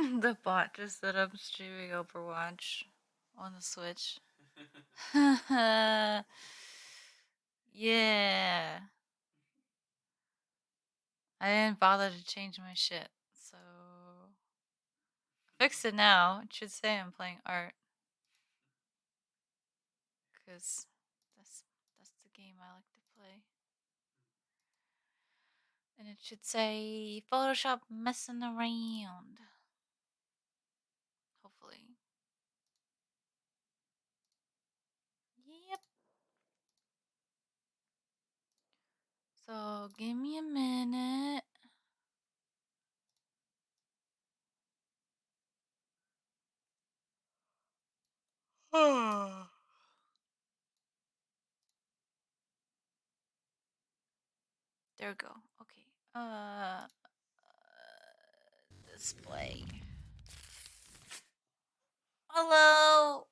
The bot just said I'm streaming Overwatch on the Switch. Yeah. I didn't bother to change my shit, so fix it now. It should say I'm playing art, cause that's the game I like to play. And it should say Photoshop messing around. Hopefully. Yep. So give me a minute. There we go. Okay. Display. Hello.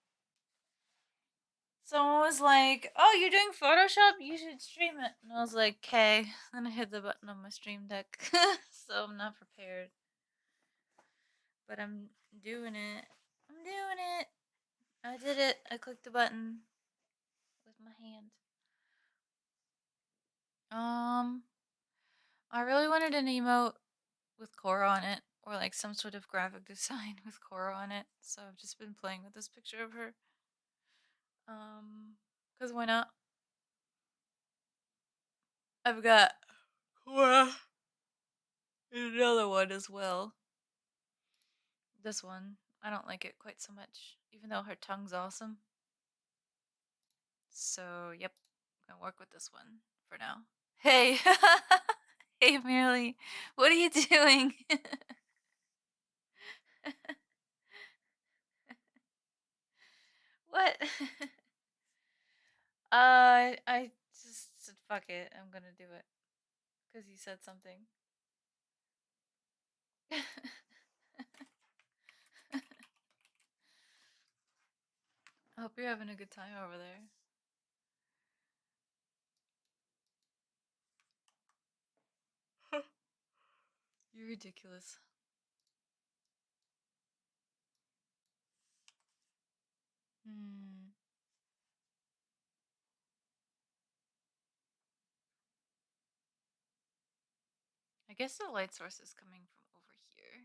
Someone was like, "Oh, you're doing Photoshop? You should stream it." And I was like, "Okay." Then I hit the button on my stream deck, so I'm not prepared. But I'm doing it. I'm doing it. I did it. I clicked the button with my hand. I really wanted an emote with Cora on it, or like some sort of graphic design with Cora on it. So I've just been playing with this picture of her. Cause why not? I've got Cora and another one as well. This one, I don't like it quite so much, even though her tongue's awesome. So, yep, I'm gonna work with this one for now. Hey, hey, Merely, what are you doing? What? I just said fuck it. I'm gonna do it because you said something. I hope you're having a good time over there. You're ridiculous. Hmm. I guess the light source is coming from over here.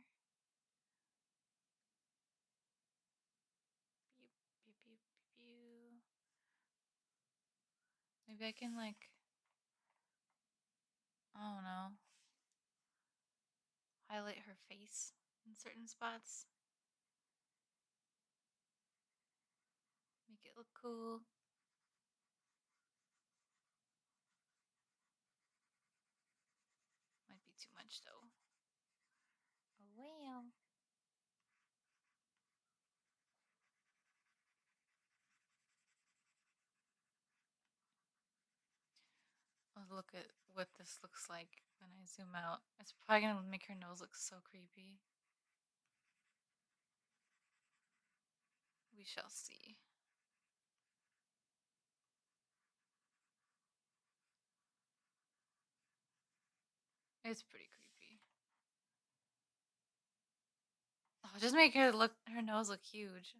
Beep, beep, beep, beep. Maybe I can like, I don't know, highlight her face in certain spots. Make it look cool. Might be too much though. Oh well. I'll look at what this looks like when I zoom out. It's probably gonna make her nose look so creepy. We shall see. It's pretty creepy. Oh, just make her nose look huge.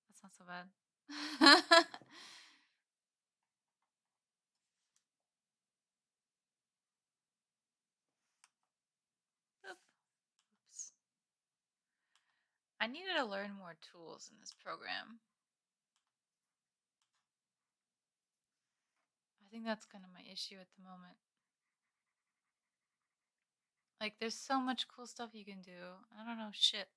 That's not so bad. Oops. I needed to learn more tools in this program. I think that's kind of my issue at the moment. Like, there's so much cool stuff you can do. I don't know shit.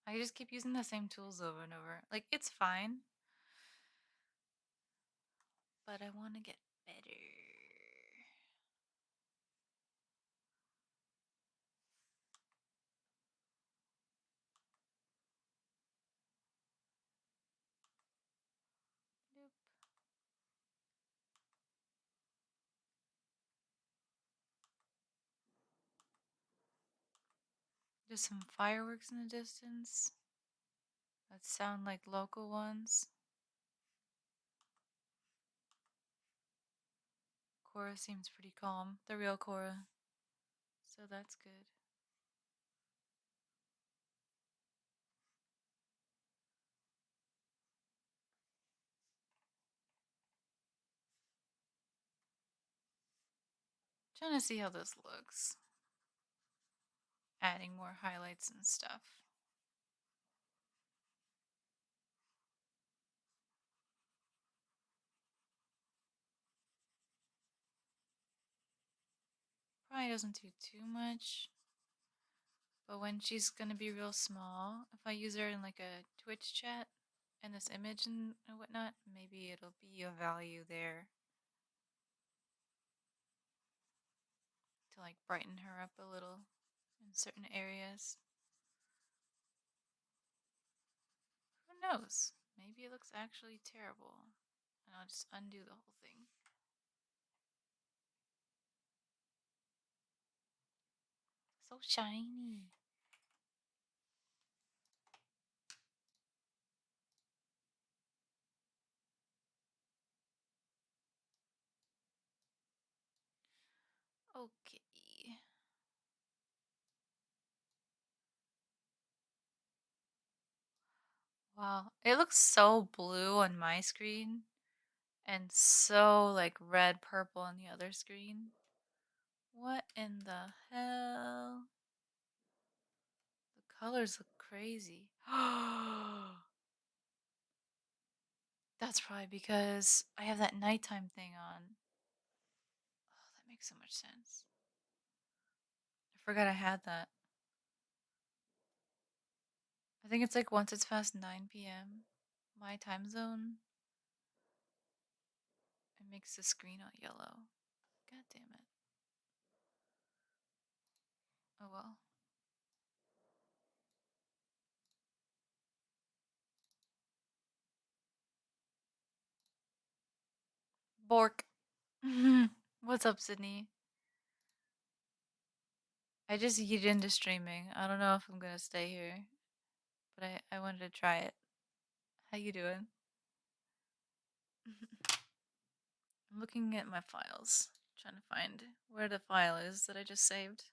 I just keep using the same tools over and over. Like, it's fine. But I want to get better. Nope. There's some fireworks in the distance that sound like local ones. Cora seems pretty calm. The real Cora. So that's good. Trying to see how this looks. Adding more highlights and stuff. Probably doesn't do too much. But when she's gonna be real small, if I use her in like a Twitch chat and this image and whatnot, maybe it'll be a value there to like brighten her up a little in certain areas. Who knows? Maybe it looks actually terrible. And I'll just undo the whole thing. So shiny. Okay. Wow. It looks so blue on my screen and so like red purple on the other screen. What in the hell? The colors look crazy. That's probably because I have that nighttime thing on. Oh, that makes so much sense. I forgot I had that. I think it's like once it's past 9 p.m. my time zone, it makes the screen all yellow. God damn it. Oh well. Bork. What's up, Sydney? I just yeeted into streaming. I don't know if I'm gonna stay here, but I wanted to try it. How you doing? I'm looking at my files, trying to find where the file is that I just saved.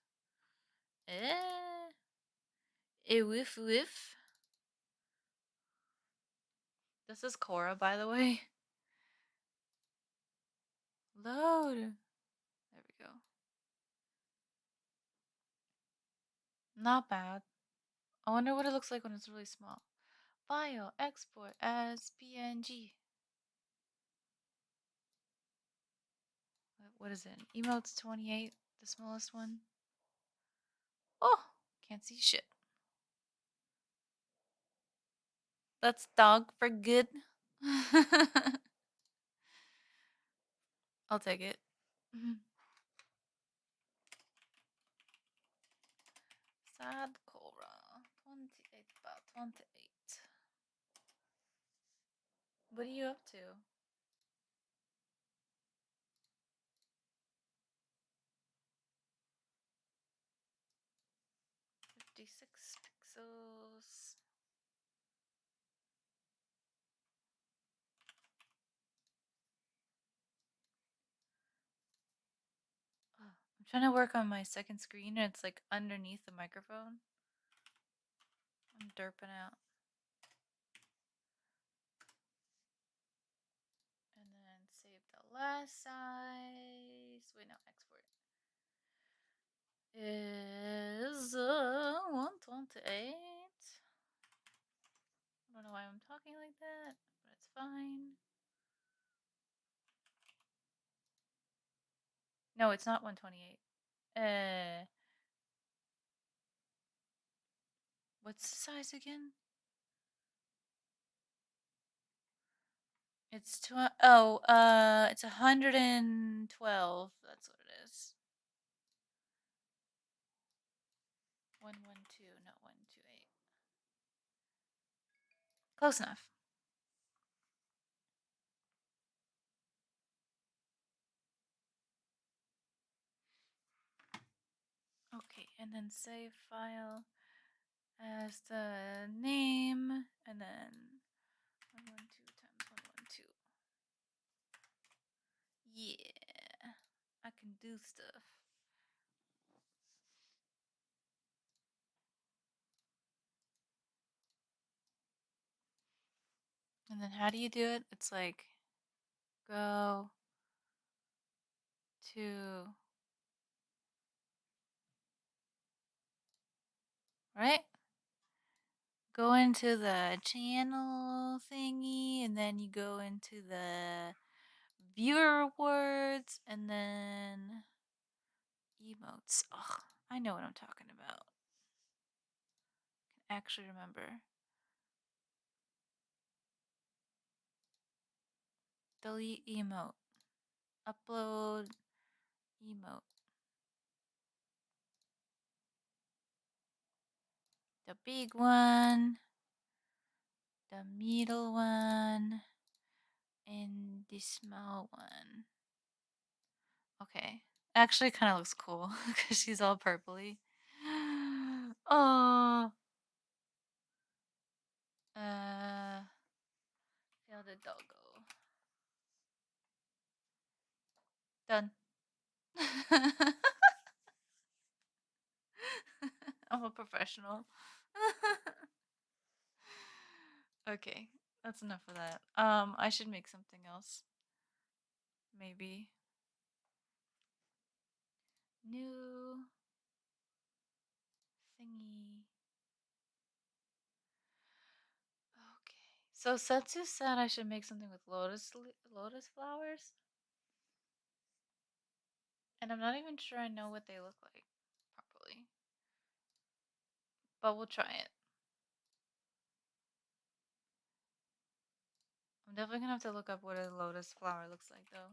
Whiff whiff. This is Cora, by the way. Load. There we go. Not bad. I wonder what it looks like when it's really small. File export as PNG. What is it? Emotes 28, the smallest one. Oh, can't see shit. That's dog for good. I'll take it. Sad Cora. 28, about 28. What are you up to? 56 pixels. Oh, I'm trying to work on my second screen and it's like underneath the microphone. I'm derping out. And then save the last size. Wait, no, export. Is 128. I don't know why I'm talking like that, but it's fine. No, it's not 128. What's the size again? It's it's 112. That's what it is. 112, not 128. Close enough. Okay, and then save file as the name, and then 112 times 112. Yeah, I can do stuff. And then how do you do it? It's like go to, right? Go into the channel thingy, and then you go into the viewer words, and then emotes. Ugh, I know what I'm talking about. I can actually remember. Delete emote. Upload emote. The big one, the middle one, and the small one. Okay. Actually kind of looks cool because she's all purpley. Oh. Failed a doggo. Done. I'm a professional. Okay, that's enough of that. I should make something else. Maybe. New thingy. Okay. So Setsu said I should make something with lotus flowers, and I'm not even sure I know what they look like properly. But we'll try it. I'm definitely gonna have to look up what a lotus flower looks like though.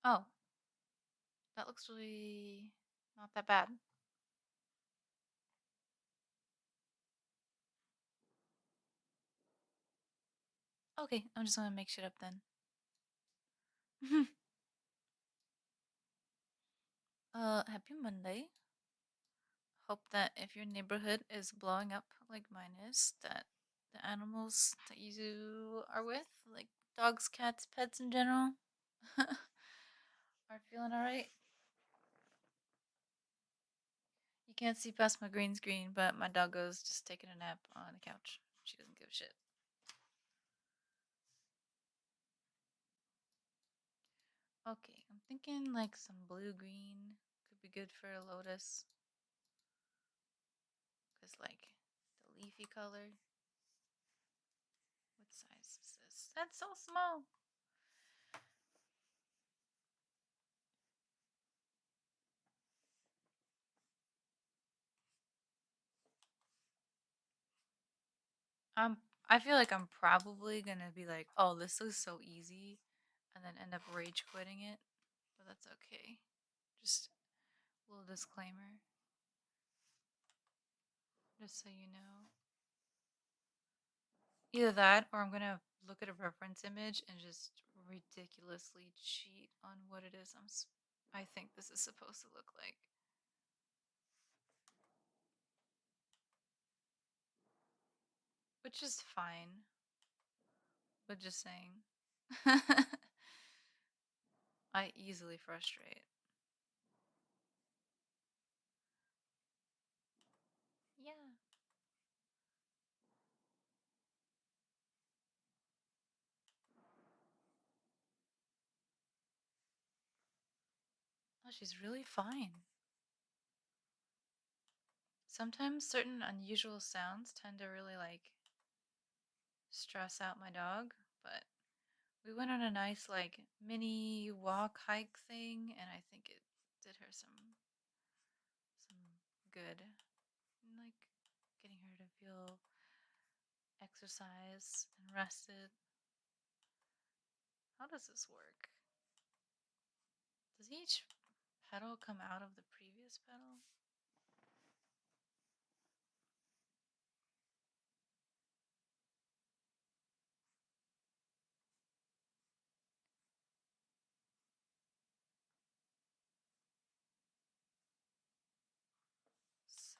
Oh, that looks really not that bad. Okay, I'm just gonna make shit up then. Happy Monday. Hope that if your neighborhood is blowing up like mine is, that the animals that you are with, like dogs, cats, pets in general, are feeling alright. You can't see past my green screen, but my doggo's just taking a nap on the couch. She doesn't give a shit. Okay, I'm thinking like some blue green could be good for a lotus. Because, like, the leafy color. What size is this? That's so small. Um, I feel like I'm probably gonna be like, oh, this is so easy, and then end up rage quitting it. But that's okay. Just a little disclaimer, just so you know. Either that, or I'm gonna look at a reference image and just ridiculously cheat on what it is I think this is supposed to look like. Which is fine, but just saying. I easily frustrate. Yeah. Oh, she's really fine. Sometimes certain unusual sounds tend to really like stress out my dog, but we went on a nice like mini walk hike thing and I think it did her some good. Like getting her to feel exercise and rested. How does this work? Does each petal come out of the previous petal?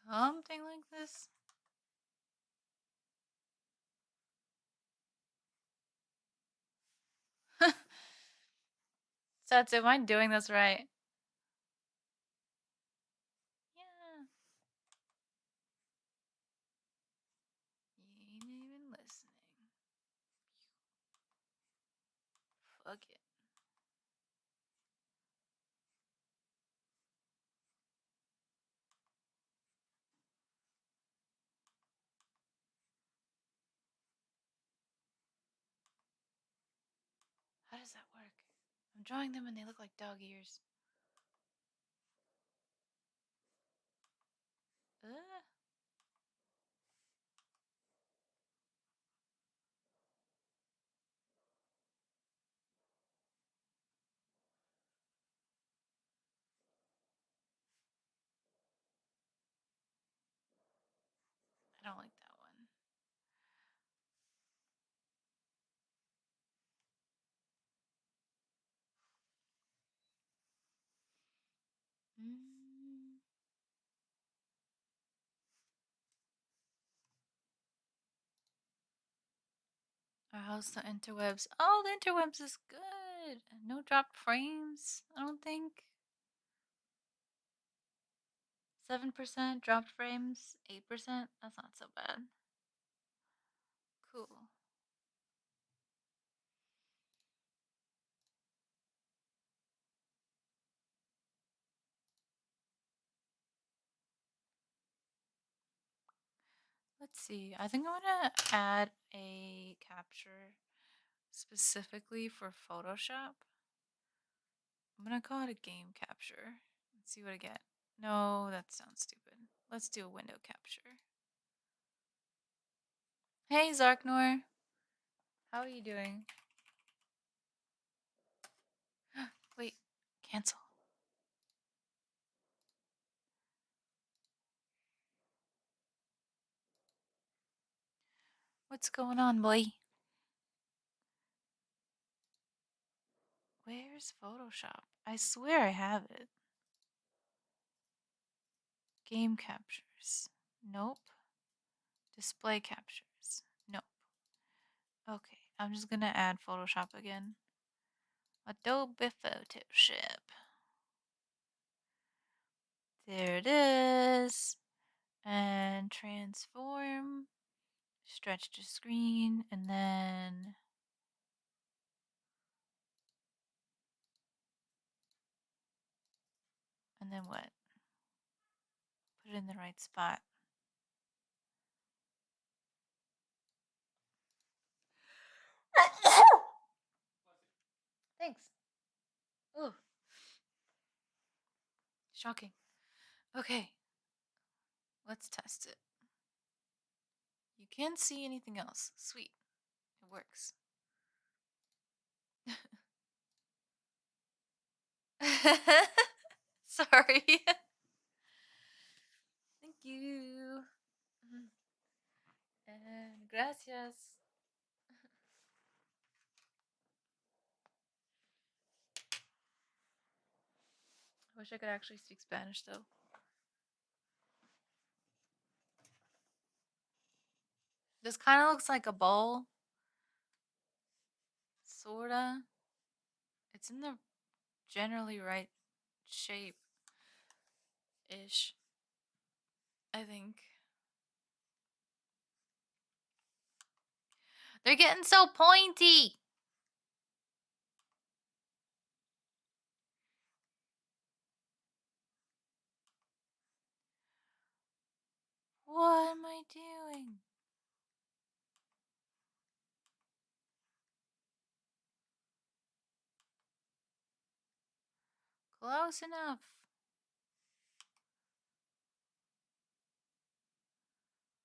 Something like this? So that's, am I doing this right? Yeah. fuck it. How does that work? I'm drawing them and they look like dog ears. Uh, I don't like that one. Mm. Or how's the interwebs? Oh, the interwebs is good. No dropped frames, I don't think. 7% dropped frames, 8%. That's not so bad. Cool. Let's see. I think I'm gonna add a capture specifically for Photoshop. I'm gonna call it a game capture. Let's see what I get. No, that sounds stupid. Let's do a window capture. Hey, Zarknor. How are you doing? Wait, cancel. What's going on, boy? Where's Photoshop? I swear I have it. Game captures. Nope. Display captures. Nope. Okay, I'm just gonna add Photoshop again. Adobe Photoshop. There it is. And transform. Stretch to screen. And then... And then what? Put it in the right spot. Thanks. Ooh. Shocking. Okay. Let's test it. You can't see anything else. Sweet. It works. Sorry. Thank you. And gracias. I wish I could actually speak Spanish though. This kind of looks like a bowl. Sorta. It's in the generally right shape ish. I think. They're getting so pointy. What am I doing? Close enough.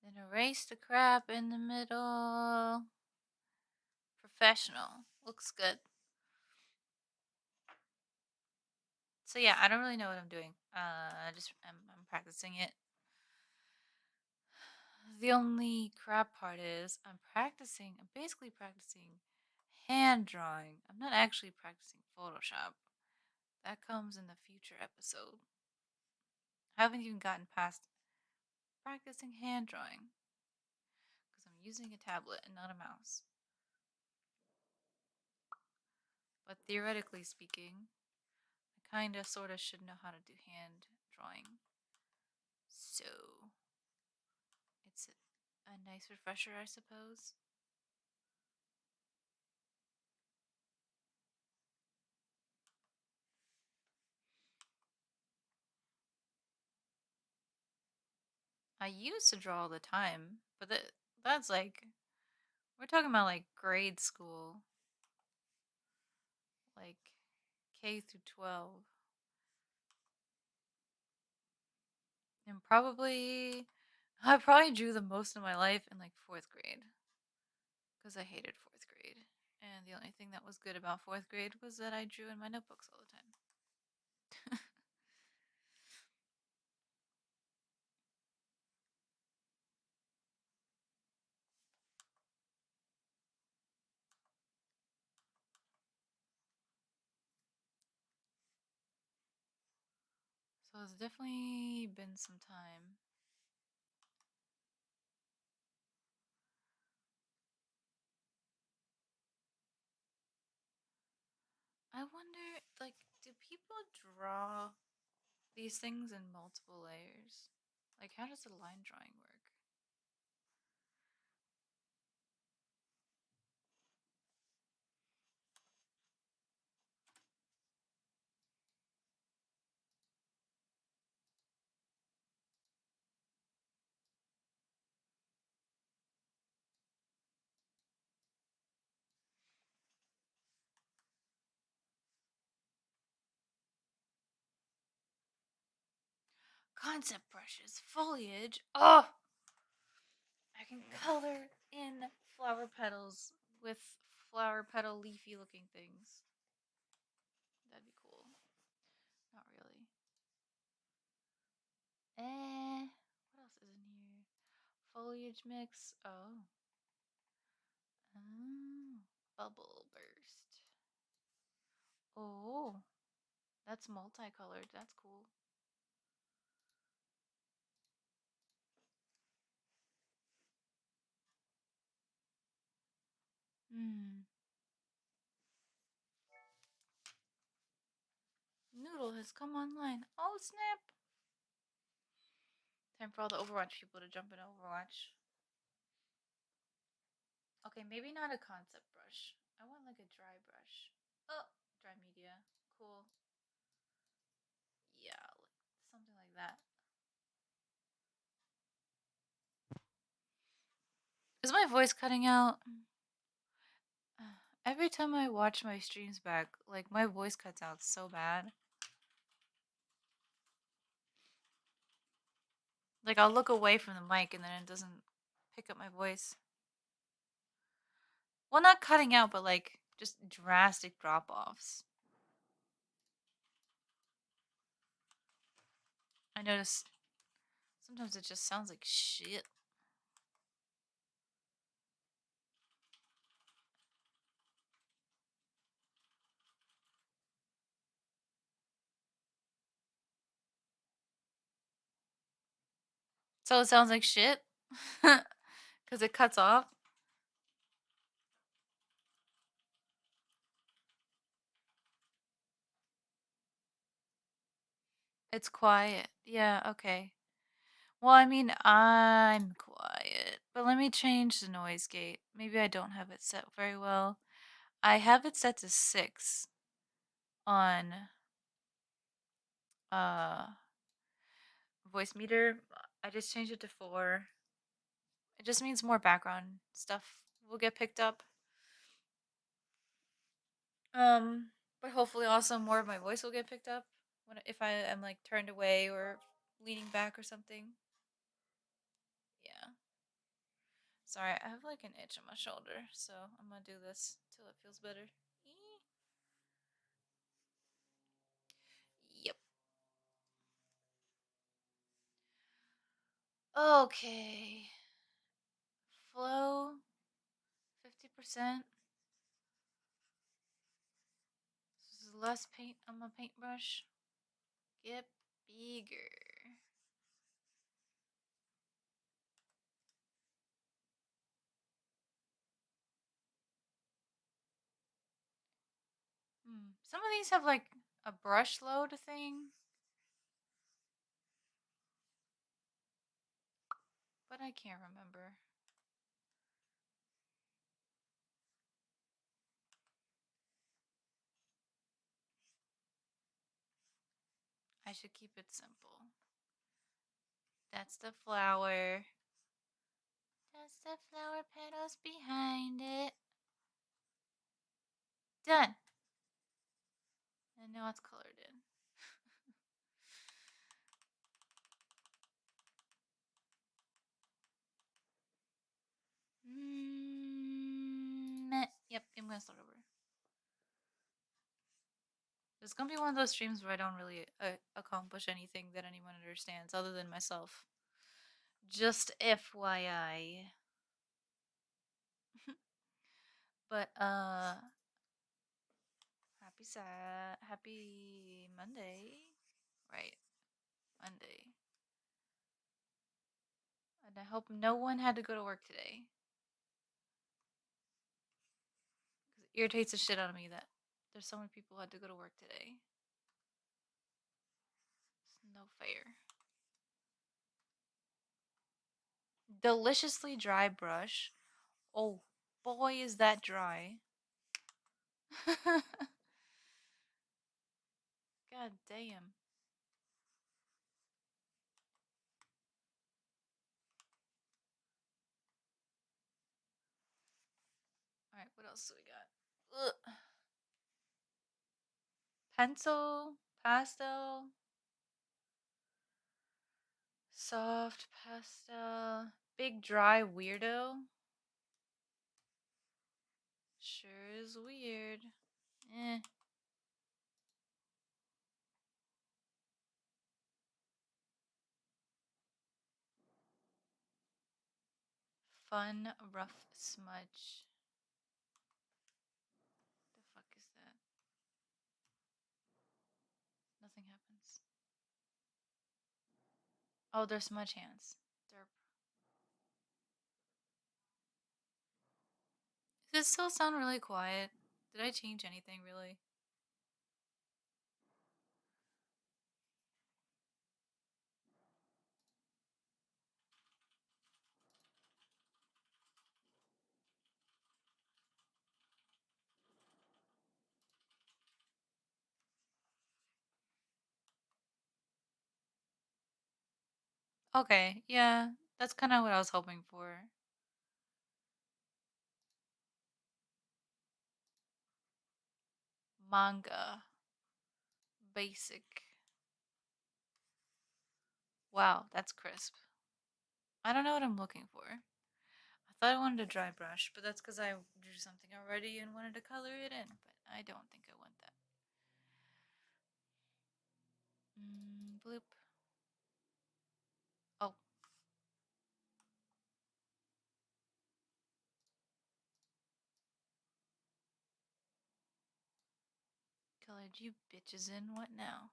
Then erase the crap in the middle. Professional. Looks good. So yeah, I don't really know what I'm doing. I'm practicing it. The only crap part is I'm basically practicing hand drawing. I'm not actually practicing Photoshop. That comes in the future episode. I haven't even gotten past practicing hand drawing because I'm using a tablet and not a mouse. But theoretically speaking, I kinda sorta should know how to do hand drawing. So it's a nice refresher, I suppose. I used to draw all the time, but that's like we're talking about like grade school, like K through 12. And probably I probably drew the most in my life in like 4th grade because I hated 4th grade. And the only thing that was good about 4th grade was that I drew in my notebooks all the time. So it's definitely been some time. I wonder, like, do people draw these things in multiple layers? Like, how does the line drawing work? Concept brushes, foliage. Oh, I can color in flower petals with flower petal leafy looking things. That'd be cool. Not really. What else is in here? Foliage mix. Oh. Oh. Bubble burst. Oh. That's multicolored. That's cool. Hmm. Noodle has come online. Oh, snap. Time for all the Overwatch people to jump in Overwatch. Okay, maybe not a concept brush. I want like a dry brush. Oh, dry media. Cool. Yeah, like something like that. Is my voice cutting out? Every time I watch my streams back, like my voice cuts out so bad. Like I'll look away from the mic and then it doesn't pick up my voice. Well, not cutting out, but like just drastic drop offs. I notice sometimes it just sounds like shit. So it sounds like shit? Because it cuts off? It's quiet. Yeah, okay. Well, I mean, I'm quiet. But let me change the noise gate. Maybe I don't have it set very well. I have it set to 6 on uh voice meter. I just changed it to 4. It just means more background stuff will get picked up. But hopefully also more of my voice will get picked up when if I am like turned away or leaning back or something. Yeah. Sorry, I have like an itch on my shoulder, so I'm gonna do this till it feels better. Yep. Okay. Flow 50%. This is less paint on my paintbrush. Get bigger. Some of these have like a brush load thing, but I can't remember. I should keep it simple. That's the flower. That's the flower petals behind it. Done. And now it's colored in. Yep, I'm gonna start over. It's gonna be one of those streams where I don't really accomplish anything that anyone understands other than myself. Just FYI. But happy Monday. Right. Monday. And I hope no one had to go to work today. Because it irritates the shit out of me that there's so many people who had to go to work today. It's no fair. Deliciously dry brush. Oh boy, is that dry. God damn. Alright, what else do we got? Ugh. Pencil, pastel, soft pastel, big dry weirdo. Sure is weird. Eh. Fun rough smudge. The fuck is that? Nothing happens. Oh, they're smudge hands. Derp. Does it still sound really quiet? Did I change anything really? Okay, yeah, that's kind of what I was hoping for. Manga. Basic. Wow, that's crisp. I don't know what I'm looking for. I thought I wanted a dry brush, but that's because I drew something already and wanted to color it in, but I don't think I want that. Bloop. Oh. Colored you bitches in. What now?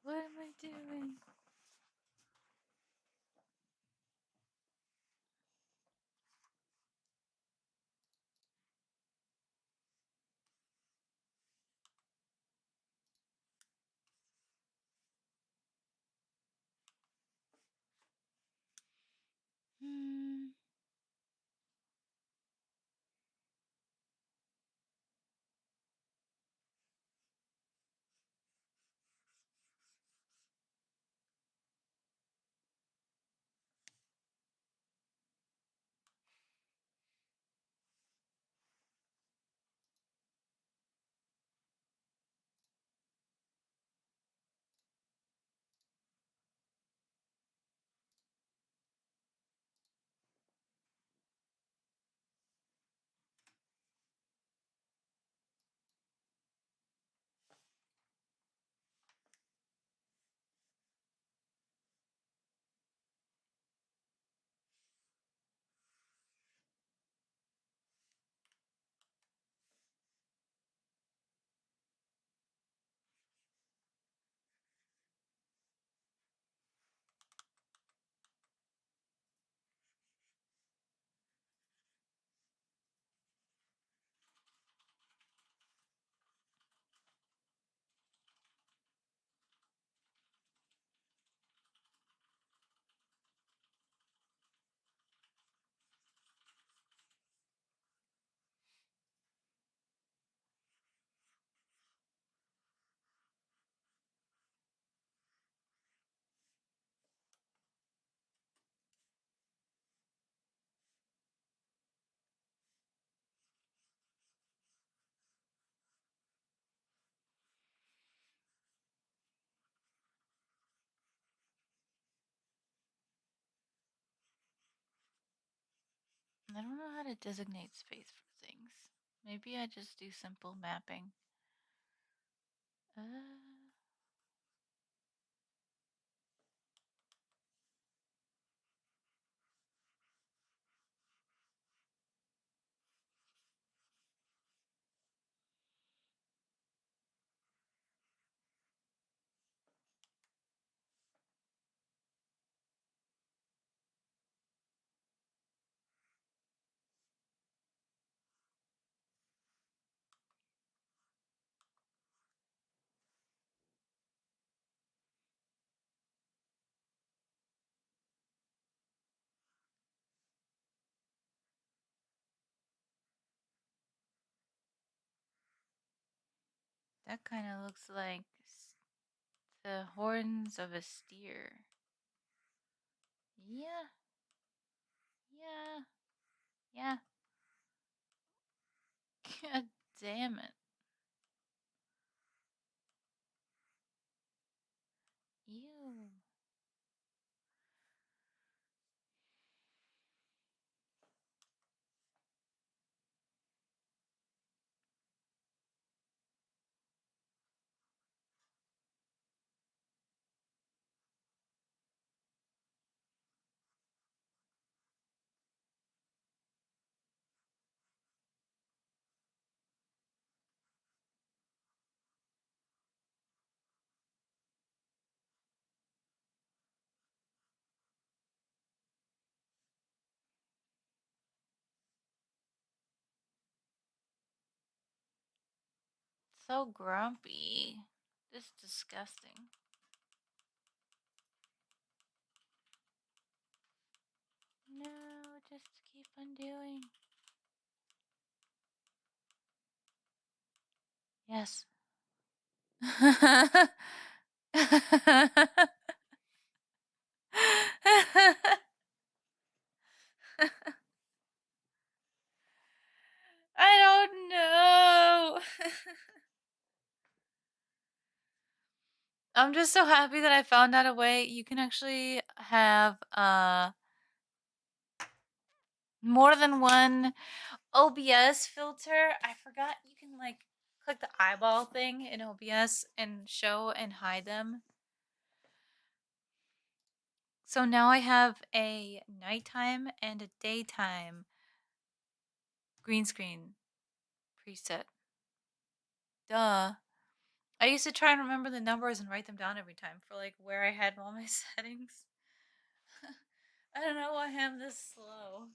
What am I doing? Hmm. I don't know how to designate space for things. Maybe I just do simple mapping. Uh, that kind of looks like the horns of a steer. Yeah, yeah, yeah. God damn it. Ew. So grumpy. This is disgusting. No, just keep on doing. Yes. I don't know. I'm just so happy that I found out a way you can actually have more than one OBS filter. I forgot you can like click the eyeball thing in OBS and show and hide them. So now I have a nighttime and a daytime green screen preset. Duh. I used to try and remember the numbers and write them down every time for like where I had all my settings. I don't know why I'm this slow.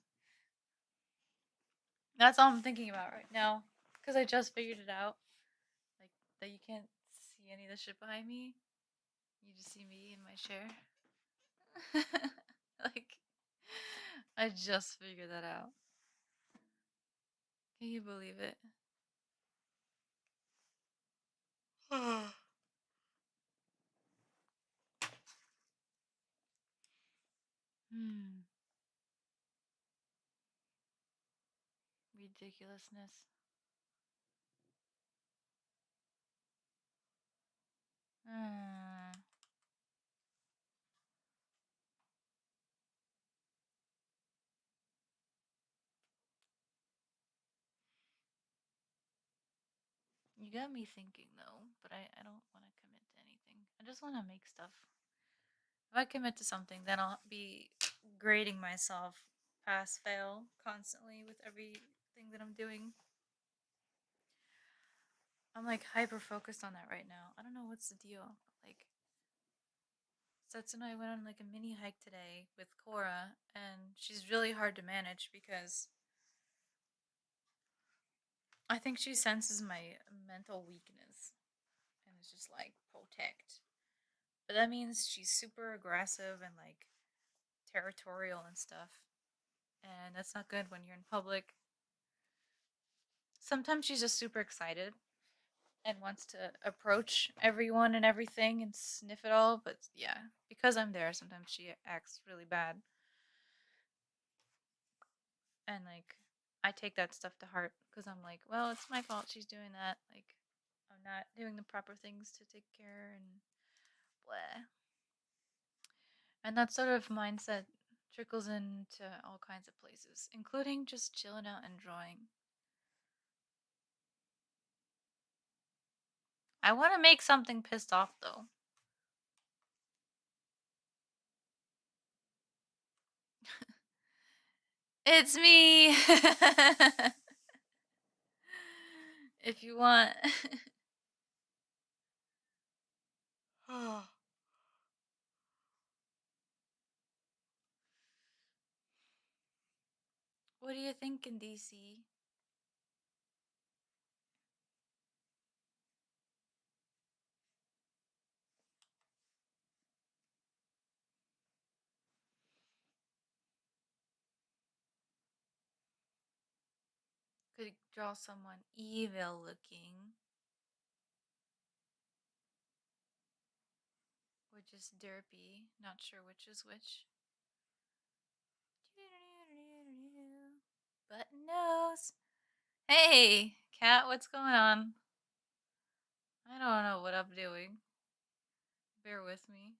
That's all I'm thinking about right now. Because I just figured it out. Like, that you can't see any of the shit behind me. You just see me in my chair. Like, I just figured that out. Can you believe it? Hmm. Ridiculousness. Hmm. You got me thinking though, but I don't want to commit to anything. I just want to make stuff. If I commit to something, then I'll be grading myself pass fail constantly with everything that I'm doing. I'm like hyper focused on that right now. I don't know what's the deal. Like, Sets and I went on like a mini hike today with Cora, and she's really hard to manage because I think she senses my mental weakness and is just like protect. But that means she's super aggressive and like territorial and stuff. And that's not good when you're in public. Sometimes she's just super excited and wants to approach everyone and everything and sniff it all. But yeah, because I'm there, sometimes she acts really bad. And like, I take that stuff to heart because I'm like, well, it's my fault she's doing that. Like, I'm not doing the proper things to take care and blah. And that sort of mindset trickles into all kinds of places, including just chilling out and drawing. I want to make something pissed off though. It's me. If you want. What do you think in DC? Could draw someone evil looking, or just derpy. Not sure which is which. Button nose. Hey, cat, what's going on? I don't know what I'm doing. Bear with me.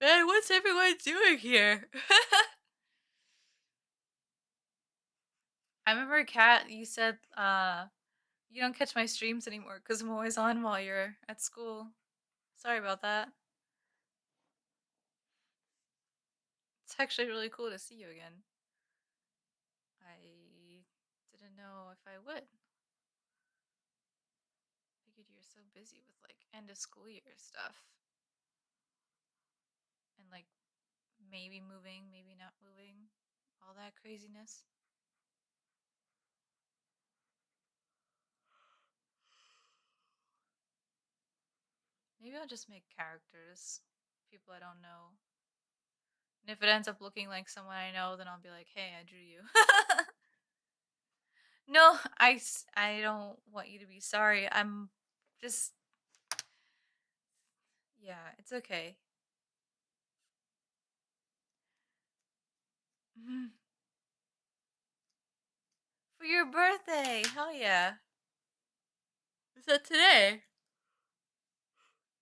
Man, what's everyone doing here? I remember, Kat, you said you don't catch my streams anymore because I'm always on while you're at school. Sorry about that. It's actually really cool to see you again. I didn't know if I would. Figured you're so busy with like end of school year stuff. And like maybe moving, maybe not moving. All that craziness. Maybe I'll just make characters. People I don't know. And if it ends up looking like someone I know, then I'll be like, hey, I drew you. No, I don't want you to be sorry. I'm just, yeah, it's okay. Mhm. For your birthday. Hell yeah. Is that today?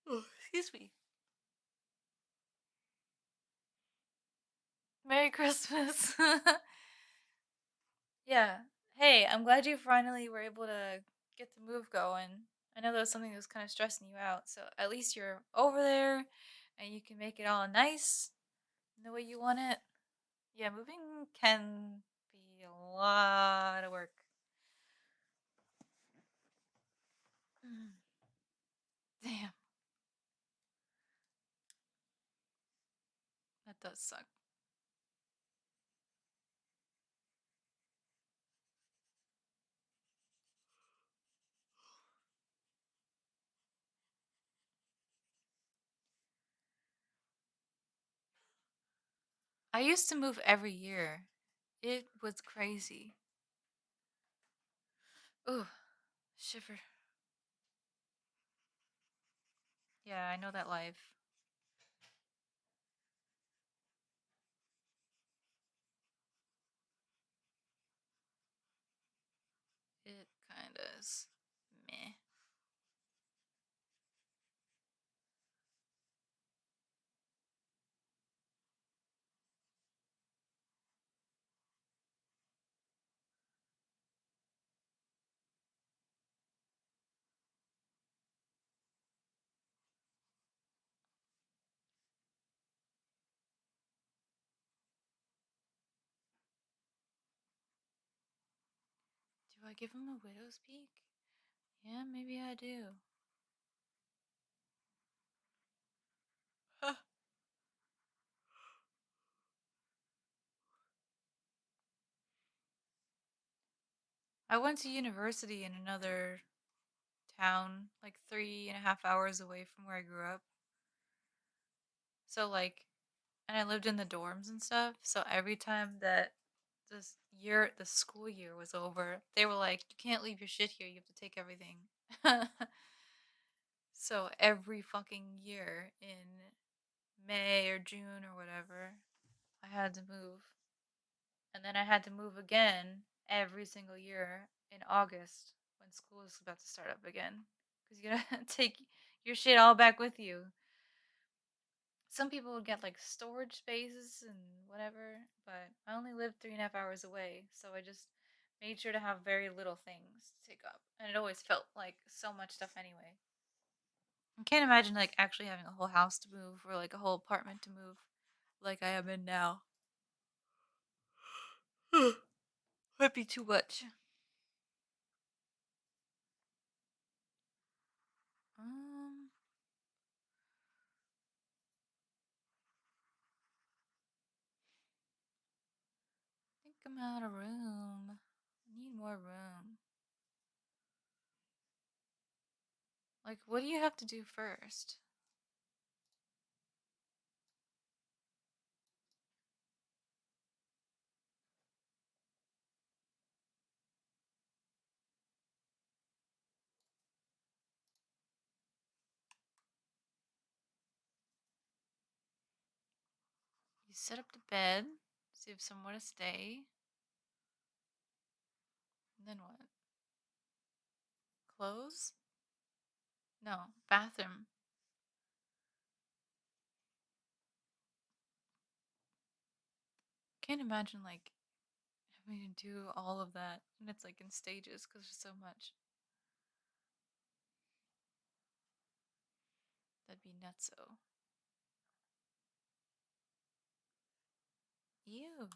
Oh, excuse me. Merry Christmas. Yeah. Hey, I'm glad you finally were able to get the move going. I know that was something that was kind of stressing you out, so at least you're over there and you can make it all nice in the way you want it. Yeah, moving can be a lot of work. Mm. Damn, that does suck. I used to move every year. It was crazy. Ooh, shiver. Yeah, I know that life. It kind of is meh. Do I give him a widow's peak? Yeah, maybe I do. I went to university in another town, like 3.5 hours away from where I grew up. So like, and I lived in the dorms and stuff. So every time that the school year was over, they were like, "You can't leave your shit here. You have to take everything." So every fucking year in May or June or whatever, I had to move, and then I had to move again every single year in August when school was about to start up again, because you gotta take your shit all back with you. Some people would get like storage spaces and whatever, but I only lived 3.5 hours away, so I just made sure to have very little things to take up, and it always felt like so much stuff anyway. I can't imagine like actually having a whole house to move or like a whole apartment to move, like I am in now. Would be too much. Um, I think I'm out of room. I need more room. Like, what do you have to do first? You set up the bed, so you have somewhere to stay. And then what? Clothes? No, bathroom. Can't imagine like having to do all of that, and it's like in stages because there's so much. That'd be nutso. Ew.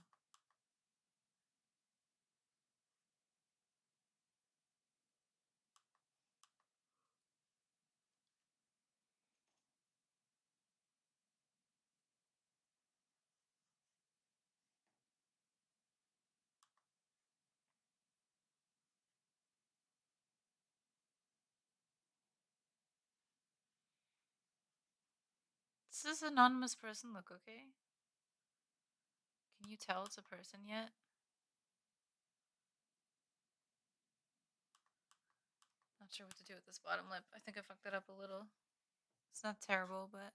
Does this anonymous person look okay? Can you tell it's a person yet? Not sure what to do with this bottom lip. I think I fucked it up a little. It's not terrible, but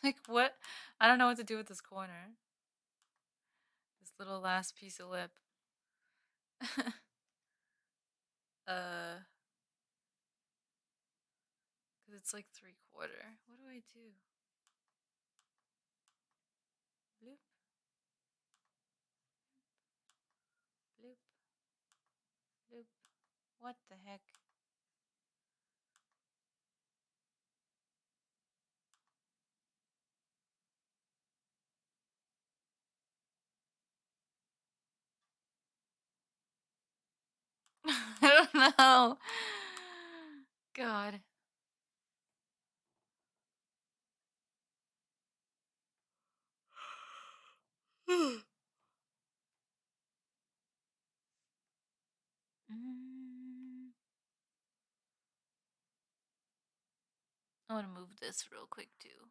like what? I don't know what to do with this corner. This little last piece of lip. Cause it's like 3/4. What do I do? Bloop, bloop, bloop. What the heck? I don't know. God. Mm, I want to move this real quick too.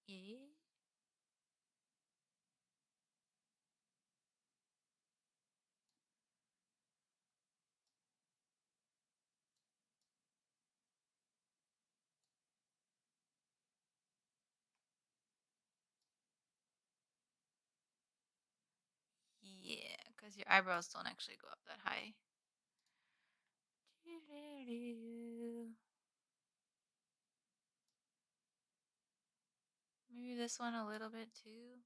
Yeah. Yeah, because your eyebrows don't actually go up that high. Maybe this one a little bit too.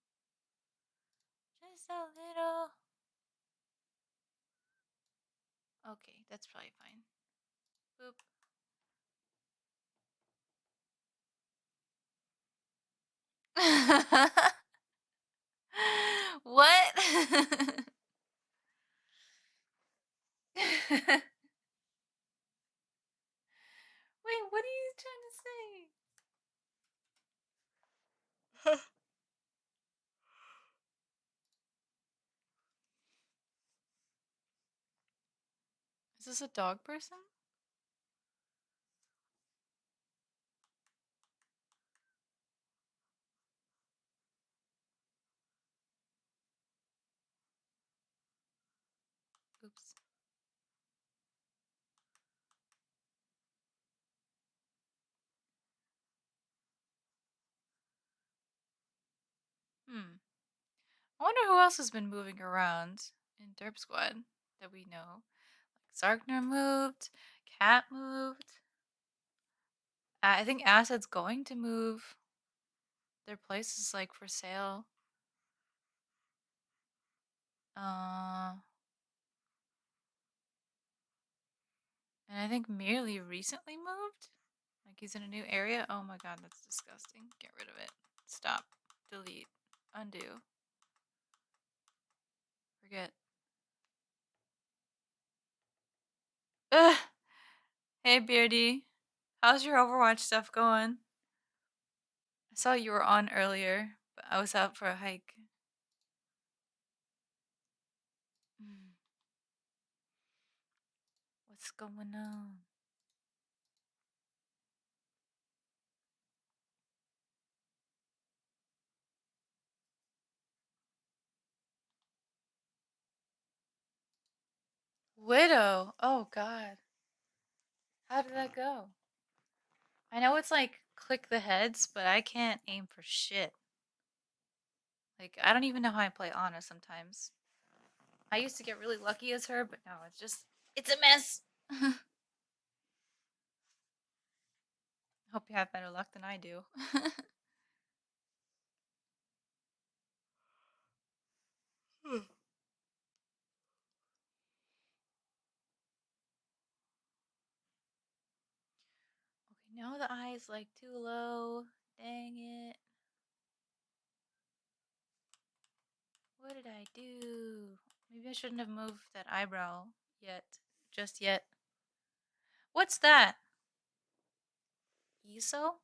Just a little. Okay, that's probably fine. Boop. What? Wait, what are you trying to say? Is this a dog person? Oops. I wonder who else has been moving around in Derp Squad that we know. Like Zarkner moved, Cat moved. I think Acid's going to move. Their place is like for sale. Uh, and I think Merely recently moved. Like he's in a new area. Oh my god, that's disgusting. Get rid of it. Stop. Delete. Undo. Forget. Ugh. Hey Beardy. How's your Overwatch stuff going? I saw you were on earlier, but I was out for a hike. Mm, what's going on? Widow. Oh god. How did that go? I know it's like click the heads, but I can't aim for shit. Like I don't even know how I play Ana sometimes. I used to get really lucky as her, but now it's a mess. Hope you have better luck than I do. Okay, now the eye is like too low. Dang it. What did I do? Maybe I shouldn't have moved that eyebrow yet. Just yet. What's that? ESO?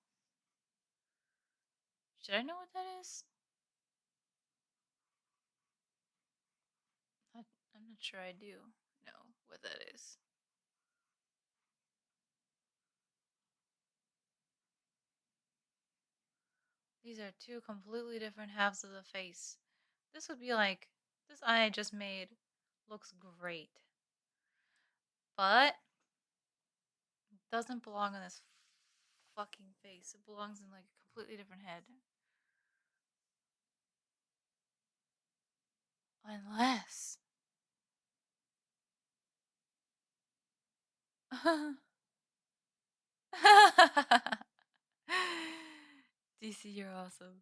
Should I know what that is? I, I'm not sure I do know what that is. These are two completely different halves of the face. This would be like, this eye I just made looks great. But doesn't belong on this fucking face. It belongs in like a completely different head. Unless. DC, you're awesome.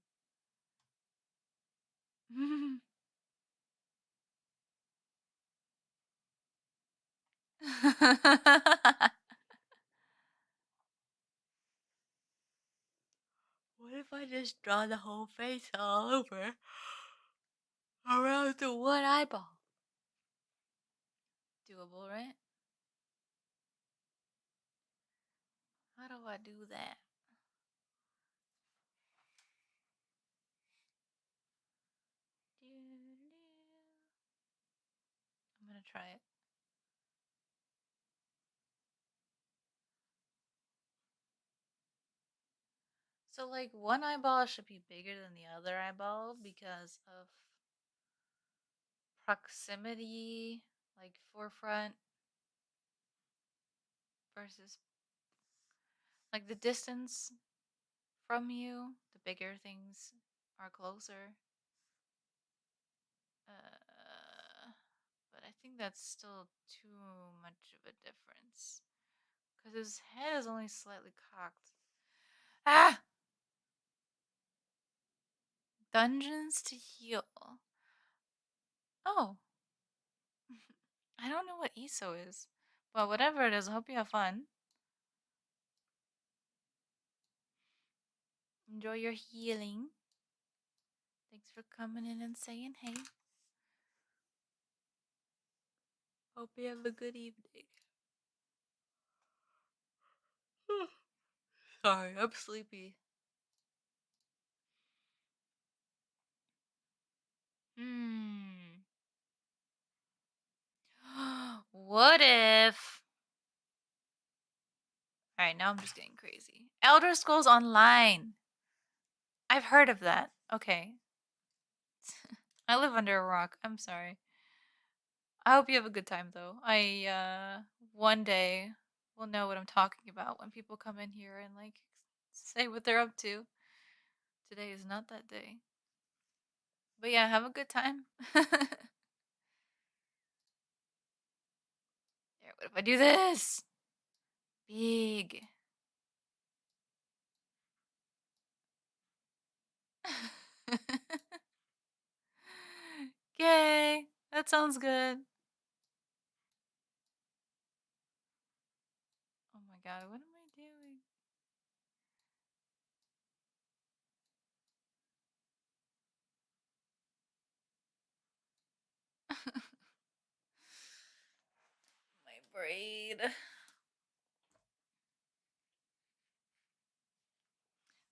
What if I just draw the whole face all over around the one eyeball? Doable, right? How do I do that? I'm gonna try it. So, like, one eyeball should be bigger than the other eyeball because of proximity, like forefront versus like the distance from you, the bigger things are closer. But I think that's still too much of a difference because his head is only slightly cocked. Ah! Dungeons to heal. Oh, I don't know what ESO is, but whatever it is, I hope you have fun. Enjoy your healing. Thanks for coming in and saying hey. Hope you have a good evening. Sorry, I'm sleepy. Hmm. What if? Alright, now I'm just getting crazy. Elder Scrolls Online. I've heard of that. Okay. I live under a rock. I'm sorry. I hope you have a good time though. One day will know what I'm talking about when people come in here and like say what they're up to. Today is not that day. But yeah, have a good time. There, what if I do this? Big. Yay. That sounds good. Oh my god, what am I doing? My braid.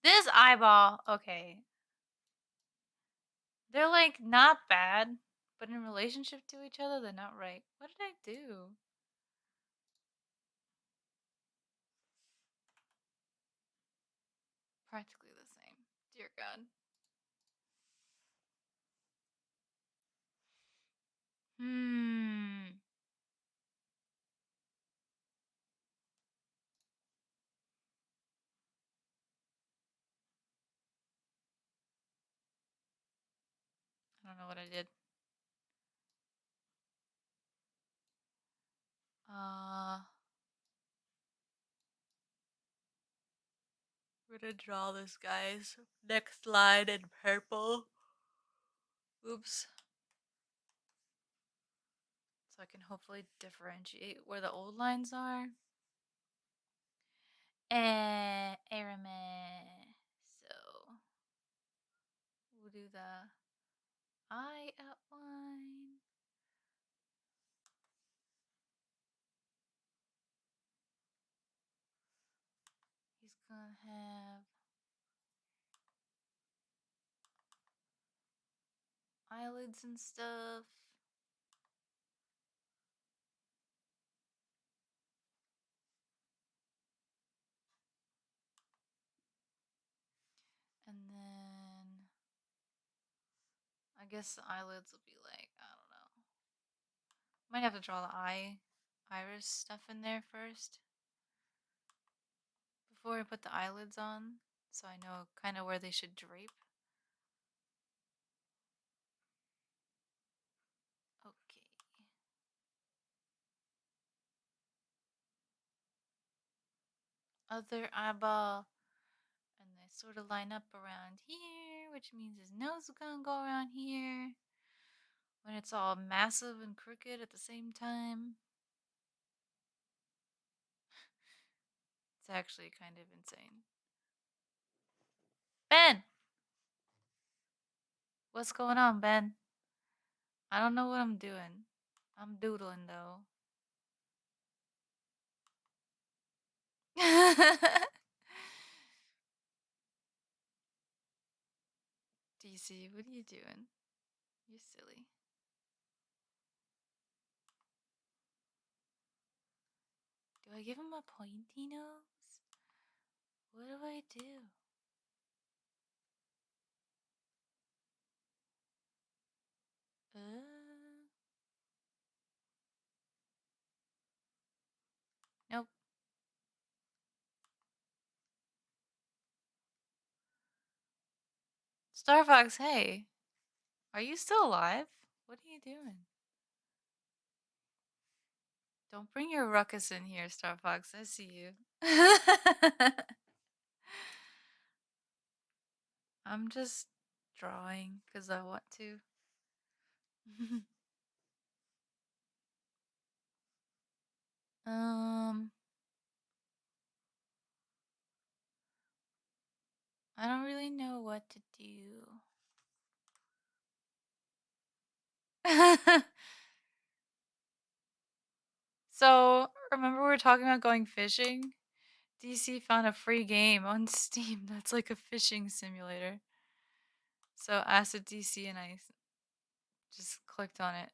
This eyeball, okay. They're like not bad, but in relationship to each other, they're not right. What did I do? Practically the same. Dear God. Hmm. I don't know what I did. Uh, we're gonna draw this guy's next line in purple. Oops. So I can hopefully differentiate where the old lines are. Arame. So we'll do the eye outline. He's gonna have eyelids and stuff. And then I guess the eyelids will be like, I don't know. Might have to draw the iris stuff in there first before I put the eyelids on, so I know kind of where they should drape. Okay. Other eyeball. And they sort of line up around here, which means his nose is gonna go around here. When it's all massive and crooked at the same time. It's actually kind of insane. Ben! What's going on, Ben? I don't know what I'm doing. I'm doodling though. DC, what are you doing? You're silly. Do I give him a pointy nose? What do I do? Nope. Star Fox, hey. Are you still alive? What are you doing? Don't bring your ruckus in here, Star Fox. I see you. I'm just drawing because I want to. um, I don't really know what to do. So, remember we were talking about going fishing? DC found a free game on Steam that's like a fishing simulator. So, Acid DC and I just clicked on it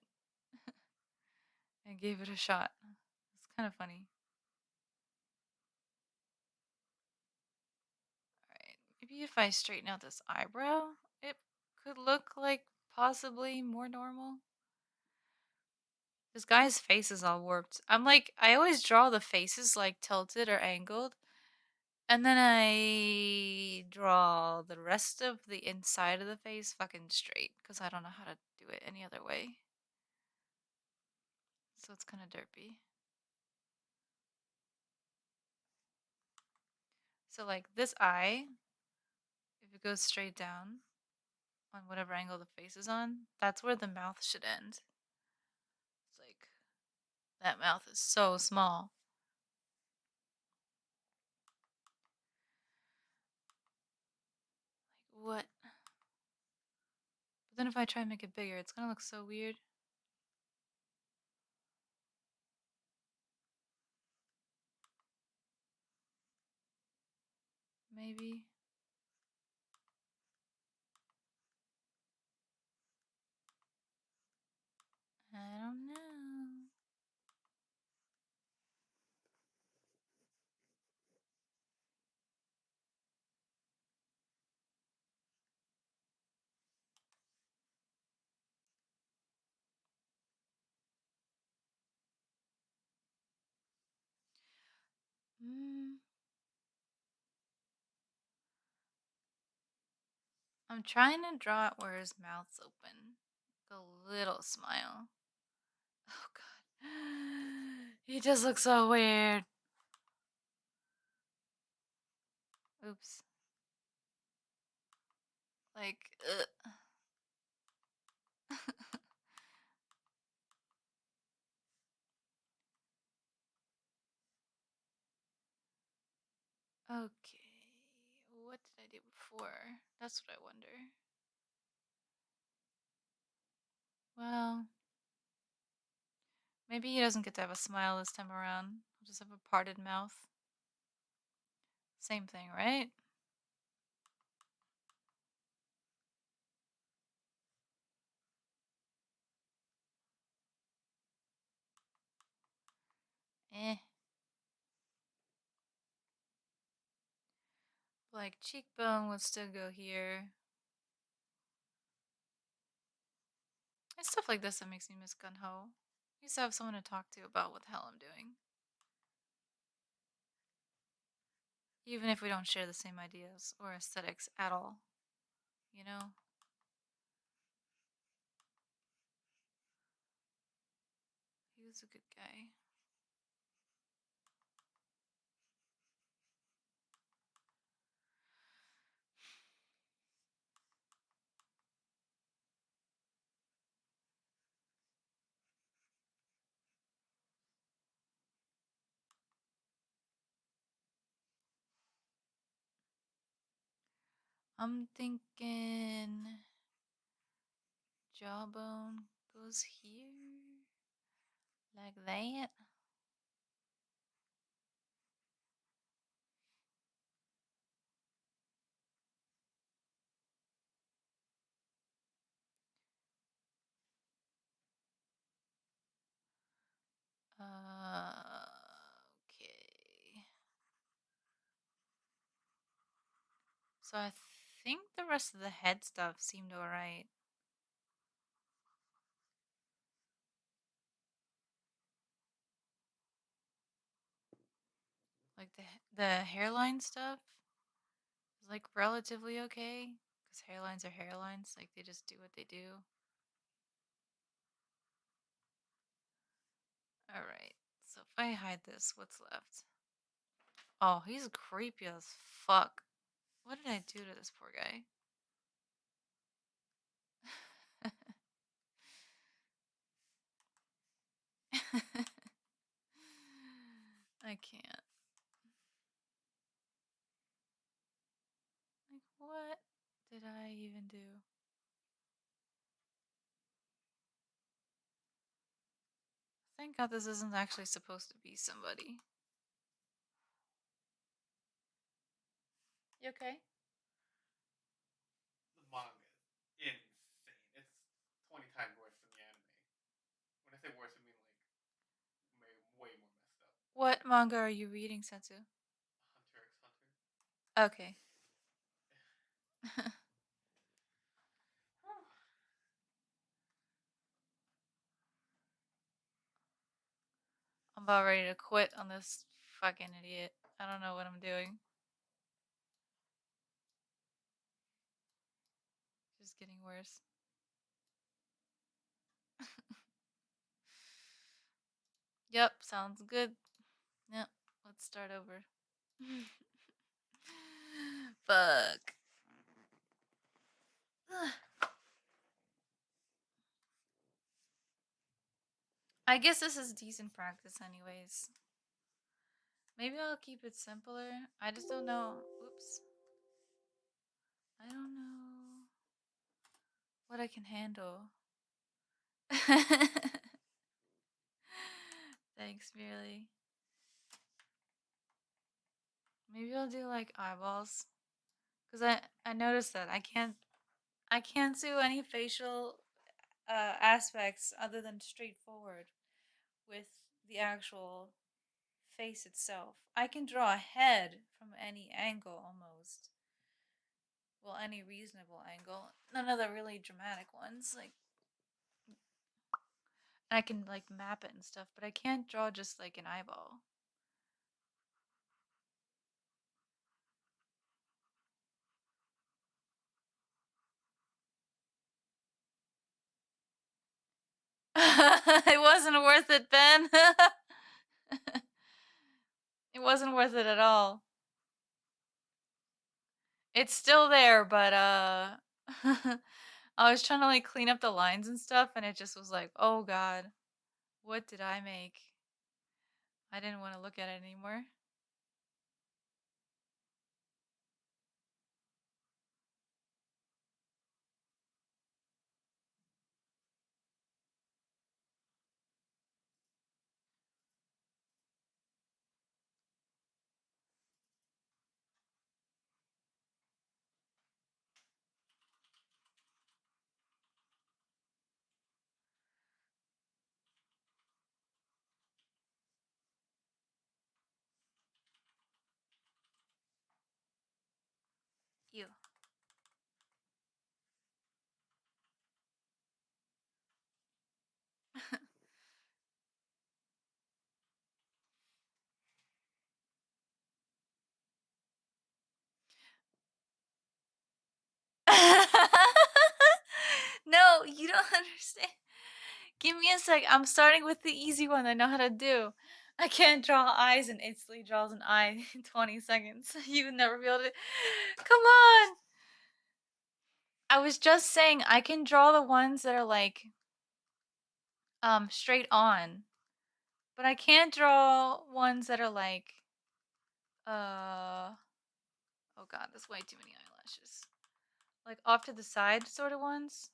and gave it a shot. It's kind of funny. Alright, maybe if I straighten out this eyebrow, it could look like possibly more normal. This guy's face is all warped. I'm like, I always draw the faces like tilted or angled. And then I draw the rest of the inside of the face fucking straight because I don't know how to do it any other way. So it's kind of derpy. So, like, this eye, if it goes straight down on whatever angle the face is on, that's where the mouth should end. It's like, that mouth is so small. Like, what? But then if I try and make it bigger, it's gonna look so weird. Maybe. I don't know. Mm, I'm trying to draw it where his mouth's open. Like a little smile. Oh god. He just looks so weird. Oops. Like, okay. What did I do before? That's what I wonder. Well, maybe he doesn't get to have a smile this time around. He'll just have a parted mouth. Same thing, right? Eh. Like, cheekbone would still go here. It's stuff like this that makes me miss Gun Ho. I used to have someone to talk to about what the hell I'm doing. Even if we don't share the same ideas or aesthetics at all. You know? He was a good guy. I'm thinking jawbone goes here. Like that. Okay. So I think the rest of the head stuff seemed alright. Like the hairline stuff is like relatively okay because hairlines are hairlines. Like they just do what they do. All right. So if I hide this, what's left? Oh, he's creepy as fuck. What did I do to this poor guy? I can't. Like, what did I even do? Thank God this isn't actually supposed to be somebody. You okay? The manga is insane. It's 20 times worse than the anime. When I say worse, I mean like way more messed up. What manga are you reading, Setsu? Hunter x Hunter. Okay. I'm about ready to quit on this fucking idiot. I don't know what I'm doing. getting worse. Yep, sounds good. Yep, let's start over. Fuck. I guess this is decent practice, anyways. Maybe I'll keep it simpler. I just don't know. Oops. I don't know what I can handle. Thanks, Merely. Maybe I'll do like eyeballs, cause I noticed that I can't do any facial aspects other than straightforward with the actual face itself. I can draw a head from any angle almost. Well, any reasonable angle. None of the really dramatic ones. Like I can like map it and stuff, but I can't draw just like an eyeball. It wasn't worth it, Ben. It wasn't worth it at all. It's still there, but I was trying to like clean up the lines and stuff and it just was like, "Oh god, what did I make?" I didn't want to look at it anymore. You. No, you don't understand. Give me a sec. I'm starting with the easy one I know how to do. I can't draw eyes and instantly draws an eye in 20 seconds. You would never be able to. Come on! I was just saying I can draw the ones that are like straight on. But I can't draw ones that are like uh oh god, there's way too many eyelashes. Like off to the side sort of ones.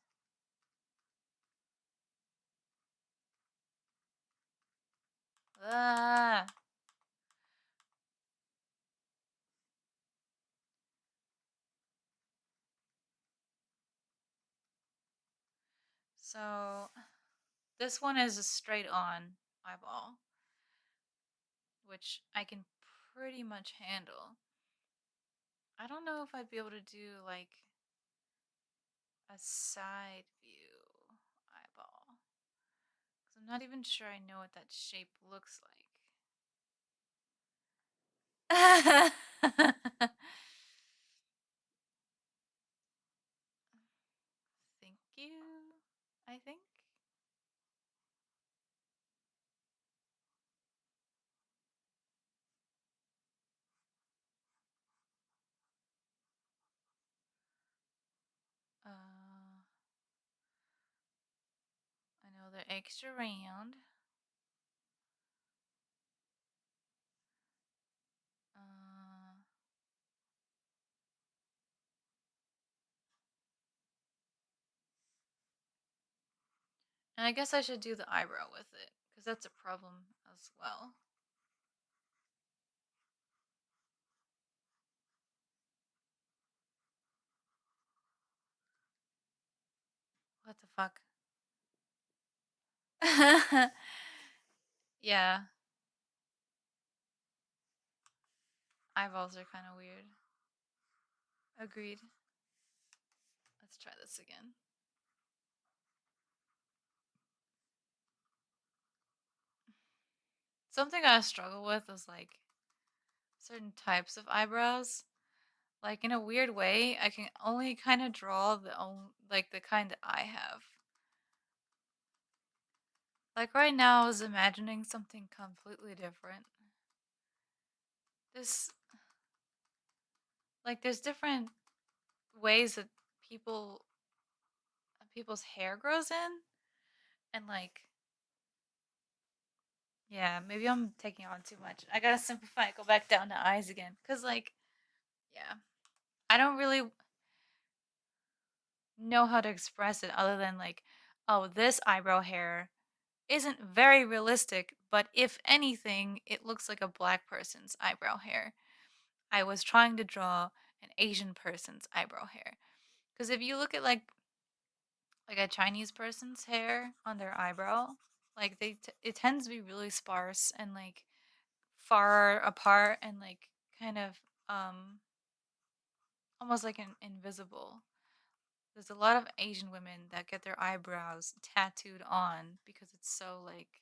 Ah. So this one is a straight on eyeball, which I can pretty much handle. I don't know if I'd be able to do like a side view eyeball. Because I'm not even sure I know what that shape looks like. Thank you, I think. I know they're extra round. Uh, and I guess I should do the eyebrow with it, because that's a problem as well. What the fuck? Yeah, eyeballs are kind of weird. Agreed. Let's try this again. Something I struggle with is like certain types of eyebrows. Like in a weird way, I can only kind of draw like the kind that I have. Like right now, I was imagining something completely different. This, like, there's different ways that people people's hair grows in, and like, yeah, maybe I'm taking on too much. I gotta simplify it, go back down to eyes again, cause like, yeah, I don't really know how to express it other than like, oh, this eyebrow hair isn't very realistic, but if anything, it looks like a black person's eyebrow hair. I was trying to draw an Asian person's eyebrow hair. Because if you look at like a Chinese person's hair on their eyebrow, like it tends to be really sparse and like far apart and like kind of um almost like an invisible. There's a lot of Asian women that get their eyebrows tattooed on because it's so like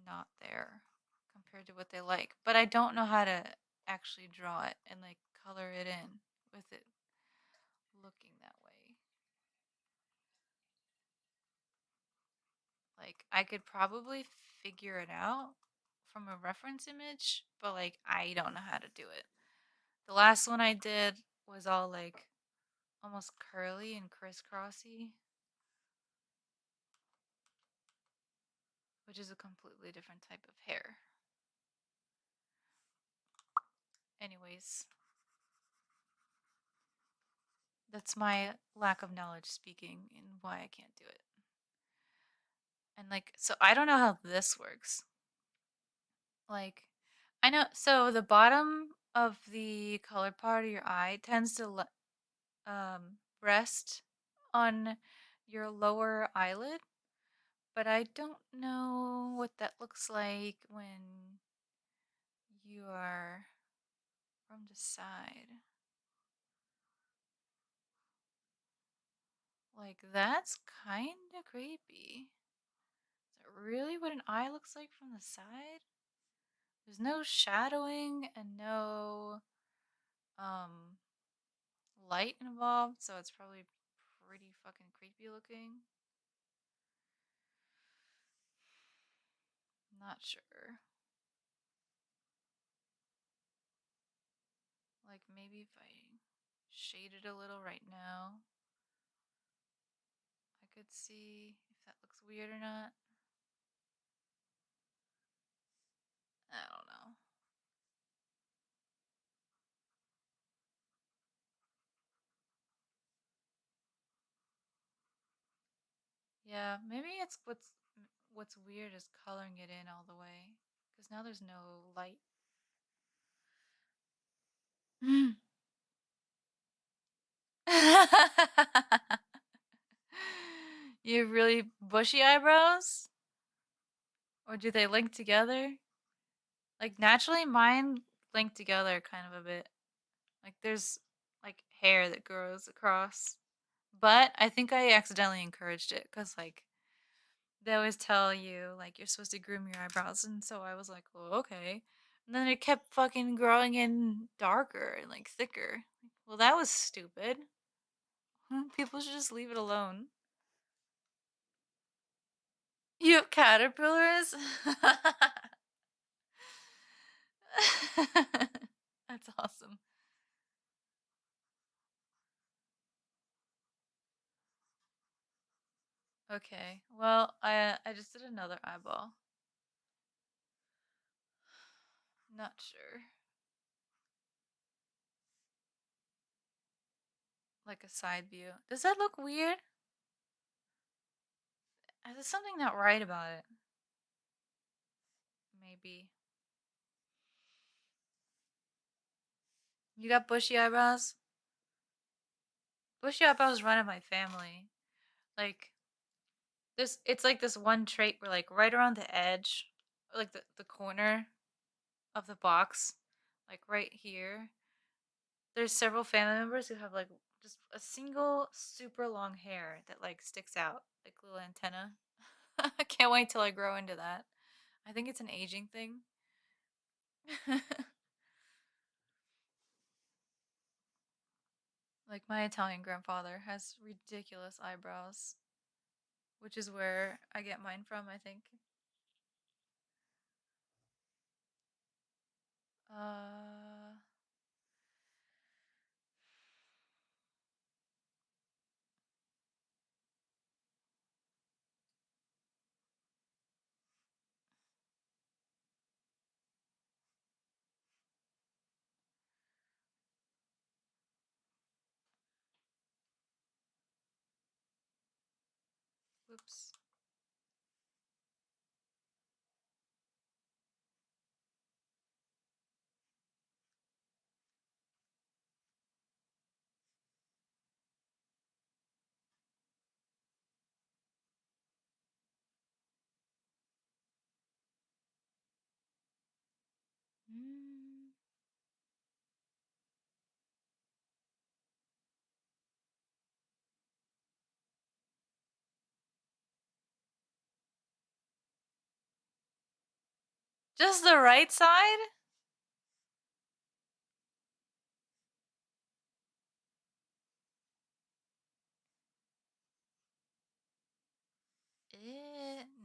not there compared to what they like. But I don't know how to actually draw it and like color it in with it looking that way. Like I could probably figure it out from a reference image, but like I don't know how to do it. The last one I did was all like almost curly and crisscrossy, which is a completely different type of hair. Anyways, that's my lack of knowledge speaking and why I can't do it. And like, so I don't know how this works. Like, I know, so the bottom of the colored part of your eye tends to rest on your lower eyelid, but I don't know what that looks like when you are from the side. Like, that's kind of creepy. Is that really what an eye looks like from the side? There's no shadowing and no um light involved, so it's probably pretty fucking creepy looking. Not sure. Like maybe if I shade it a little right now, I could see if that looks weird or not. I don't know. Yeah, maybe it's what's weird is coloring it in all the way because now there's no light. You have really bushy eyebrows? Or do they link together? Like naturally mine link together kind of a bit. Like there's like hair that grows across. But I think I accidentally encouraged it cuz like they always tell you like you're supposed to groom your eyebrows and so I was like, "Well, okay." And then it kept fucking growing in darker and like thicker. Well, that was stupid. People should just leave it alone. You have caterpillars? That's awesome. Okay. Well, I just did another eyeball. Not sure. Like a side view. Does that look weird? There's something not right about it. Maybe. You got bushy eyebrows? Bushy eyebrows run in my family. Like this it's like this one trait where like right around the edge, like the corner of the box, like right here, there's several family members who have like just a single super long hair that like sticks out like little antenna. I can't wait till I grow into that. I think it's an aging thing. Like my Italian grandfather has ridiculous eyebrows, which is where I get mine from, I think. Uh, whoops. Mm. Just the right side?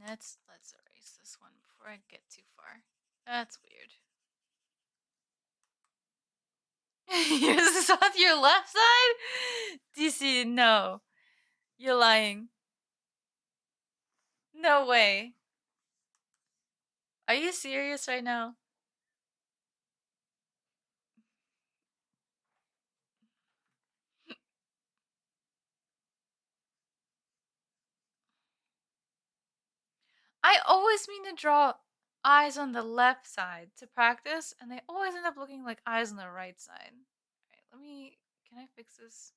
Let's erase this one before I get too far. That's weird. Yours is on your left side? DC, no. You're lying. No way. Are you serious right now? I always mean to draw eyes on the left side to practice, and they always end up looking like eyes on the right side. Alright, let me. Can I fix this?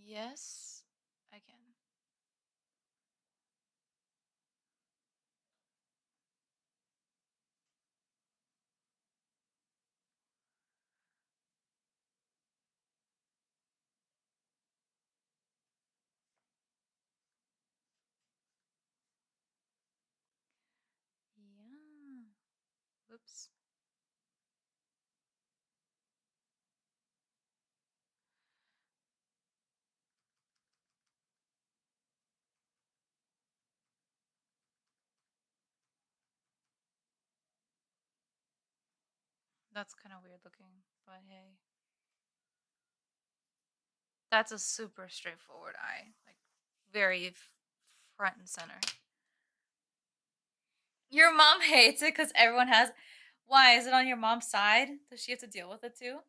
Yes, I can. Yeah. Whoops. That's kind of weird looking, but hey. That's a super straightforward eye. Like, very front and center. Your mom hates it because everyone has. Why? Is it on your mom's side? Does she have to deal with it too?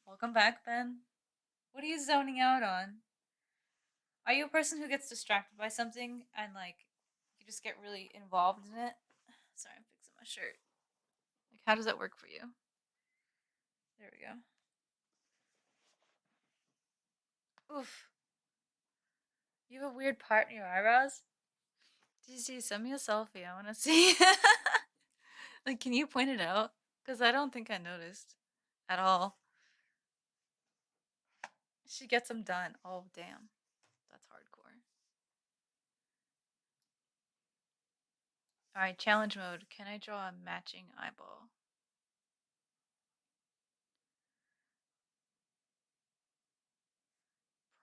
Welcome back, Ben. What are you zoning out on? Are you a person who gets distracted by something and like you just get really involved in it? Sorry, I'm fixing my shirt. Like, how does that work for you? There we go. Oof. You have a weird part in your eyebrows? DC, send me a selfie. I want to see. Like, can you point it out? Because I don't think I noticed at all. She gets them done. Oh, damn. That's hardcore. Alright, challenge mode. Can I draw a matching eyeball?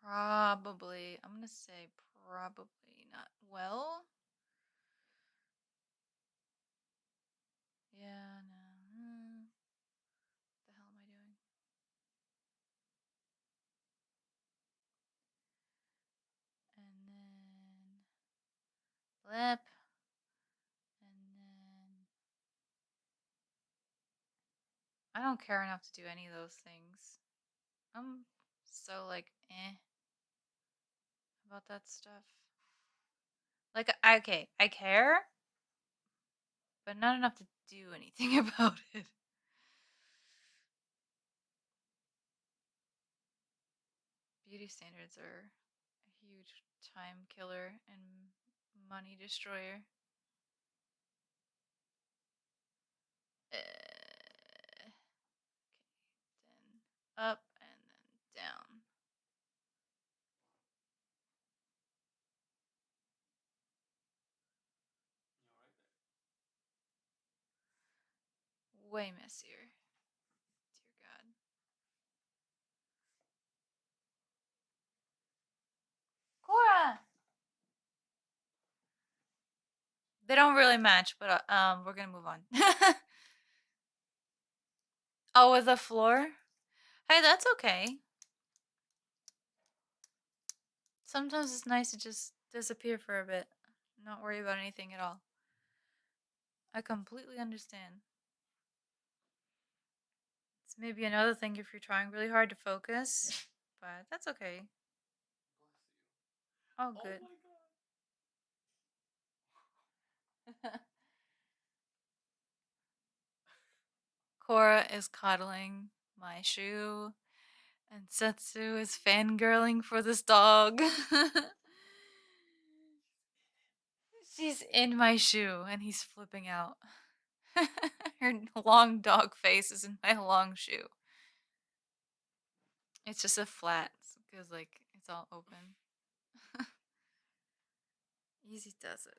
Probably. I'm gonna say probably not. Well, yeah, no. What the hell am I doing? And then lip. And then I don't care enough to do any of those things. I'm so like about that stuff. Like, okay, I care, but not enough to do anything about it. Beauty standards are a huge time killer and money destroyer. Okay, then up and then down. Way messier. Dear God. Cora! They don't really match, but we're gonna move on. Oh, with the floor? Hey, that's okay. Sometimes it's nice to just disappear for a bit, not worry about anything at all. I completely understand. It's maybe another thing if you're trying really hard to focus, but that's okay. Bless you. Oh, Oh good. my god. Cora is coddling my shoe, and Setsu is fangirling for this dog. She's in my shoe, and he's flipping out. Her long dog face is in my long shoe. It's just a flat, because, like, it's all open. Easy does it.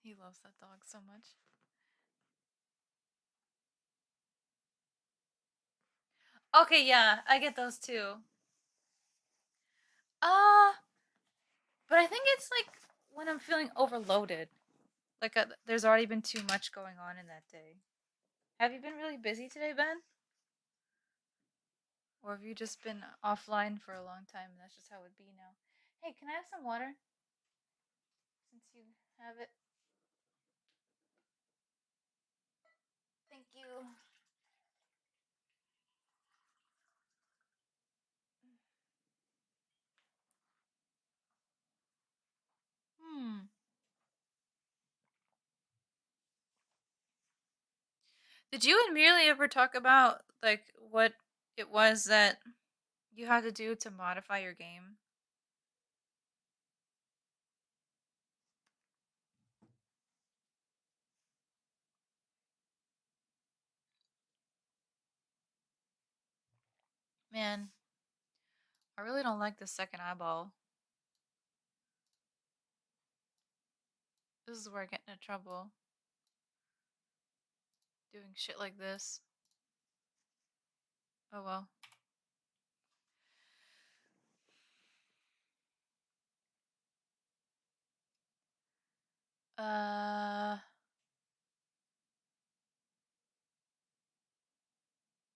He loves that dog so much. Okay, yeah, I get those too. Uh, but I think it's like when I'm feeling overloaded. Like there's already been too much going on in that day. Have you been really busy today, Ben? Or have you just been offline for a long time and that's just how it be now? Hey, can I have some water? Since you have it. Thank you. Hmm. Did you and Merely ever talk about like what it was that you had to do to modify your game? Man, I really don't like the second eyeball. This is where I get into trouble. Doing shit like this. Oh well. Uh.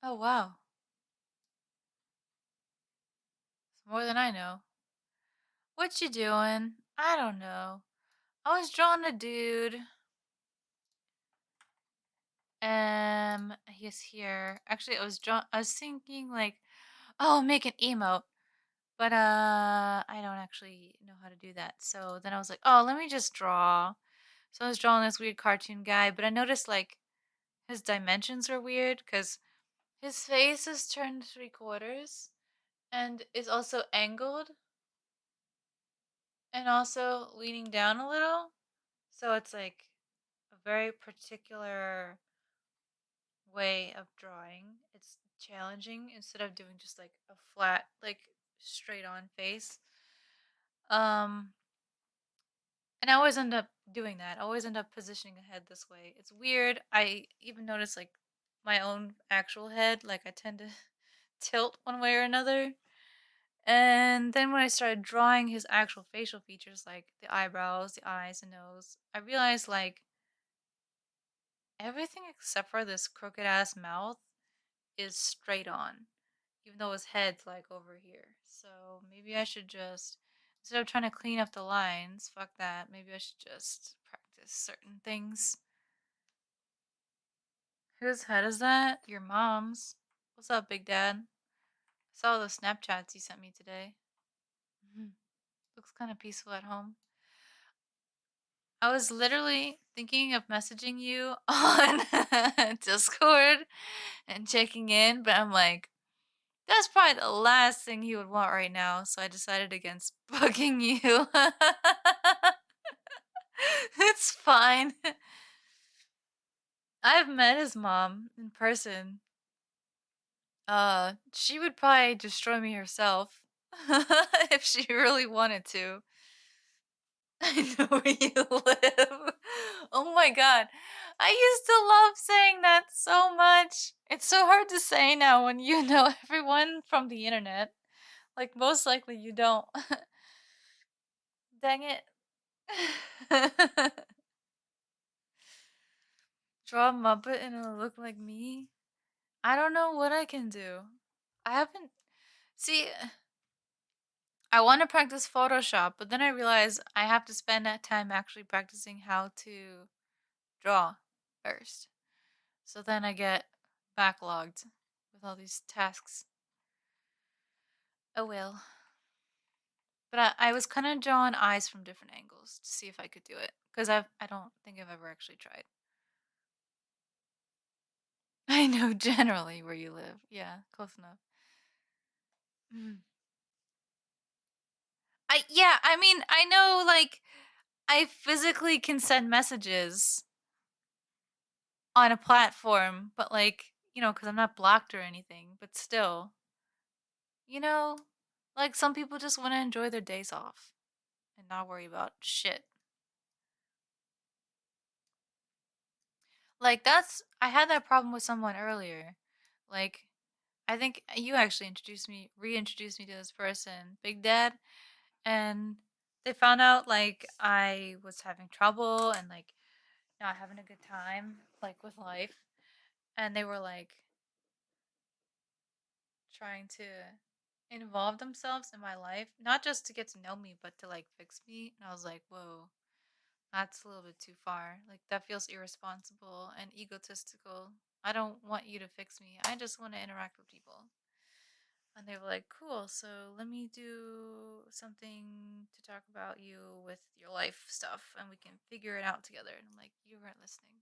Oh wow. It's more than I know. What you doing? I don't know. I was drawing a dude. He's here. Actually, I was thinking like, oh, make an emote, but I don't actually know how to do that. So then I was like, oh, let me just draw. So I was drawing this weird cartoon guy, but I noticed like his dimensions are weird because his face is turned 3/4 and is also angled and also leaning down a little. So it's like a very particular way of drawing. It's challenging instead of doing just like a flat, like straight on face. Um, and I always end up doing that. I always end up positioning a head this way. It's weird. I even notice like my own actual head, like I tend to tilt one way or another. And then when I started drawing his actual facial features, like the eyebrows, the eyes, and nose, I realized like everything except for this crooked ass mouth is straight on, even though his head's like over here. So maybe I should just, instead of trying to clean up the lines, fuck that, maybe I should just practice certain things. Whose head is that? Your mom's. What's up, Big Dad? I saw the Snapchats you sent me today. Looks kind of peaceful at home. I was literally thinking of messaging you on Discord and checking in, but I'm like, that's probably the last thing he would want right now, so I decided against bugging you. It's fine. I've met his mom in person. She would probably destroy me herself if she really wanted to. I know where you live. Oh my god. I used to love saying that so much. It's so hard to say now when you know everyone from the internet. Like, most likely you don't. Dang it. Draw a Muppet and it'll look like me? I don't know what I can do. I haven't. See, I want to practice Photoshop, but then I realize I have to spend that time actually practicing how to draw first. So then I get backlogged with all these tasks. Oh well. But I was kind of drawing eyes from different angles to see if I could do it. Because I don't think I've ever actually tried. I know generally where you live. Yeah, close enough. Mm. I mean, I know, like, I physically can send messages on a platform, but, like, because I'm not blocked or anything, but still, you know, like, some people just want to enjoy their days off and not worry about shit. Like, I had that problem with someone earlier. Like, I think you actually reintroduced me to this person, Big Dad, and they found out, like, I was having trouble and, like, not having a good time, like, with life. And they were, like, trying to involve themselves in my life, not just to get to know me, but to, like, fix me. And I was like, whoa, that's a little bit too far. Like, that feels irresponsible and egotistical. I don't want you to fix me. I just want to interact with people. And they were like, cool, so let me do something to talk about you with your life stuff and we can figure it out together. And I'm like, you weren't listening.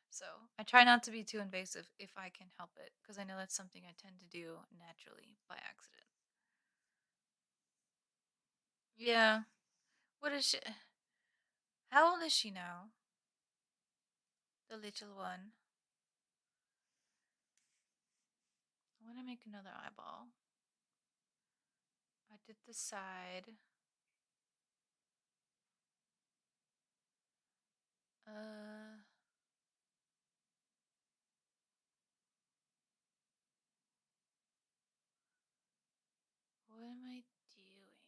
So I try not to be too invasive if I can help it, because I know that's something I tend to do naturally by accident. Yeah. What is she? How old is she now? The little one. I want to make another eyeball. I did the side. Uh, what am I doing?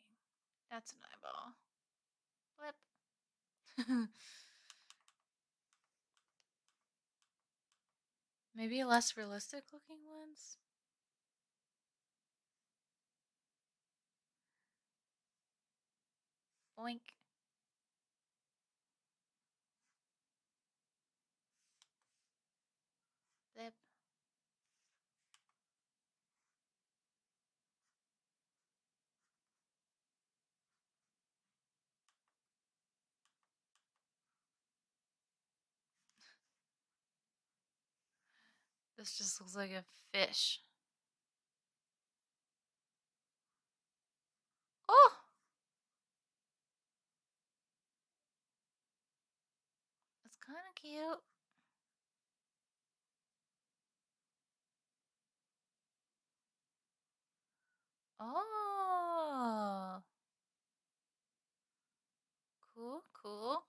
That's an eyeball. Flip. Maybe less realistic looking ones? Boink. Flip. This just looks like a fish. Oh! It's kind of cute. Oh! Cool, cool.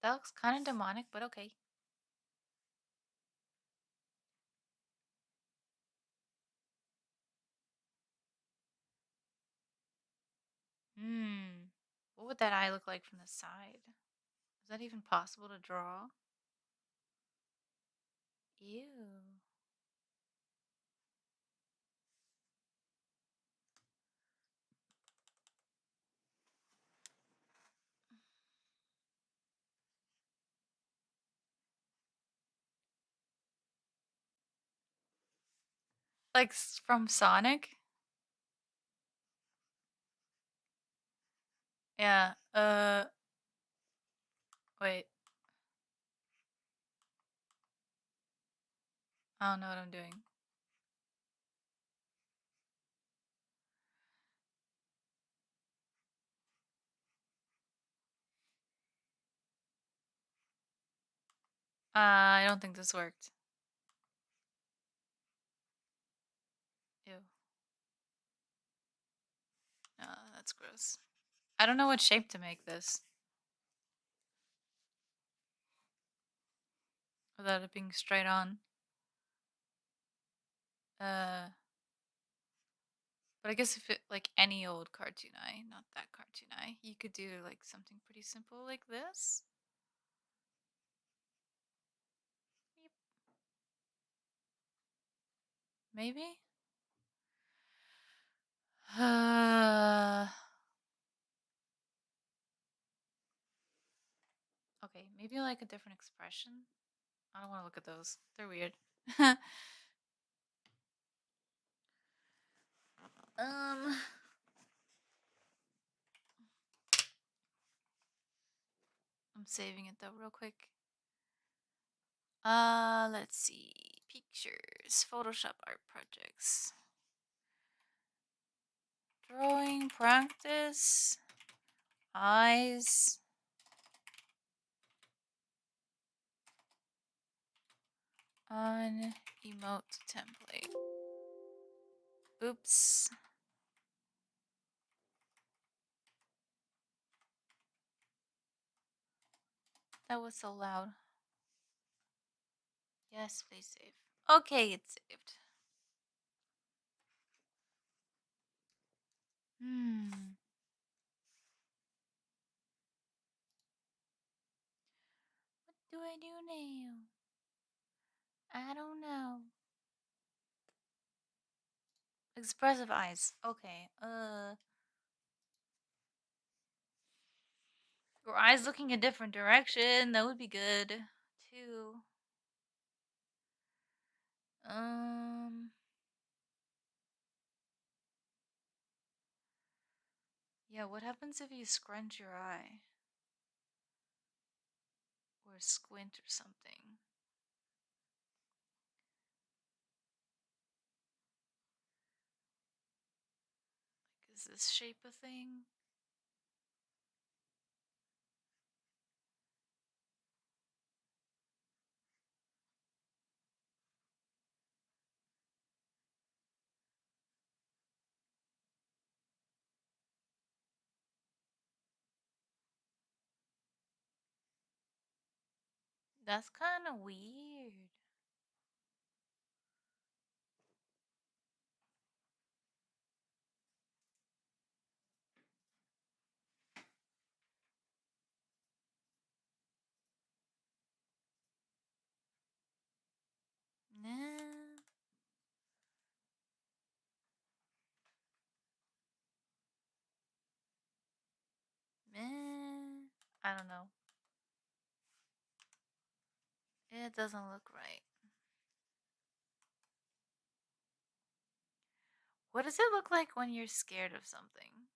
That looks kind of demonic, but okay. Hmm. What would that eye look like from the side? Is that even possible to draw? Ew. Like from Sonic? Yeah. Wait. I don't know what I'm doing. I don't think this worked. Ew. That's gross. I don't know what shape to make this without it being straight on. Uh, but I guess if it like any old cartoon eye, not that cartoon eye, you could do like something pretty simple like this. Beep. Maybe. Okay, maybe like a different expression. I don't want to look at those. They're weird. um I'm saving it though real quick. Let's see. Pictures, Photoshop art projects. Drawing practice. Eyes. On emote template. Oops. That was so loud. Yes, please save. Okay, it's saved. Hmm. What do I do now? I don't know. Expressive eyes. Okay. Your eyes looking a different direction. That would be good too. Um. Yeah. What happens if you scrunch your eye or squint or something? Like, is this shape a thing? That's kind of weird. Nah. Meh. I don't know. It doesn't look right. What does it look like when you're scared of something?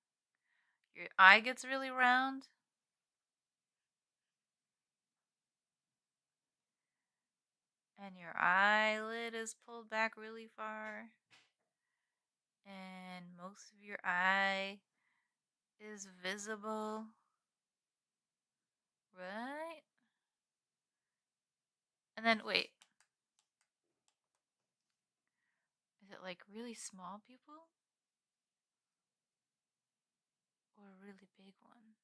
Your eye gets really round and your eyelid is pulled back really far and most of your eye is visible, right? And then wait, is it like really small pupil or a really big one?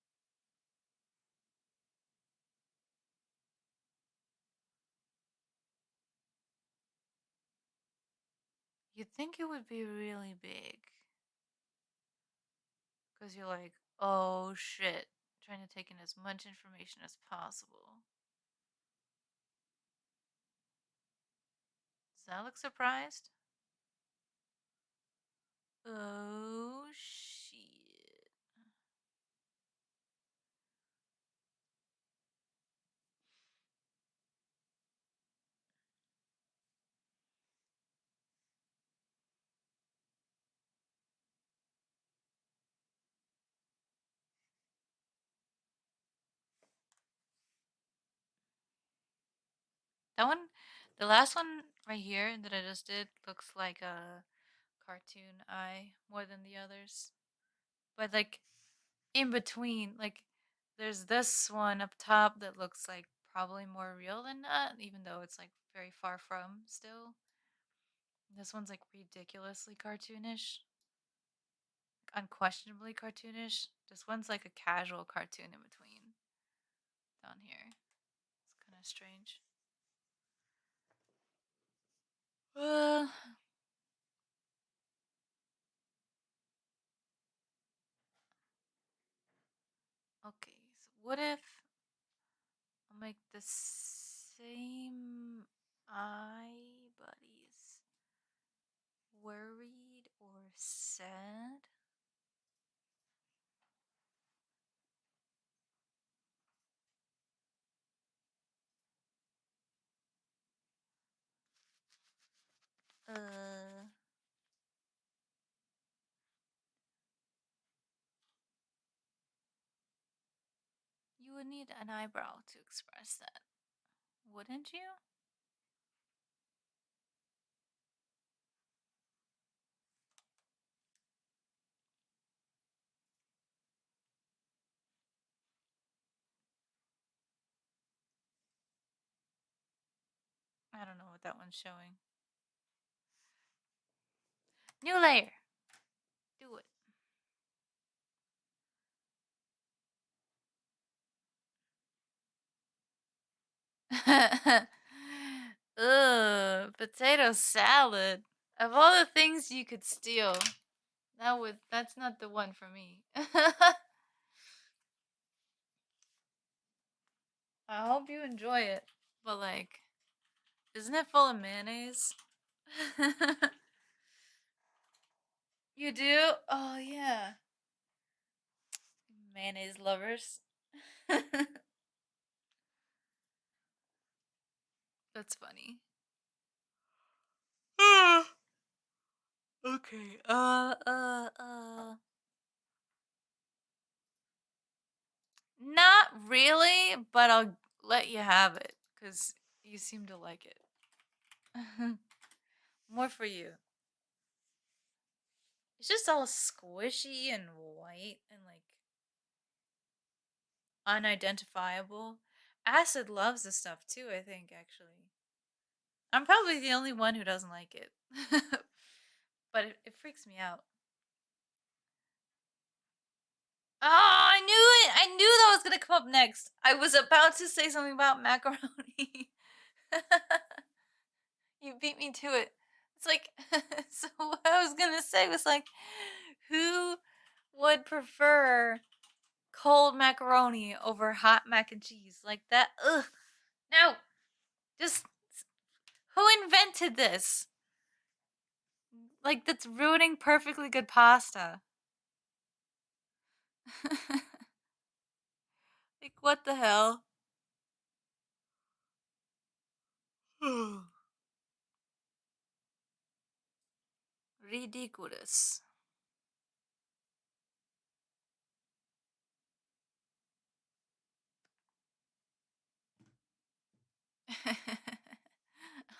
You'd think it would be really big because you're like, oh shit, trying to take in as much information as possible. Does that look surprised? Oh shit. That one, the last one right here that I just did looks like a cartoon eye more than the others. But like in between, like there's this one up top that looks like probably more real than that, even though it's like very far from still. This one's like ridiculously cartoonish, like, unquestionably cartoonish. This one's like a casual cartoon in between down here. It's kind of strange. Uh, okay, so what if I'll make the same eye buddies worried or sad? Uh, you would need an eyebrow to express that, wouldn't you? I don't know what that one's showing. New layer. Do it. Ugh, potato salad. Of all the things you could steal, that's not the one for me. I hope you enjoy it. But like, isn't it full of mayonnaise? You do? Oh yeah. Mayonnaise lovers. That's funny. Okay. Not really, but I'll let you have it because you seem to like it. More for you. It's just all squishy and white and like unidentifiable. Acid loves this stuff too, I think, actually. I'm probably the only one who doesn't like it. But it freaks me out. Oh, I knew it! I knew that was gonna come up next. I was about to say something about macaroni. You beat me to it. It's like, so what I was gonna say was like, who would prefer cold macaroni over hot mac and cheese? Like that, ugh. No! Just, who invented this? Like, that's ruining perfectly good pasta. Like, what the hell? Ridiculous.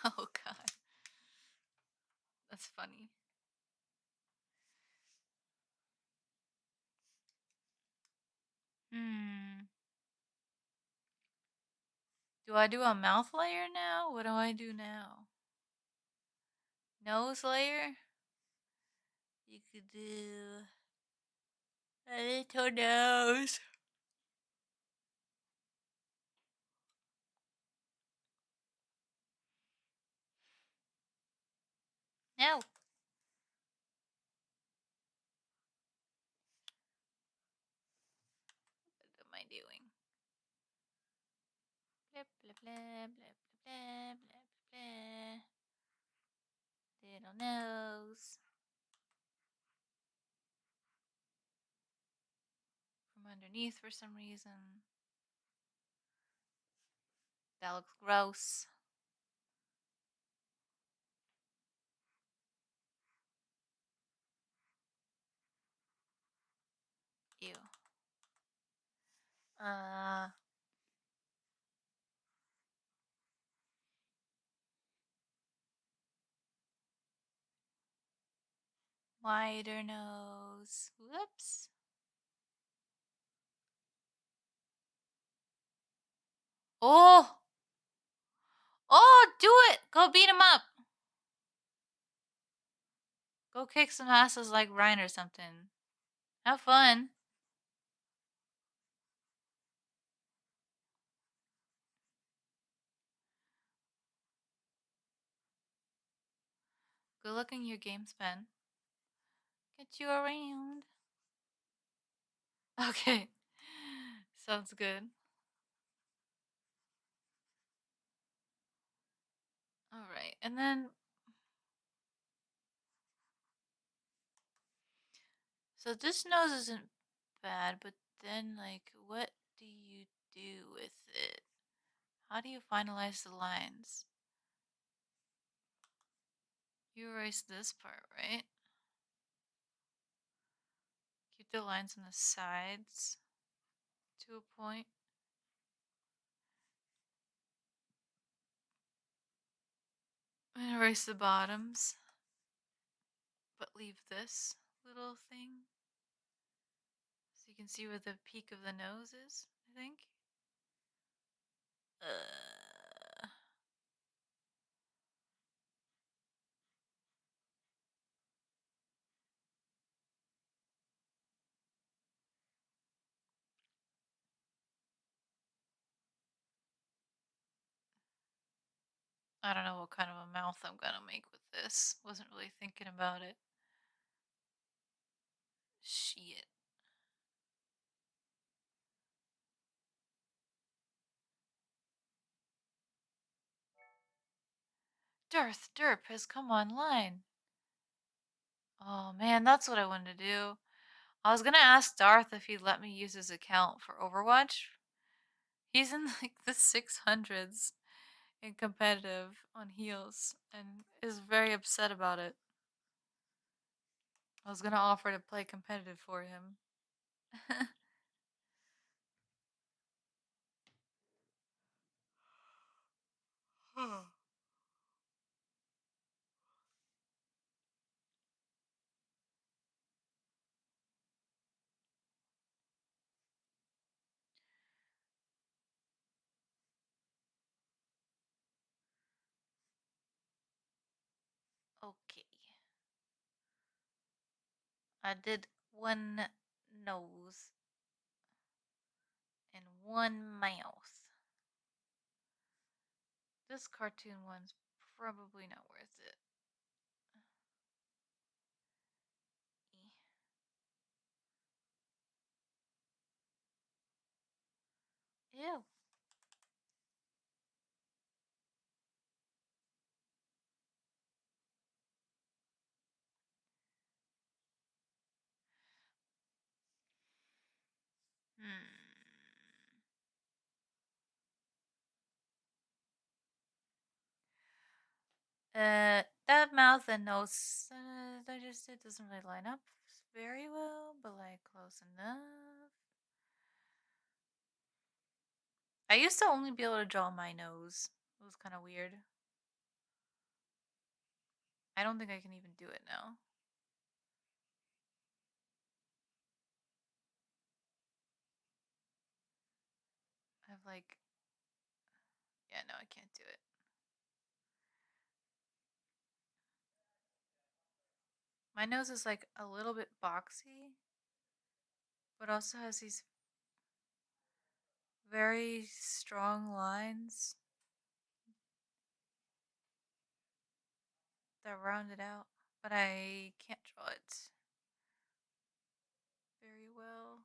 Oh god, that's funny. Hmm. Do I do a mouth layer now? What do I do now? Nose layer? You could do a little nose. No. What am I doing? Blah, blah, blah, blah, blah, blah, blah, blah. Little nose. From underneath for some reason. That looks gross. Ew. Uh, wider nose. Whoops. Oh, oh, do it! Go beat him up. Go kick some asses like Ryan or something. Have fun. Good luck in your games, Ben. Get you around. Okay. Sounds good. All right. And then, so this nose isn't bad, but then, like, what do you do with it? How do you finalize the lines? You erase this part, right? Keep the lines on the sides to a point. And erase the bottoms, but leave this little thing so you can see where the peak of the nose is, I think. Uh, I don't know what kind of a mouth I'm gonna make with this. Wasn't really thinking about it. Shit. Darth Derp has come online. Oh man, that's what I wanted to do. I was gonna ask Darth if he'd let me use his account for Overwatch. He's in like the 600s in competitive on heels and is very upset about it. I was gonna offer to play competitive for him. Okay. I did one nose and one mouth. This cartoon one's probably not worth it. Ew. Hmm. That mouth and nose that I just did doesn't really line up very well, but like close enough. I used to only be able to draw my nose. It was kind of weird. I don't think I can even do it now. I have like, yeah, no, I can't do it. My nose is like a little bit boxy, but also has these very strong lines that round it out, but I can't draw it very well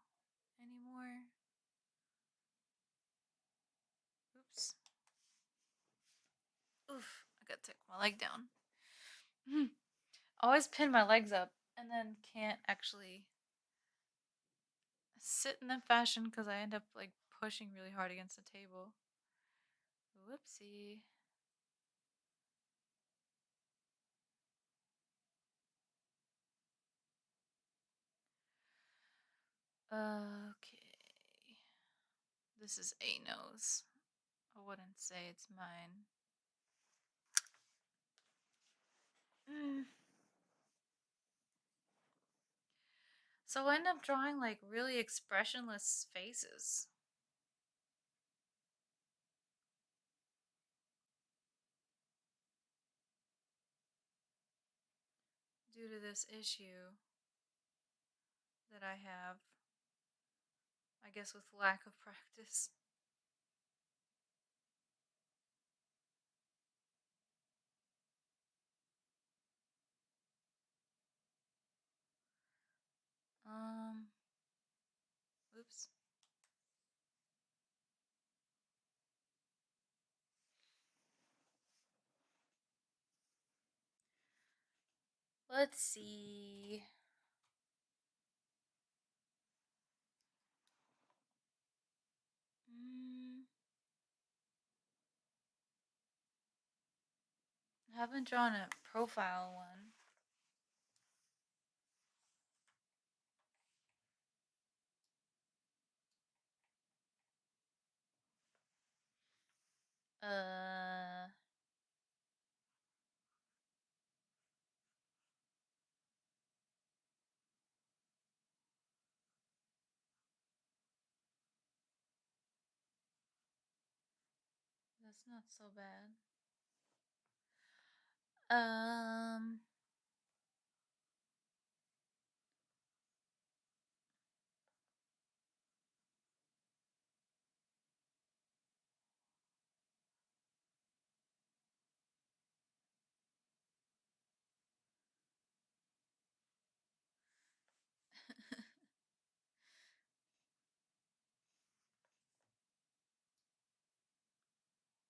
anymore. Oops. Oof, I gotta take my leg down. Always pin my legs up and then can't actually sit in that fashion because I end up like pushing really hard against the table. Whoopsie. Okay. This is a nose. I wouldn't say it's mine. Mm. So I end up drawing like really expressionless faces. due to this issue that I have. I guess with lack of practice. Um, oops. Let's see. Mm, I haven't drawn a profile one. Uh, that's not so bad. Um,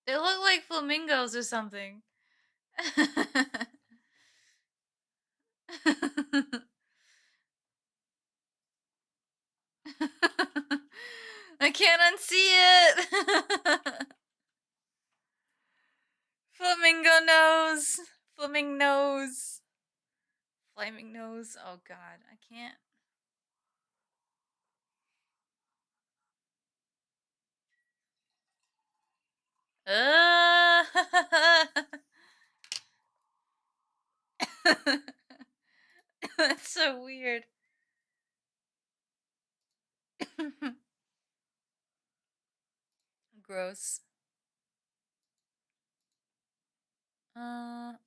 they look like flamingos or something. I can't unsee it. Flamingo nose. Flaming nose. Flaming nose. Oh god, I can't. Uh, that's so weird. Gross.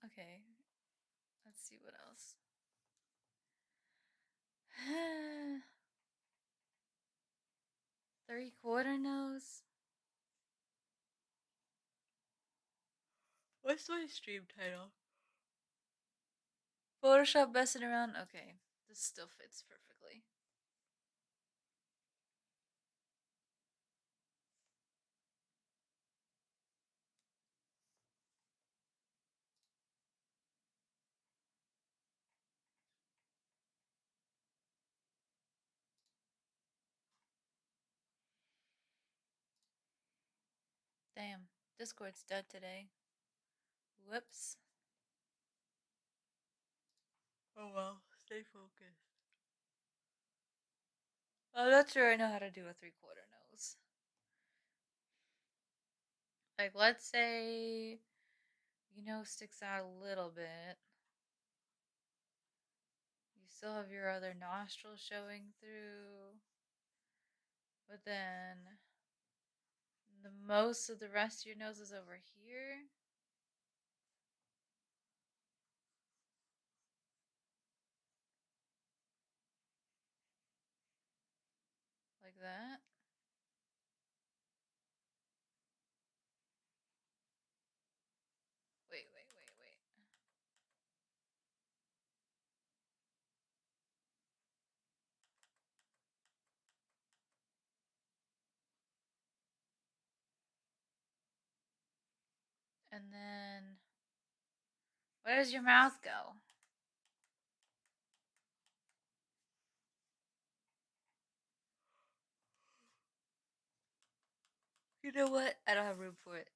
Okay. Let's see what else. 3/4 nose. What's my stream title? Photoshop messing around. Okay, this still fits perfectly. Damn, Discord's dead today. Whoops. Oh well, stay focused. Oh, that's true. I know how to do a 3/4 nose. Like, let's say your nose sticks out a little bit. You still have your other nostril showing through. But then the most of the rest of your nose is over here. Like that. Wait. And then where does your mouth go? You know what? I don't have room for it.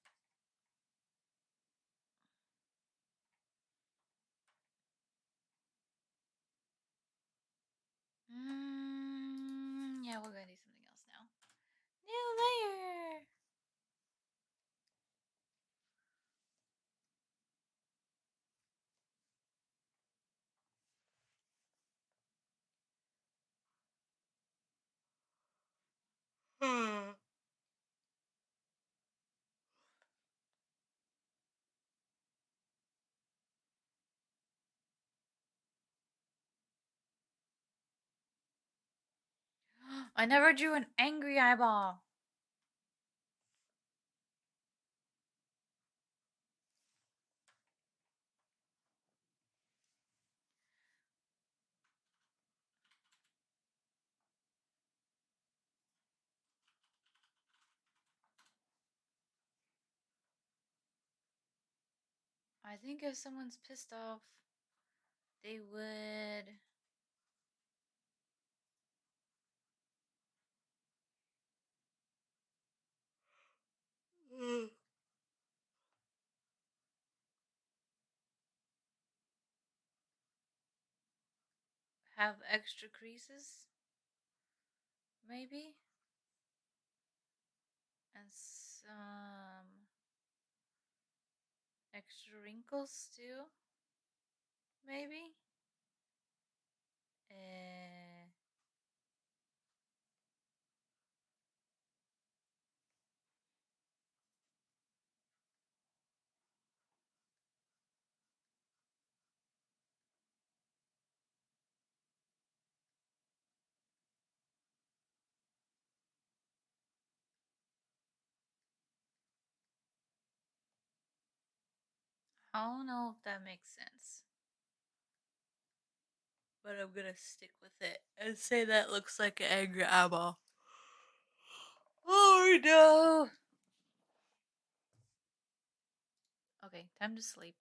Yeah, we're gonna do something else now. New layer. I never drew an angry eyeball. I think if someone's pissed off, they would have extra creases, maybe, and some extra wrinkles too, maybe. Eh, I don't know if that makes sense, but I'm gonna stick with it and say that looks like an angry eyeball. Oh no! Okay, time to sleep.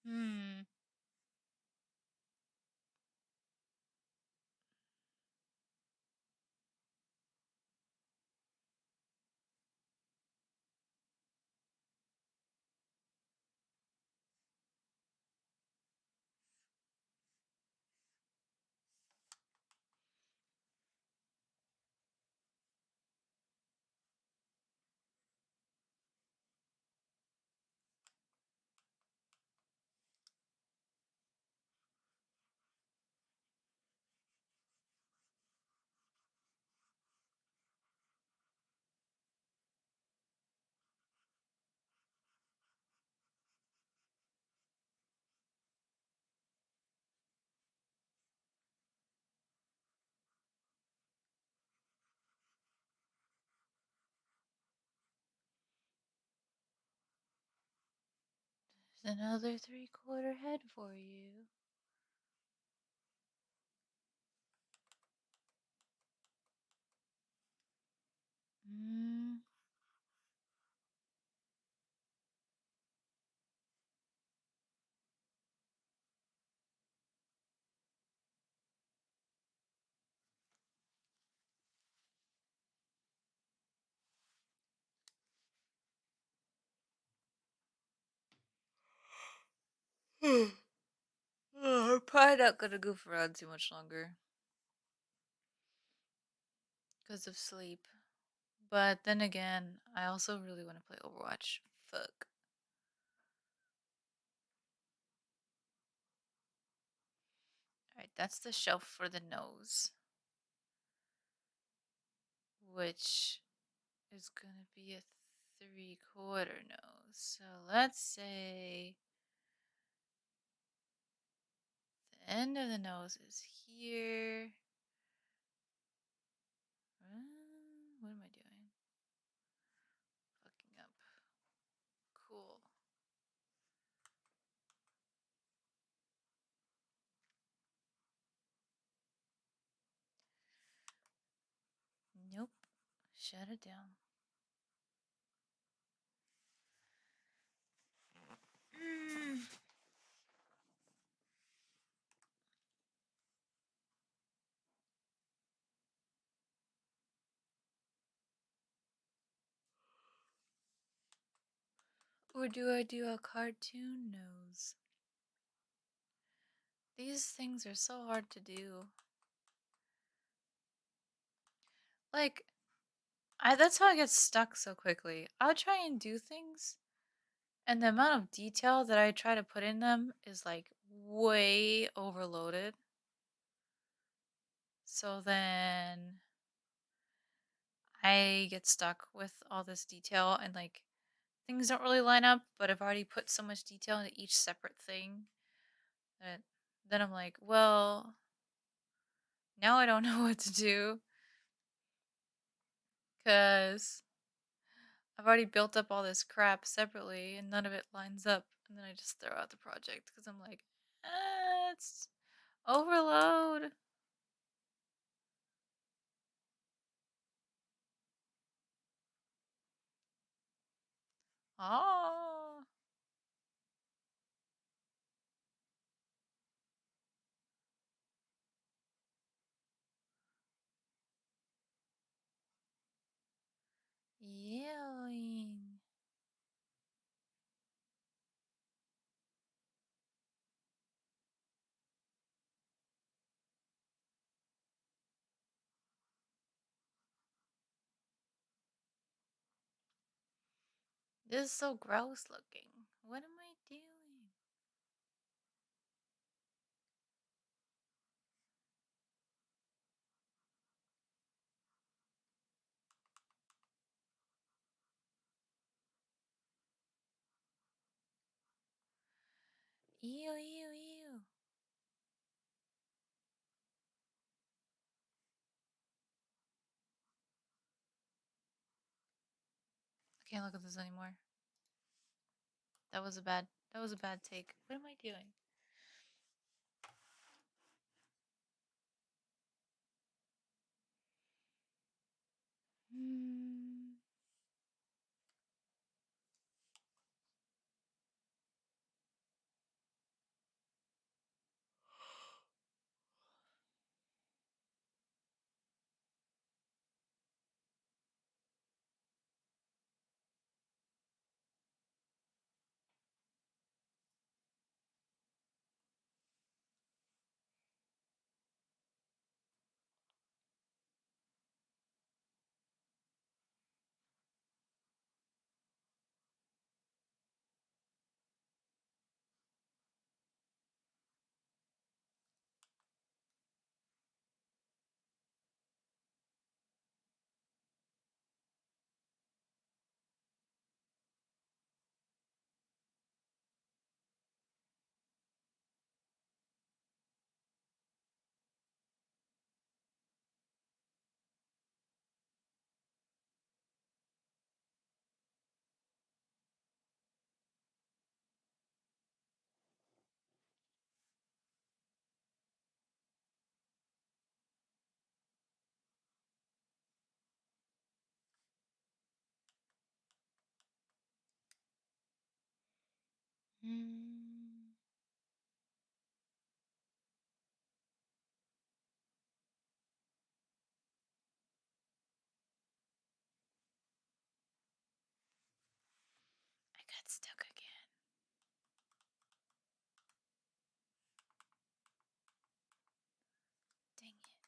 Hmm. There's another 3/4 head for you. Hmm. I'm probably not gonna goof around too much longer because of sleep. But then again, I also really want to play Overwatch. Fuck. Alright, that's the shelf for the nose, which is gonna be a 3/4 nose. So let's say the end of the nose is here. What am I doing? Fucking up. Cool. Nope. Shut it down. Or do I do a cartoon nose? These things are so hard to do. Like, that's how I get stuck so quickly. I'll try and do things, and the amount of detail that I try to put in them is like way overloaded. So then I get stuck with all this detail and like things don't really line up, but I've already put so much detail into each separate thing that then I'm like, well, now I don't know what to do because I've already built up all this crap separately and none of it lines up. And then I just throw out the project because I'm like, it's overload. Oh, yelling. This is so gross looking. What am I doing? Ew, ew, ew. I can't look at this anymore. That was a bad take. What am I doing? Hmm. Hmm. I got stuck again. Dang it.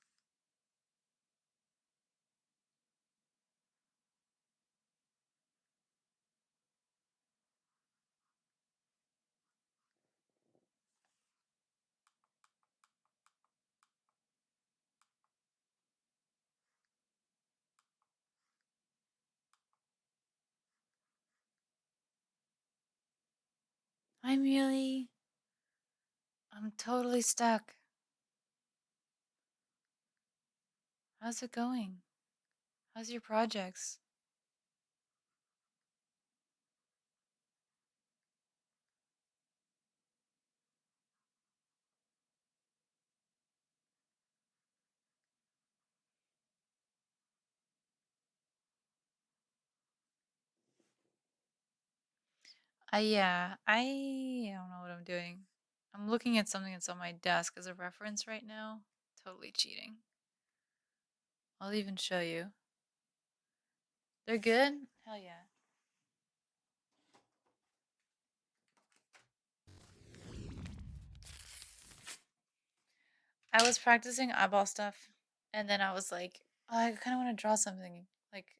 I'm totally stuck. How's it going? How's your projects? Yeah, I don't know what I'm doing. I'm looking at something that's on my desk as a reference right now. Totally cheating. I'll even show you. They're good? Hell yeah. I was practicing eyeball stuff, and then I was like, oh, I kind of want to draw something. Like,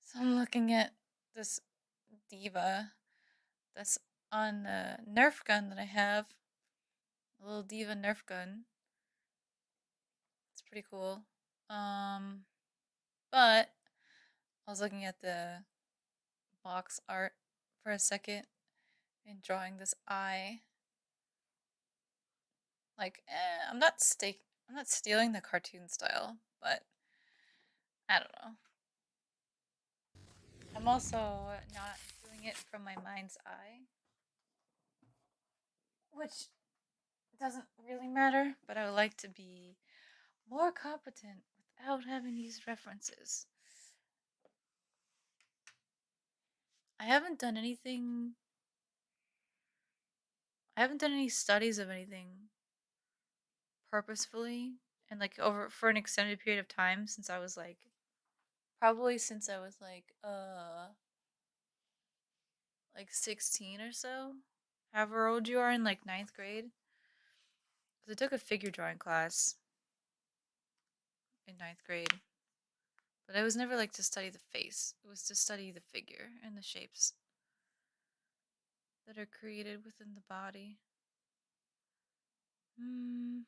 so I'm looking at this diva that's on the Nerf gun that I have. A little diva Nerf gun. It's pretty cool. Um, but I was looking at the box art for a second and drawing this eye. Like, I'm not stealing the cartoon style, but I don't know. I'm also not doing it from my mind's eye, which doesn't really matter, but I would like to be more competent without having these references. I haven't done anything, I haven't done any studies of anything purposefully and like over for an extended period of time since I was like, probably since I was like 16 or so, however old you are in like ninth grade. Because I took a figure drawing class in ninth grade, but it was never like to study the face. It was to study the figure and the shapes that are created within the body. Hmm.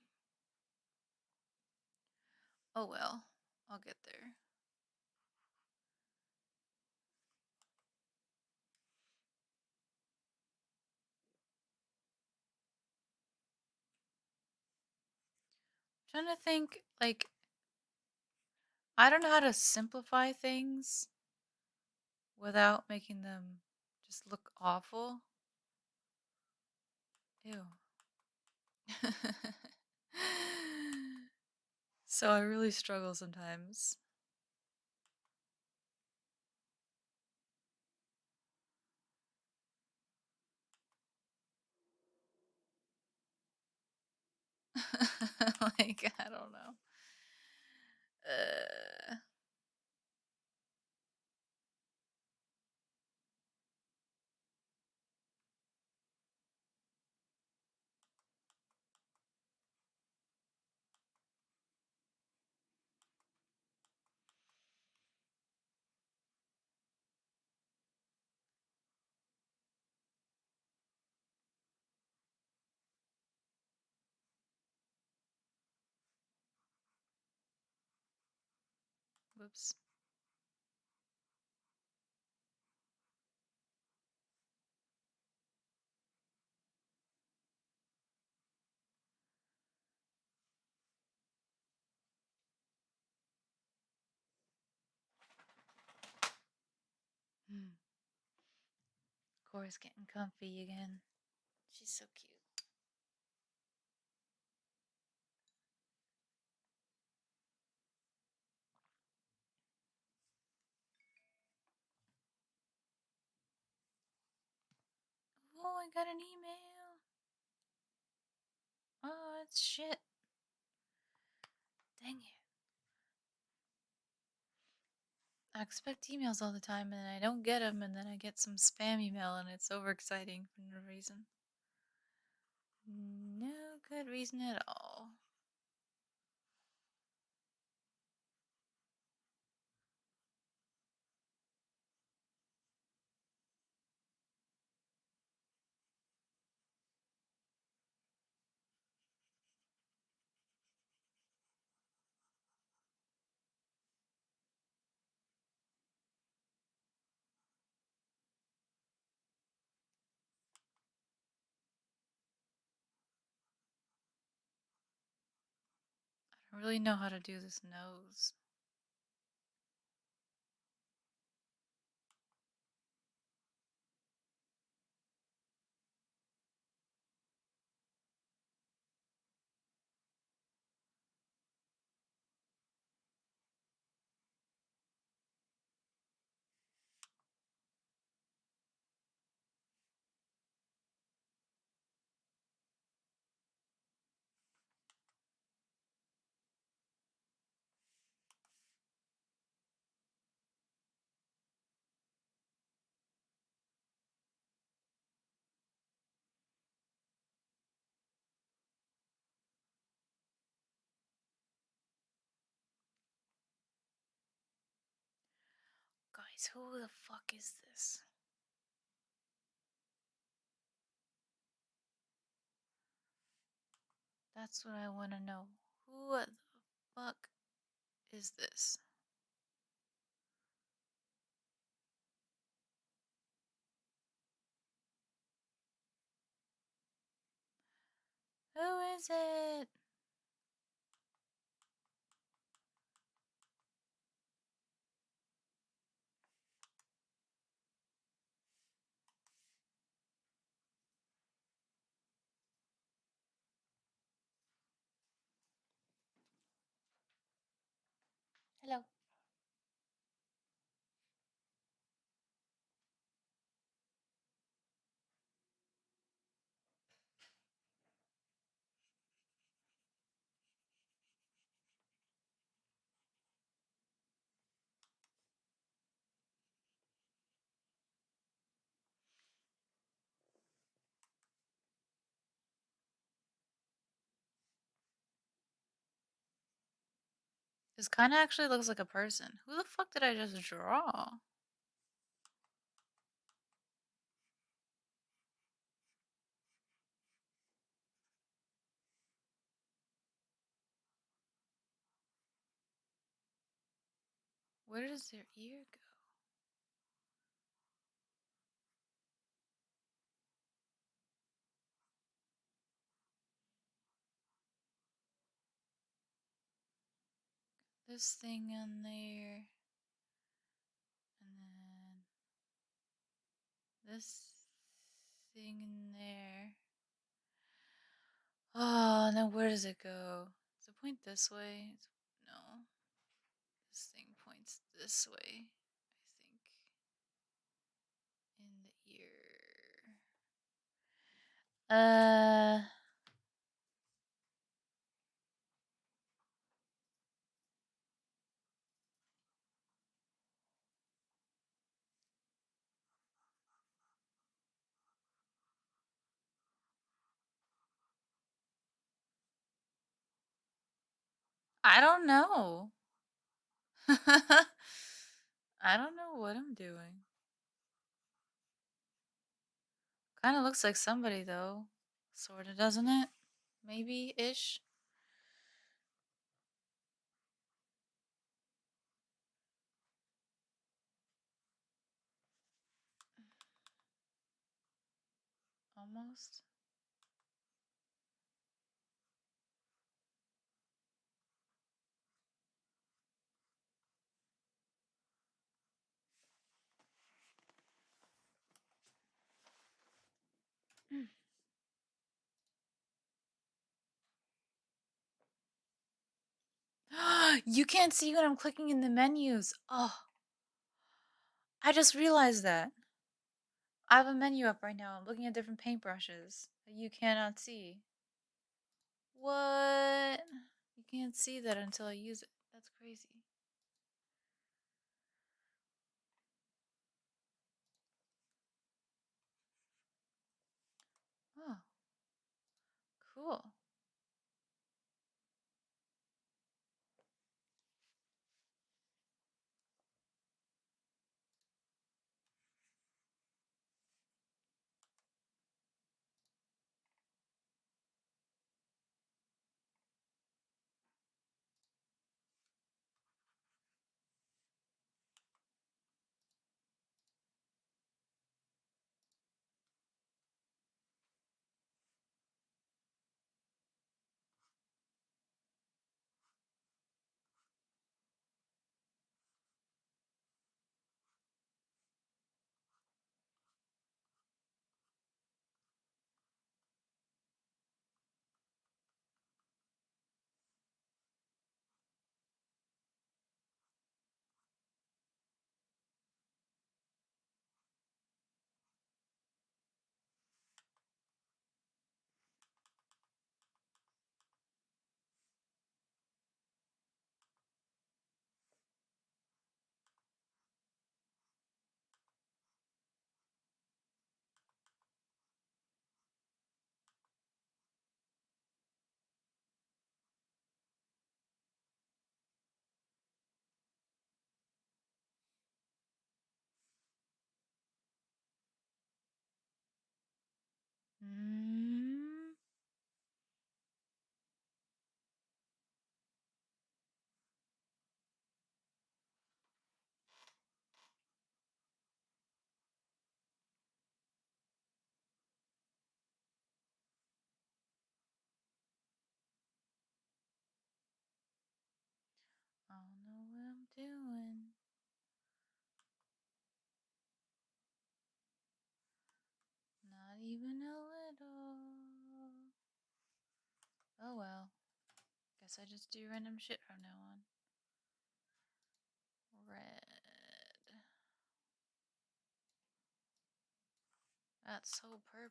Oh well, I'll get there. I'm trying to think, like, I don't know how to simplify things without making them just look awful. Ew. So I really struggle sometimes. Like, I don't know. Uh, whoops. Hmm. Cora's getting comfy again. She's so cute. Oh, I got an email. Oh, it's shit. Dang it. I expect emails all the time and I don't get them, and then I get some spam email and it's overexciting for no reason. No good reason at all. I don't really know how to do this nose. Guys, who the fuck is this? That's what I want to know. Who the fuck is this? Who is it? Hello. This kind of actually looks like a person. Who the fuck did I just draw? Where does their ear go? This thing in there. And then this thing in there. Oh, and then where does it go? Does it point this way? No. This thing points this way, I think. In the ear. I don't know. I don't know what I'm doing. Kind of looks like somebody though. Sorta, doesn't it? Maybe ish. Almost. You can't see when I'm clicking in the menus. Oh, I just realized that. I have a menu up right now. I'm looking at different paintbrushes that you cannot see. What? You can't see that until I use it. That's crazy. Oh, cool. Mm. doing? Not even a little. Oh well. Guess I just do random shit from now on. Red. That's so purple.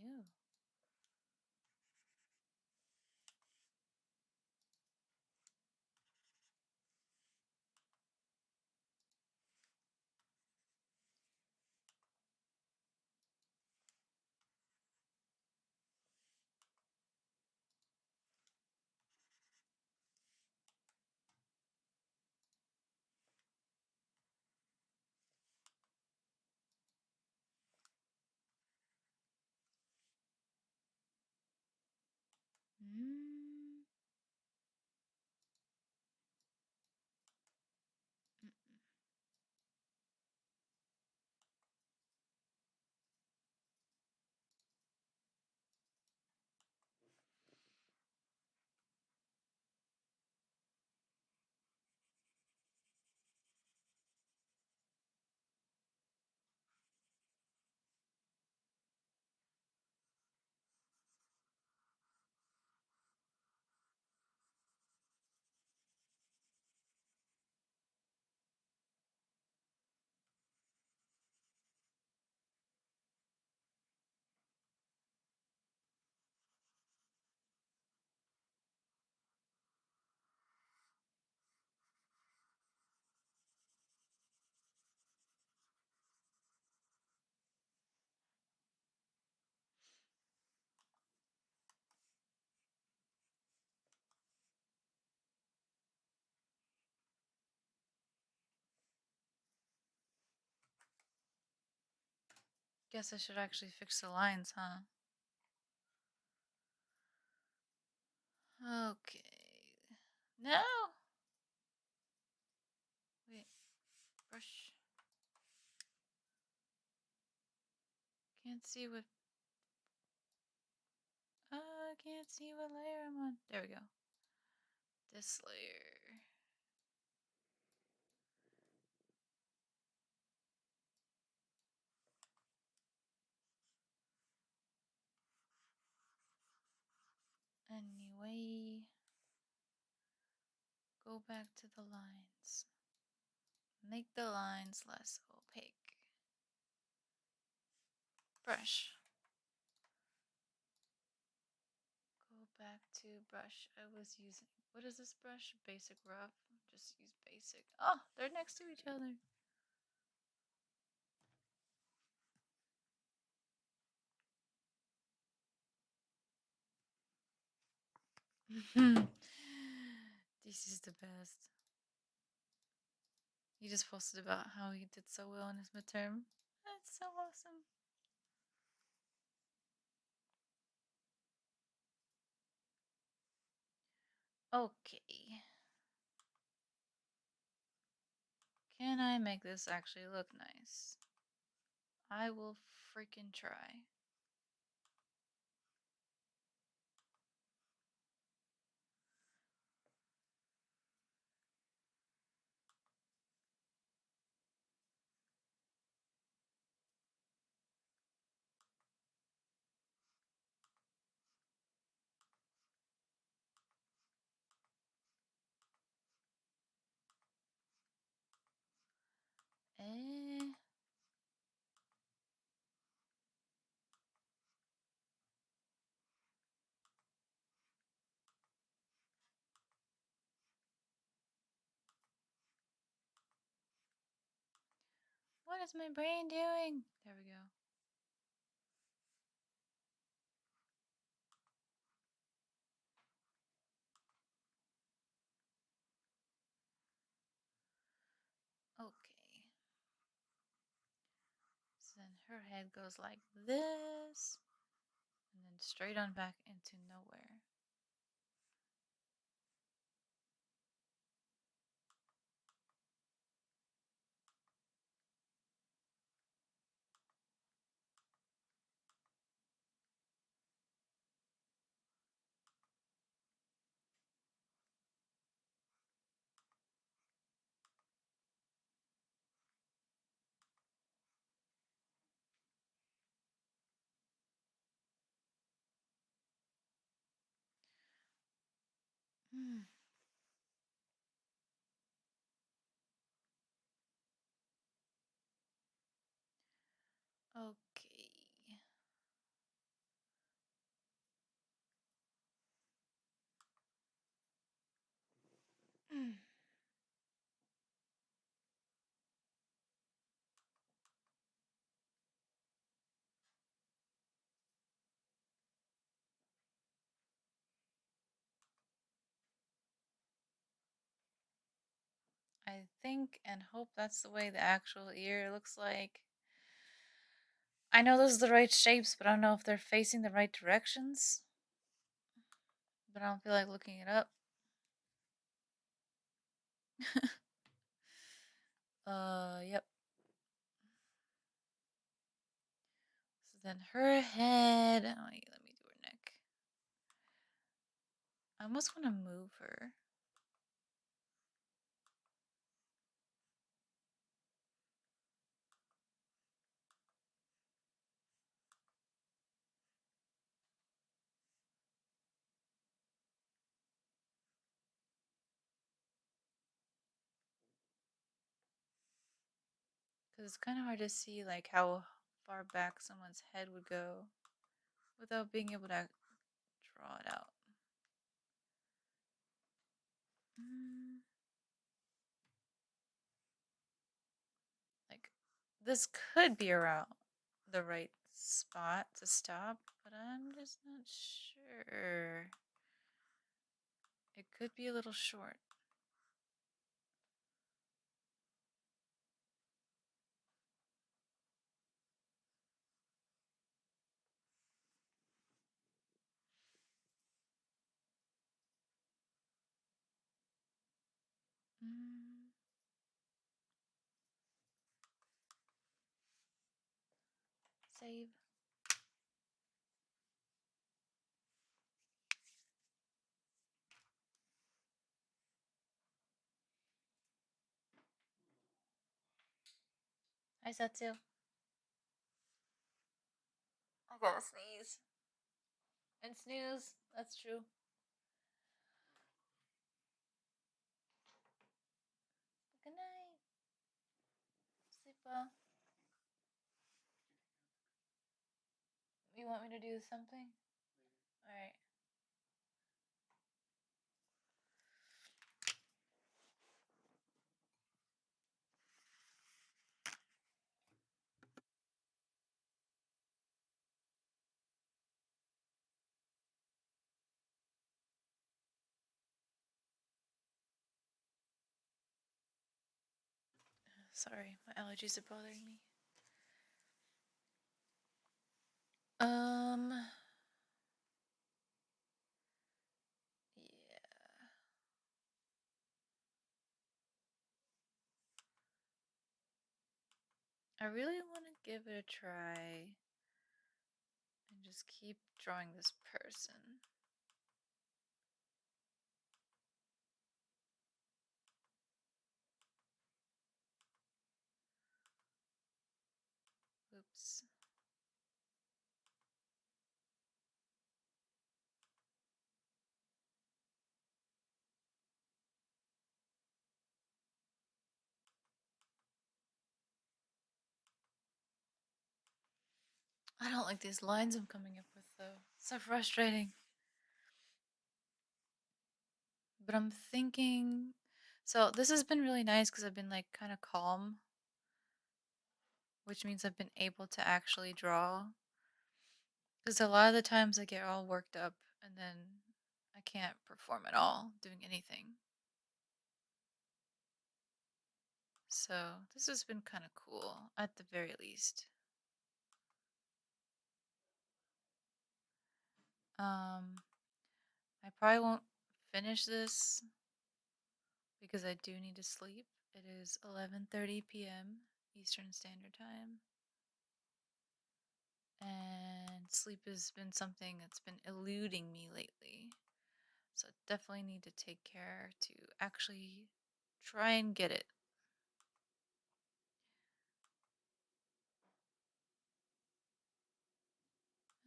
Ew. Mm. Guess I should actually fix the lines, huh? Okay. No! Wait. Brush. Can't see what. I can't see what layer I'm on. There we go. This layer. Anyway. Go back to the lines. Make the lines less opaque. Brush. Go back to brush I was using. What is this brush? Basic rough. Just use basic. Oh, they're next to each other. This is the best. He just posted about how he did so well in his midterm. That's so awesome. Okay. Can I make this actually look nice? I will freaking try. Eh. What is my brain doing? There we go. her head goes like this and then straight on back into nowhere. Hmm. Okay. I think and hope that's the way the actual ear looks like. I know those are the right shapes, but I don't know if they're facing the right directions. But I don't feel like looking it up. Yep. So then her head. Oh, wait, let me do her neck. I almost want to move her. Because it's kind of hard to see like how far back someone's head would go without being able to draw it out. Mm, like this could be around the right spot to stop, but I'm just not sure. It could be a little short. Mm, save. I said too. I gotta sneeze. And snooze. That's true. Good night. Sleep well. You want me to do something? Alright. Sorry, my allergies are bothering me. Um, yeah. I really want to give it a try and just keep drawing this person. Oops. I don't like these lines I'm coming up with though. So frustrating. But I'm thinking. So this has been really nice because I've been like kind of calm, which means I've been able to actually draw. Because a lot of the times I get all worked up and then I can't perform at all doing anything. So this has been kind of cool at the very least. Um, I probably won't finish this because I do need to sleep. It is 11:30 p.m. Eastern Standard Time, and sleep has been something that's been eluding me lately. So I definitely need to take care to actually try and get it.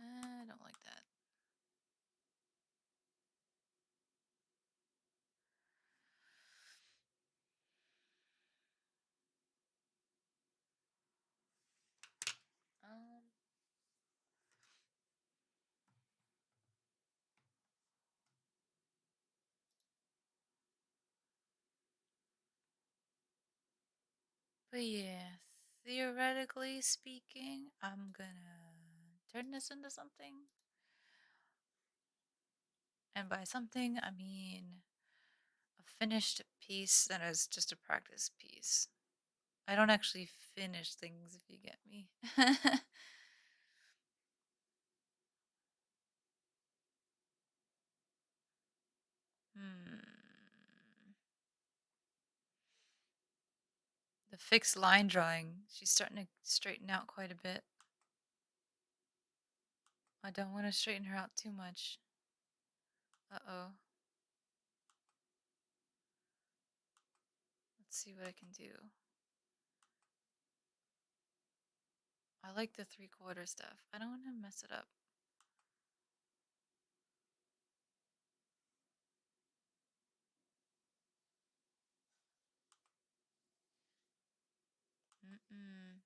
I don't like that. Um, but yeah, theoretically speaking, I'm gonna turn this into something. And by something, I mean a finished piece that is just a practice piece. I don't actually finish things, if you get me. Hmm. The fixed line drawing, she's starting to straighten out quite a bit. I don't want to straighten her out too much. Uh-oh. Let's see what I can do. I like the 3/4 stuff. I don't want to mess it up. Mm-mm.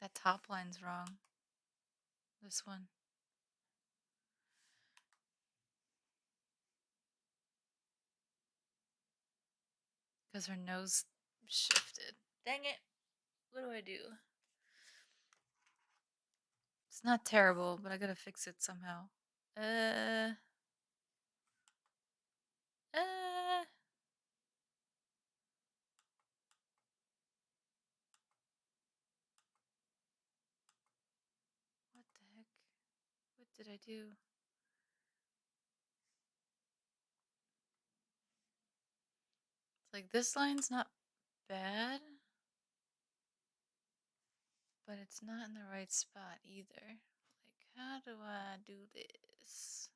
That top line's wrong. This one. Because her nose shifted. Dang it. What do I do? It's not terrible, but I gotta fix it somehow. Uh, uh, what the heck? What did I do? It's like this line's not bad, but it's not in the right spot either. Like, how do I do this?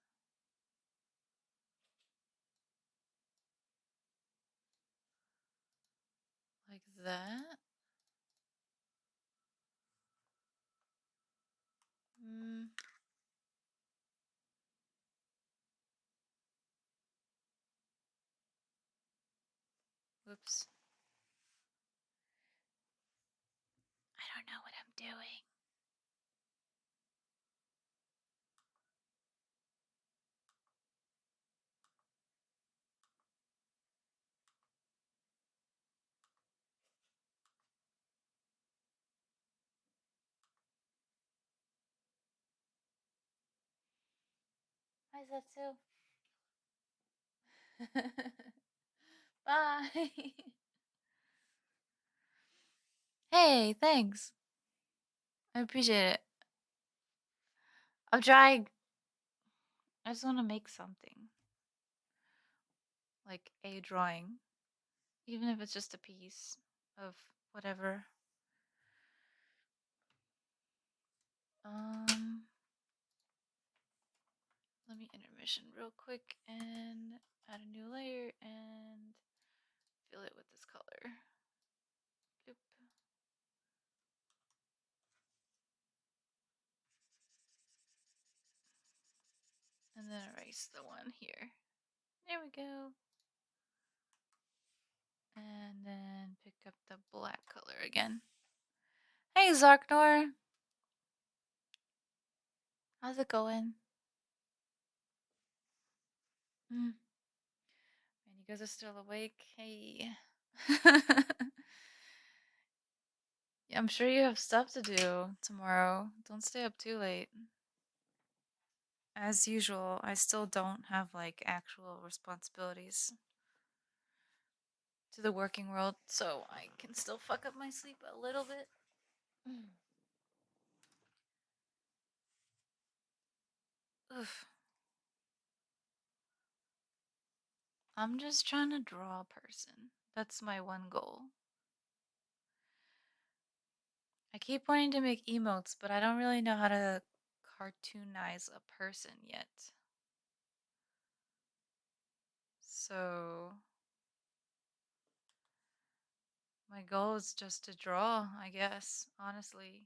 Like that? Hmm. Whoops. I don't know what I'm doing. Why is that so? Bye. Hey, thanks. I appreciate it. I'm trying. I just want to make something. Like a drawing. Even if it's just a piece of whatever. Um, Let me intermission real quick and add a new layer and fill it with this color. Bloop. And then erase the one here. There we go. And then pick up the black color again. Hey, Zarknor. How's it going? Mm. Man, you guys are still awake. Hey. Yeah, I'm sure you have stuff to do tomorrow. Don't stay up too late. as usual, I still don't have like actual responsibilities to the working world, so I can still fuck up my sleep a little bit. Oof. I'm just trying to draw a person. That's my one goal. I keep wanting to make emotes, but I don't really know how to cartoonize a person yet. So, my goal is just to draw, I guess, honestly.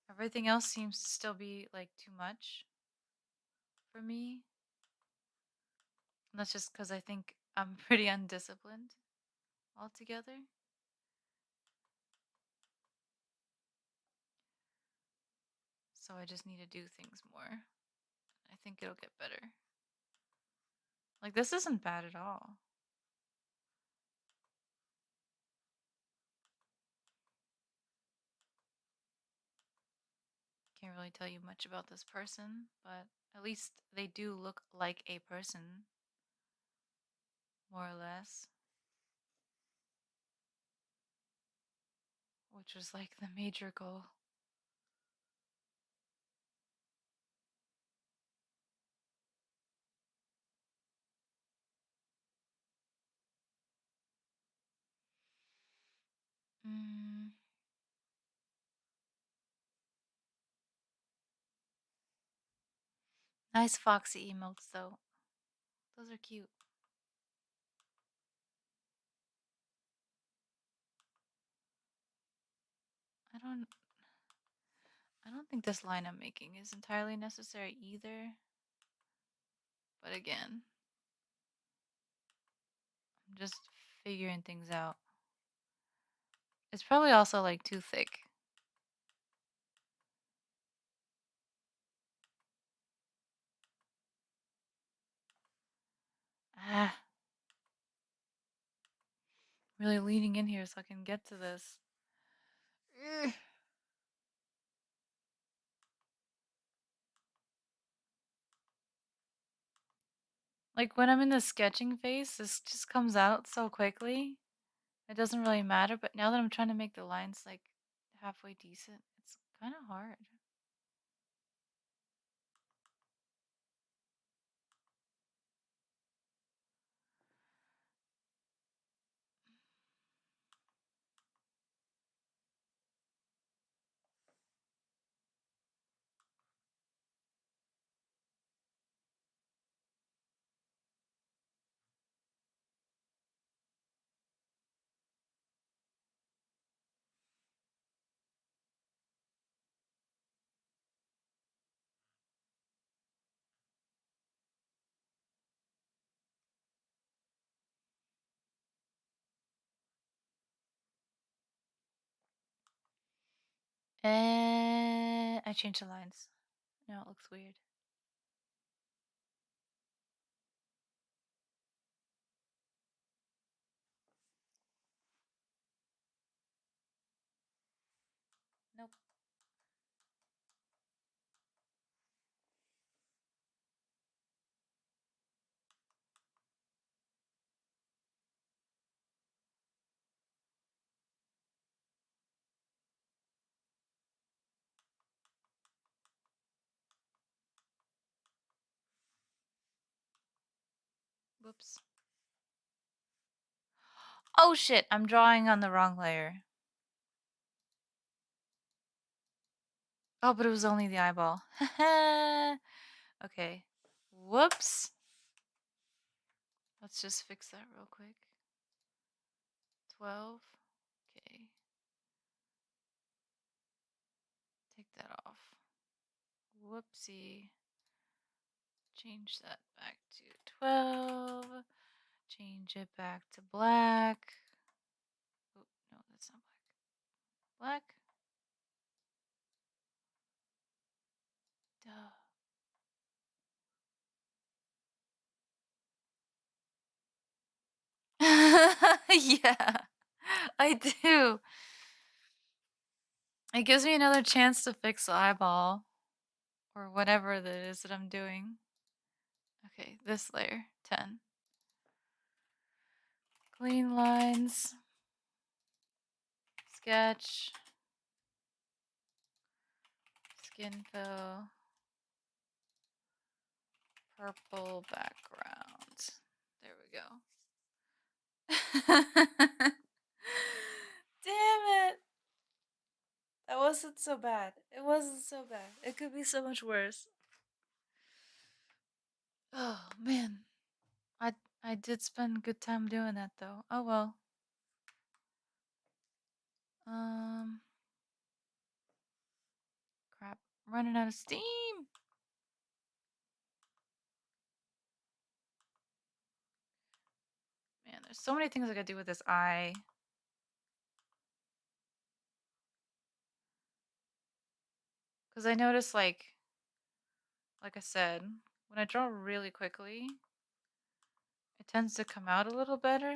Everything else seems to still be like too much for me. And that's just because I think I'm pretty undisciplined altogether. So I just need to do things more. I think it'll get better. Like, this isn't bad at all. Can't really tell you much about this person, but at least they do look like a person, more or less, which was like the major goal. Mm, nice foxy emotes, though. Those are cute. I don't I don't think this line I'm making is entirely necessary either. But again, I'm just figuring things out. It's probably also like too thick. Ah, really leaning in here so I can get to this. Ugh. Like when I'm in the sketching phase, this just comes out so quickly. It doesn't really matter, but now that I'm trying to make the lines like halfway decent, it's kind of hard. I changed the lines. Now it looks weird. Nope. Whoops. Oh shit, I'm drawing on the wrong layer. Oh, but it was only the eyeball. Okay. Whoops. Let's just fix that real quick. 12. Okay. Take that off. Whoopsie. Change that back to 12. Change it back to black. Oh, no, that's not black. Black. Duh. Yeah, I do. It gives me another chance to fix the eyeball. or whatever that is that I'm doing. Okay, this layer, 10. Clean lines, sketch, skin fill, purple background. There we go. Damn it. That wasn't so bad. It wasn't so bad. It could be so much worse. Oh man. I I did spend good time doing that though. Oh well. Um crap. Running out of steam. Man, there's so many things I gotta do with this eye. Cause I noticed like I said, when I draw really quickly, it tends to come out a little better.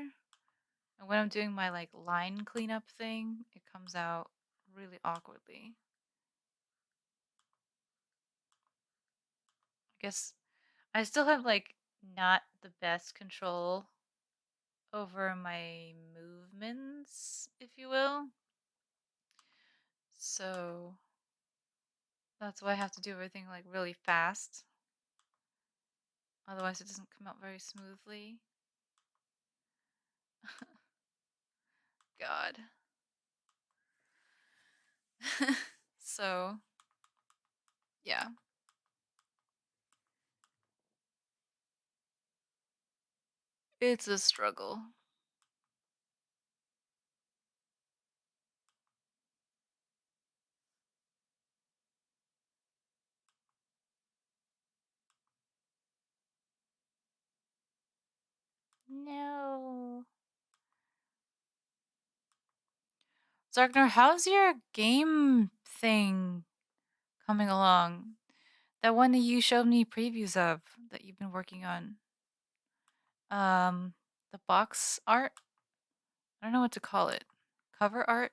And when I'm doing my like line cleanup thing, it comes out really awkwardly. I guess I still have like not the best control over my movements, if you will. So that's why I have to do everything like really fast. Otherwise, it doesn't come out very smoothly. God. So, yeah. It's a struggle. No. Zarkner, how's your game thing coming along? That one that you showed me previews of that you've been working on. Um, the box art? I don't know what to call it. Cover art?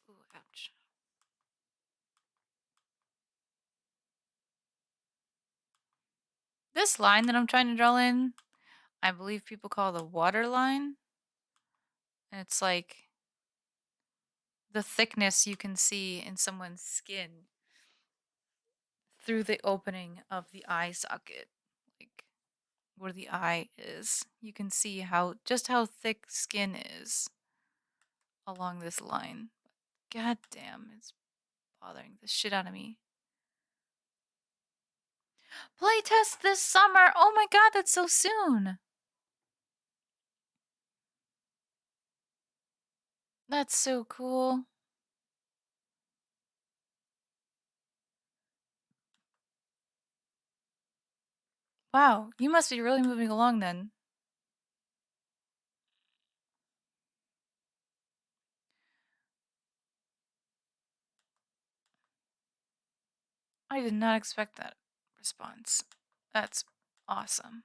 Ooh, ouch. This line that I'm trying to draw in, I believe people call the water line. And it's like the thickness you can see in someone's skin through the opening of the eye socket. Like where the eye is. You can see how thick skin is along this line. God damn, it's bothering the shit out of me. Playtest this summer. Oh my god, that's so soon. That's so cool. Wow, you must be really moving along then. I did not expect that response. That's awesome.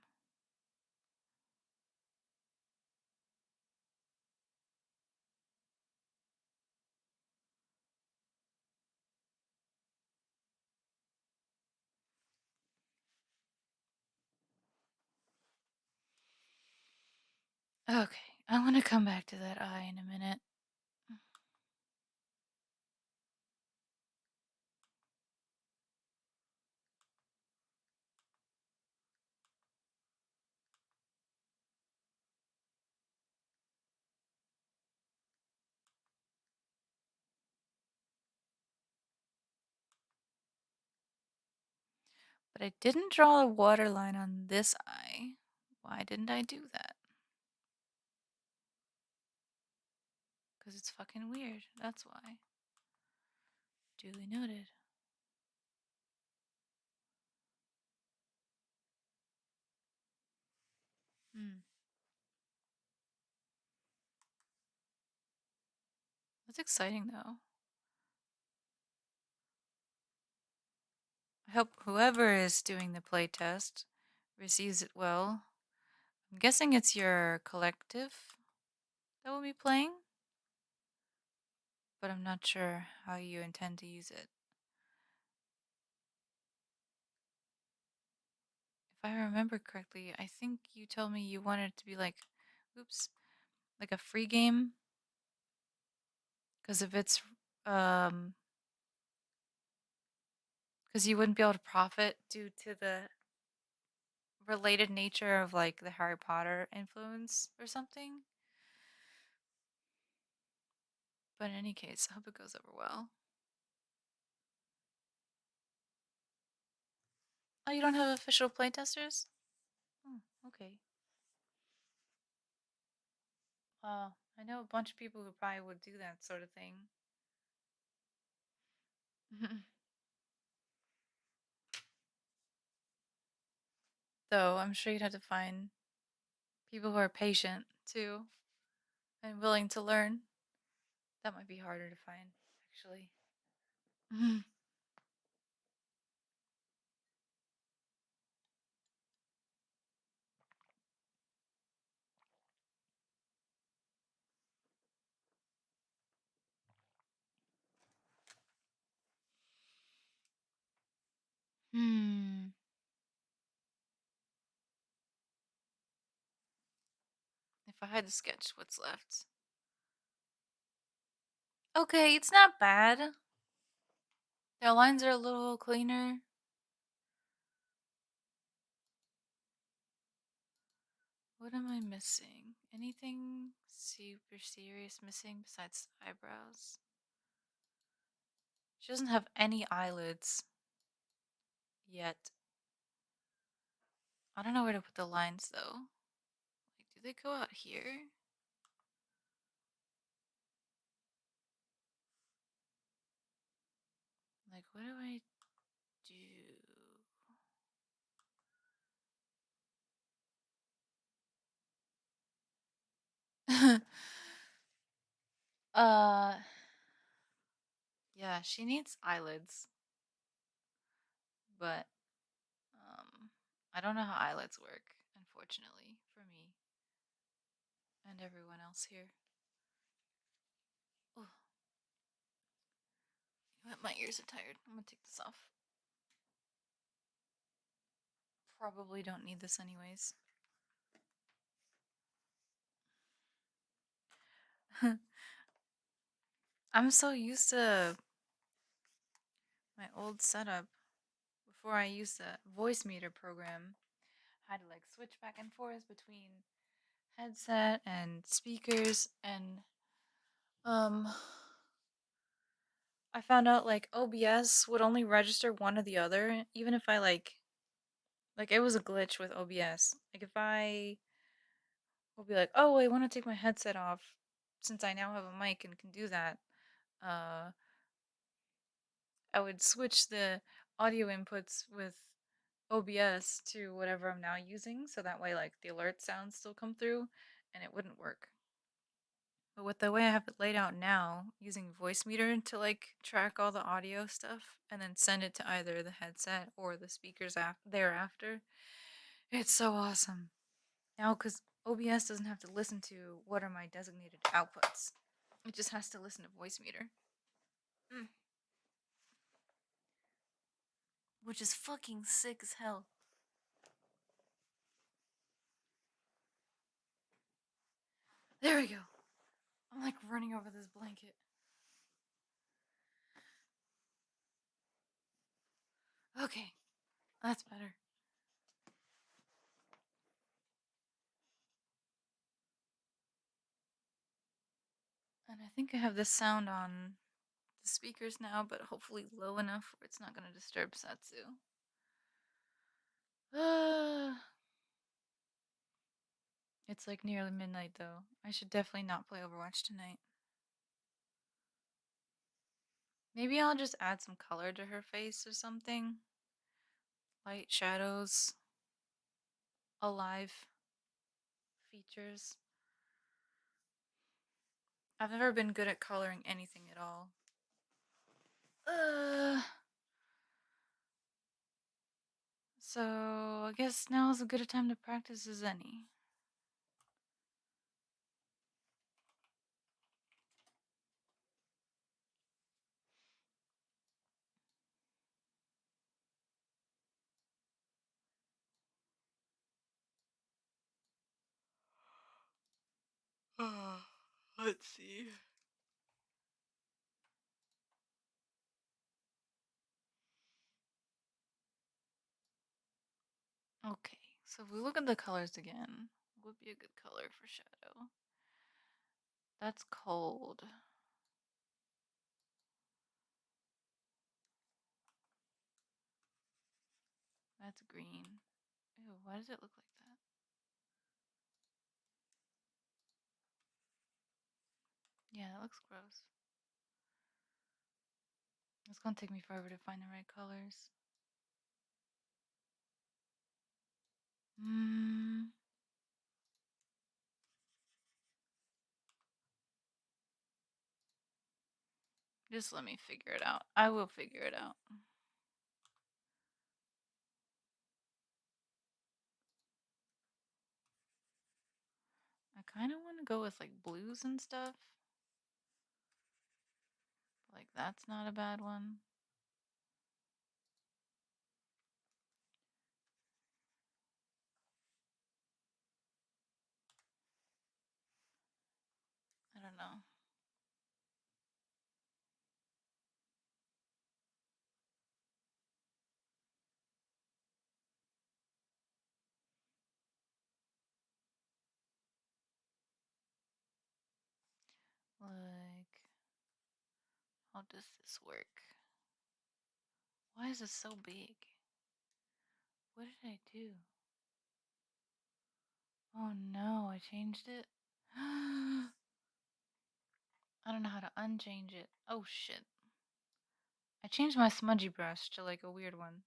Okay, I want to come back to that eye in a minute. But I didn't draw a water line on this eye. Why didn't I do that? Because it's fucking weird. That's why. Duly noted. Hmm. That's exciting though. I hope whoever is doing the playtest receives it well. I'm guessing it's your collective that will be playing, but I'm not sure how you intend to use it. I remember correctly, I think you told me you wanted it to be like, oops, like a free game. Because if it's, um, because you wouldn't be able to profit due to the related nature of like the Harry Potter influence or something. But in any case, I hope it goes over well. Oh, you don't have official playtesters? Oh, okay. I know a bunch of people who probably would do that sort of thing. Though I'm sure you'd have to find people who are patient too and willing to learn. That might be harder to find, actually. Hmm. If I had to sketch what's left. Okay, it's not bad. The lines are a little cleaner. What am I missing? Anything super serious missing besides eyebrows? She doesn't have any eyelids yet. I don't know where to put the lines though. Like, do they go out here? Like, what do I do? uh, yeah, she needs eyelids, but I don't know how eyelids work, unfortunately, for me and everyone else here. Oh, you know what? My ears are tired. I'm gonna take this off. Probably don't need this anyways. I'm so used to my old setup before I used the voice meter program. I had to like switch back and forth between headset and speakers and um I found out like OBS would only register one or the other even if I like it was a glitch with OBS. Like if I will be like, "Oh, I want to take my headset off since I now have a mic and can do that." Uh I would switch the audio inputs with OBS to whatever I'm now using so that way like the alert sounds still come through and it wouldn't work. But with the way I have it laid out now, using voice meter to like track all the audio stuff and then send it to either the headset or the speakers thereafter, it's so awesome. Now, because OBS doesn't have to listen to what are my designated outputs, it just has to listen to voice meter. Mm. Which is fucking sick as hell. There we go. I'm like running over this blanket. Okay, that's better. And I think I have this sound on the speakers now, but hopefully low enough where it's not going to disturb Satsu. It's like nearly midnight though. I should definitely not play Overwatch tonight. Maybe I'll just add some color to her face or something. Light shadows, alive features. I've never been good at coloring anything at all. So I guess now is as good a time to practice as any. Let's see. Okay, so if we look at the colors again, what would be a good color for shadow? That's cold. That's green. Ew, why does it look like that? Yeah, that looks gross. It's gonna take me forever to find the right colors. Mm, just let me figure it out. I will figure it out. I kind of want to go with like blues and stuff. Like that's not a bad one. I don't know. Like, how does this work? Why is this so big? What did I do? Oh no, I changed it. I don't know how to unchange it. Oh shit. I changed my smudgy brush to like a weird one.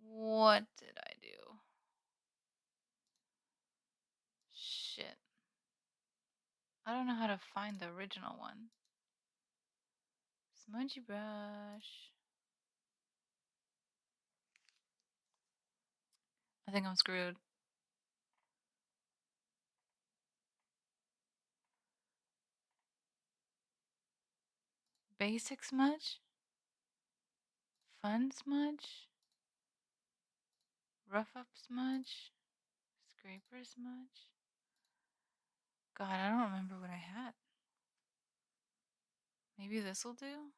What did I do? Shit. I don't know how to find the original one. Smudgy brush. I think I'm screwed. Basic smudge? Fun smudge? Rough up smudge? Scraper smudge? God, I don't remember what I had. Maybe this will do?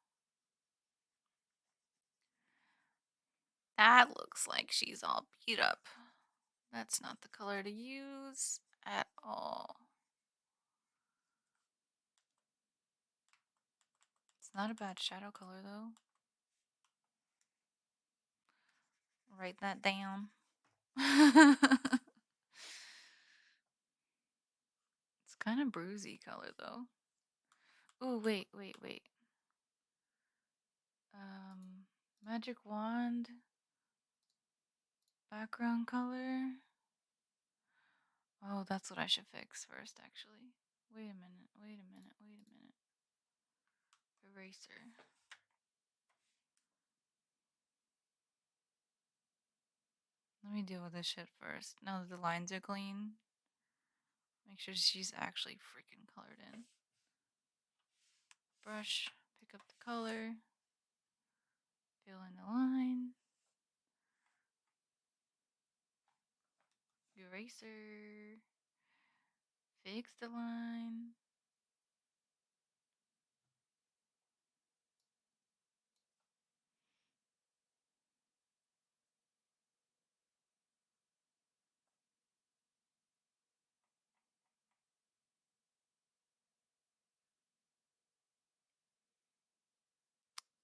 That looks like she's all beat up. That's not the color to use at all. It's not a bad shadow color though. Write that down. It's kind of bruisey color though. Oh, wait. Magic wand. Background color. Oh, that's what I should fix first, actually. Wait a minute. Eraser. Let me deal with this shit first. Now that the lines are clean, make sure she's actually freaking colored in. Brush, pick up the color, fill in the line. Eraser, fix the line.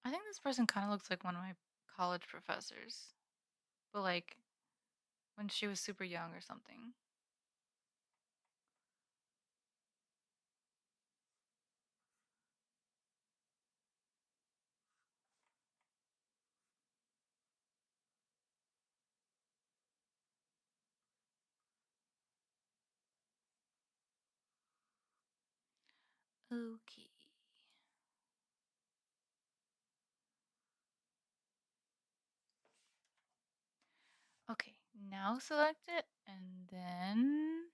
I think this person kind of looks like one of my college professors, but like when she was super young or something. Okay. Okay, now select it and then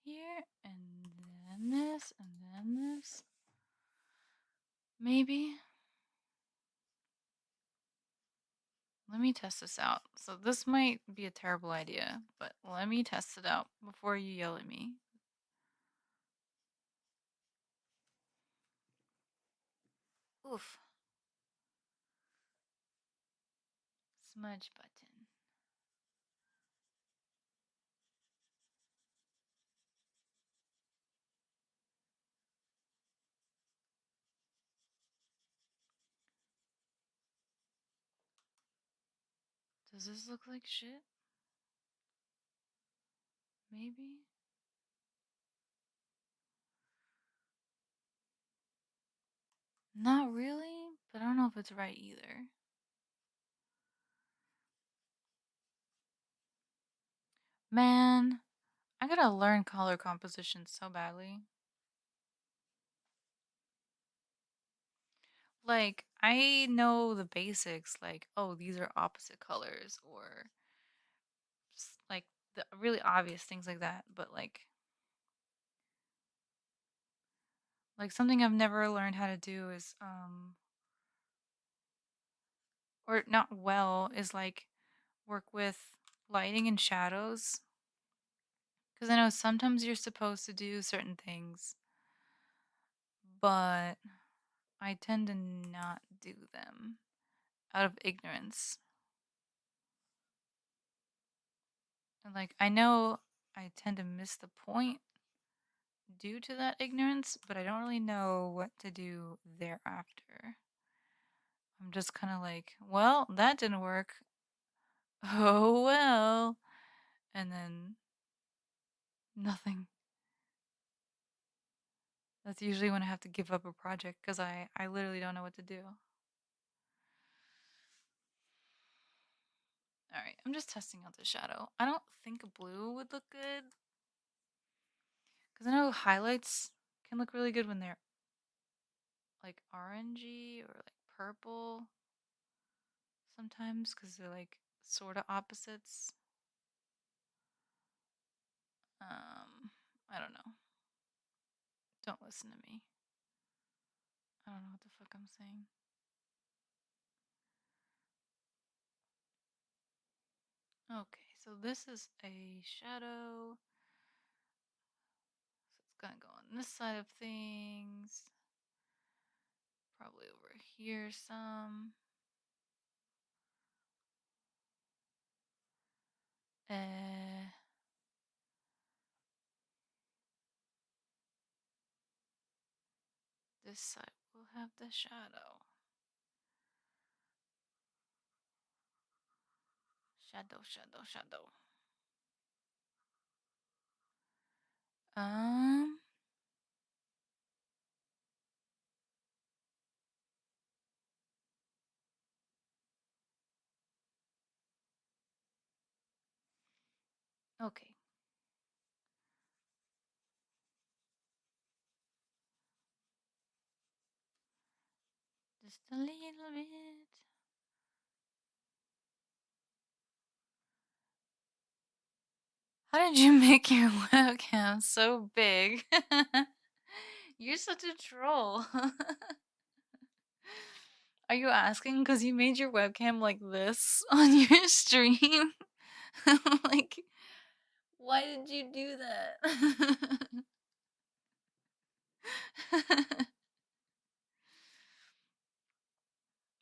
here and then this and then this. Maybe. Let me test this out. So this might be a terrible idea, but let me test it out before you yell at me. Oof. Smudge button. Does this look like shit? Maybe? Not really, but I don't know if it's right either. Man, I gotta learn color composition so badly. Like, I know the basics, like, oh, these are opposite colors, or like the really obvious things like that. But like something I've never learned how to do is, or not well, is like work with lighting and shadows. Because I know sometimes you're supposed to do certain things, but I tend to not do them out of ignorance. And like, I know I tend to miss the point due to that ignorance, but I don't really know what to do thereafter. I'm just kind of like, well, that didn't work. Oh well. And then nothing. That's usually when I have to give up a project because I literally don't know what to do. All right, I'm just testing out the shadow. I don't think blue would look good because I know highlights can look really good when they're like orangey or like purple sometimes because they're like sort of opposites. I don't know. Don't listen to me. I don't know what the fuck I'm saying. Okay, so this is a shadow. So it's gonna go on this side of things. Probably over here some. Uh, this side will have the shadow. Shadow, shadow, shadow. Um, okay. Just a little bit. How did you make your webcam so big? You're such a troll. Are you asking because you made your webcam like this on your stream? Like, why did you do that?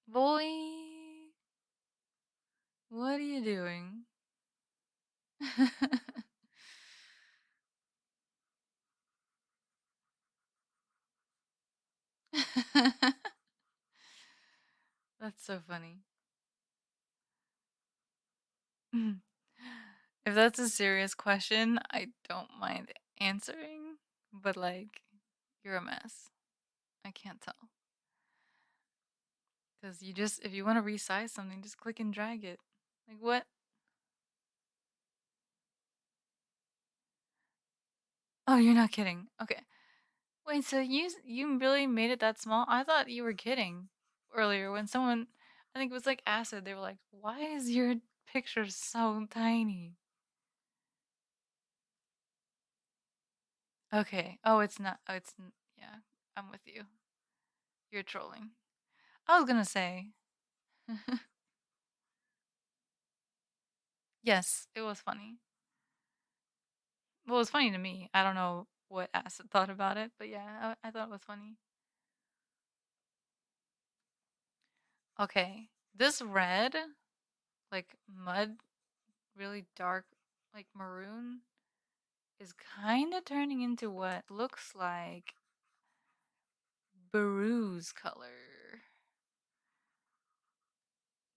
Boy, what are you doing? That's so funny. If that's a serious question, I don't mind answering, but like, you're a mess. I can't tell. Because you just, if you want to resize something, just click and drag it. Like, what? Oh, you're not kidding. Okay. Wait, so you really made it that small? I thought you were kidding earlier when someone, I think it was like Acid, they were like, "Why is your picture so tiny?" Okay. Oh, it's not. Oh, yeah. I'm with you. You're trolling. I was gonna say. Yes, it was funny. Well, it was funny to me. I don't know what Acid thought about it, but yeah, I thought it was funny. Okay, this red, like mud, really dark, like maroon, is kind of turning into what looks like Baru's color.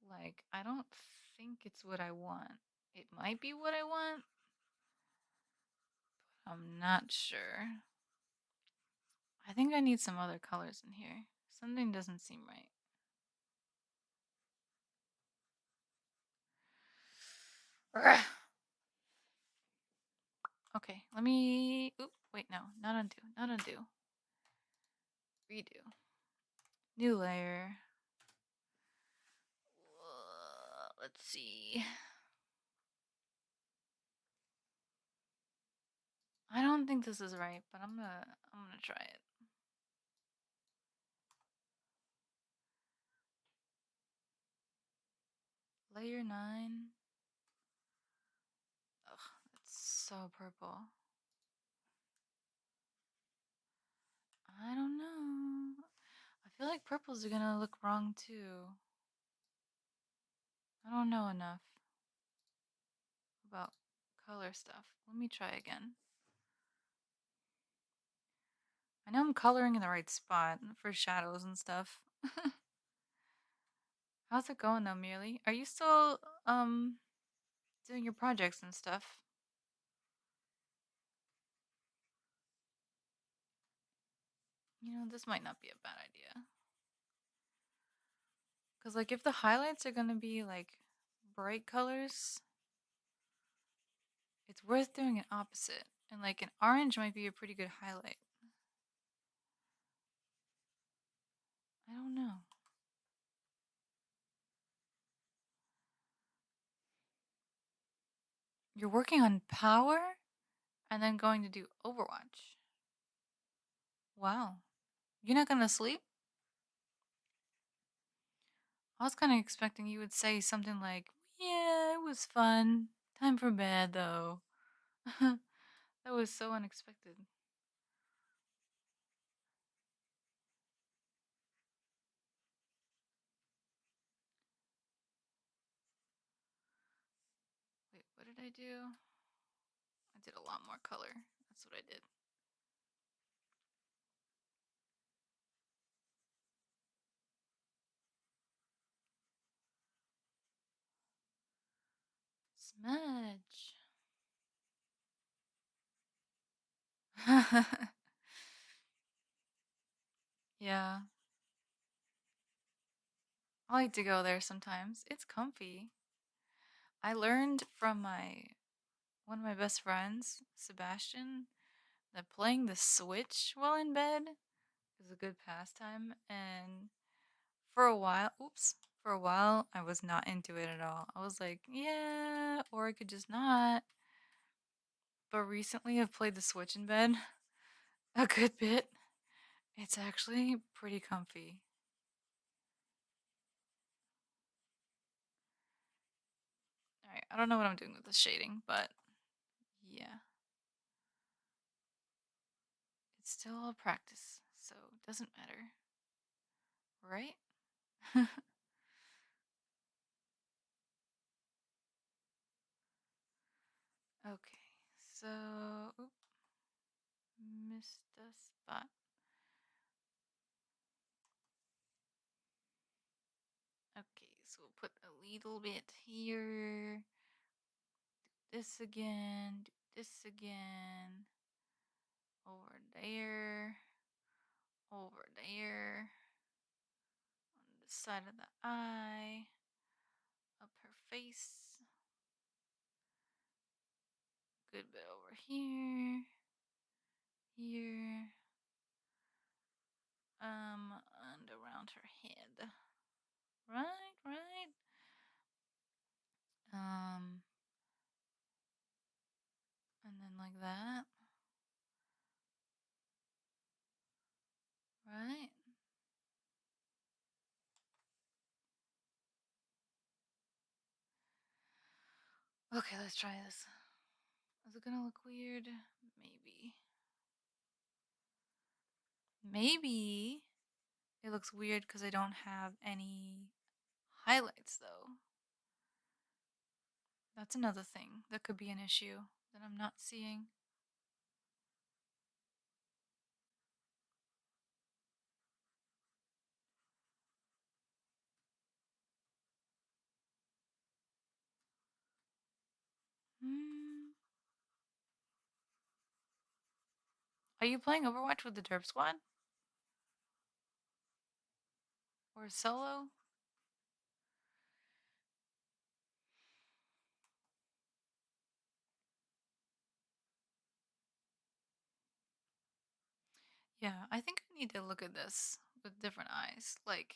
Like, I don't think it's what I want. It might be what I want. I'm not sure. I think I need some other colors in here. Something doesn't seem right. Ugh. Okay, let me. Oop, wait, no, not undo, not undo. Redo. New layer. Let's see. I don't think this is right, but I'm gonna try it. Layer 9. Ugh, it's so purple. I don't know. I feel like purples are gonna look wrong too. I don't know enough about color stuff. Let me try again. I know I'm coloring in the right spot for shadows and stuff. How's it going though, Merely? Are you still doing your projects and stuff? You know, this might not be a bad idea. Cause like if the highlights are gonna be like bright colors, it's worth doing an opposite. And like an orange might be a pretty good highlight. I don't know. You're working on power and then going to do Overwatch. Wow. You're not gonna sleep? I was kind of expecting you would say something like, "Yeah, it was fun. Time for bed, though." That was so unexpected. Wait, what did I do? I did a lot more color. That's what I did. Smudge. Yeah, I like to go there sometimes. It's comfy. I learned from my one of my best friends, Sebastian, that playing the Switch while in bed is a good pastime. And for a while, for a while, I was not into it at all. I was like, yeah, or I could just not. But recently, I've played the Switch in bed a good bit. It's actually pretty comfy. All right, I don't know what I'm doing with the shading, but yeah, it's still a practice, so it doesn't matter, right? Okay, so oop, missed a spot. Okay, so we'll put a little bit here. Do this again. Do this again. Over there. Over there. On the side of the eye. Up her face. Good bit over here. Here. And around her head. Right, right. Um, and then like that. Right. Okay, let's try this. Is it gonna look weird? Maybe. Maybe it looks weird because I don't have any highlights though. That's another thing that could be an issue that I'm not seeing. Hmm. Are you playing Overwatch with the Derp Squad? Or solo? Yeah, I think I need to look at this with different eyes. Like,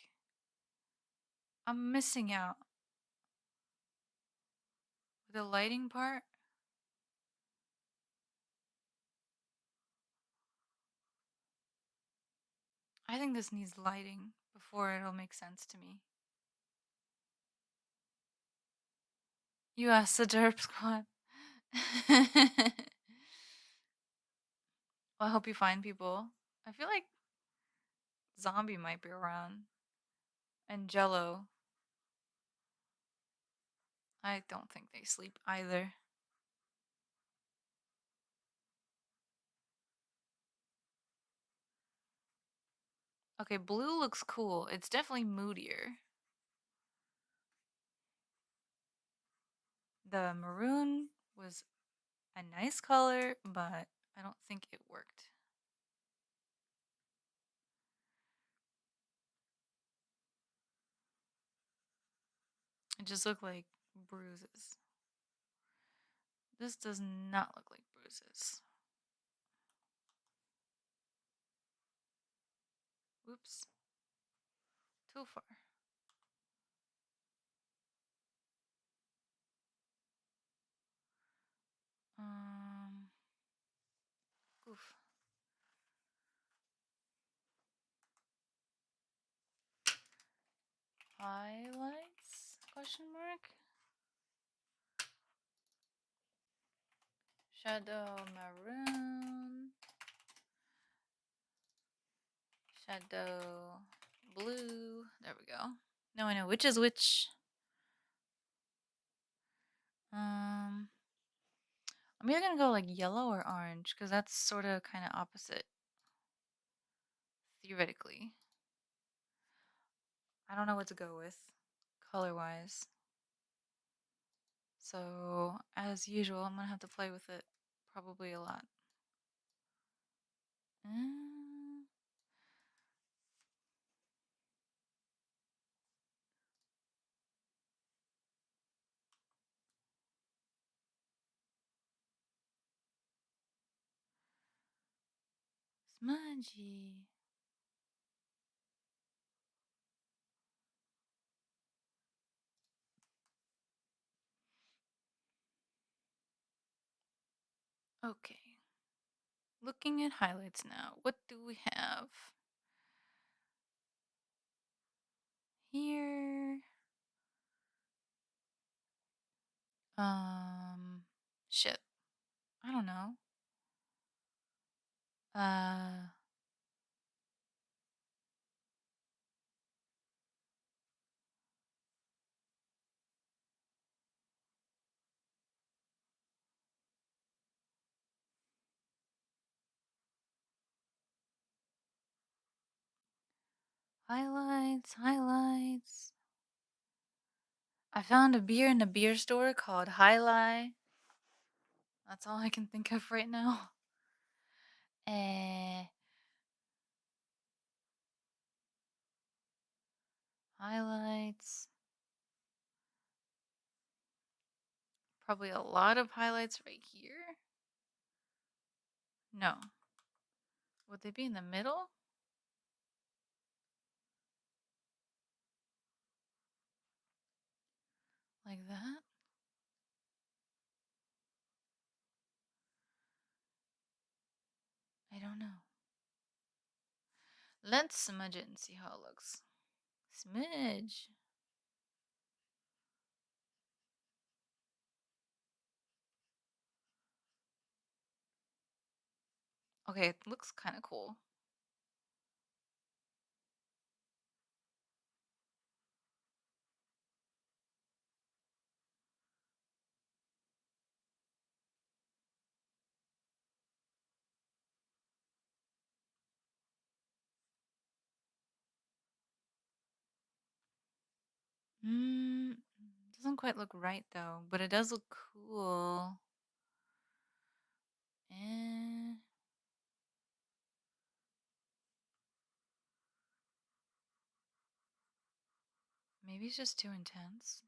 I'm missing out with the lighting part. I think this needs lighting before it'll make sense to me. You asked the Derp Squad. Well, I hope you find people. I feel like Zombie might be around. And Jello. I don't think they sleep either. Okay, blue looks cool. It's definitely moodier. The maroon was a nice color, but I don't think it worked. It just looked like bruises. This does not look like bruises. Oops. Too far. Um. Oof. Highlights? Question mark. Shadow maroon. Shadow blue. There we go. Now I know which is which. Um, I'm either gonna go like yellow or orange because that's sort of kind of opposite theoretically. I don't know what to go with color wise. So, as usual, I'm gonna have to play with it probably a lot. Uh, smudgy. Okay. Looking at highlights now. What do we have? Here. Um, shit. I don't know. Uh, highlights. I found a beer in a beer store called Highlight. That's all I can think of right now. Eh, highlights. Probably a lot of highlights right here. No. Would they be in the middle? Like that? I don't know. Let's smudge it and see how it looks. Smidge. Okay, it looks kind of cool. Mm, doesn't quite look right though, but it does look cool. Eh, maybe it's just too intense.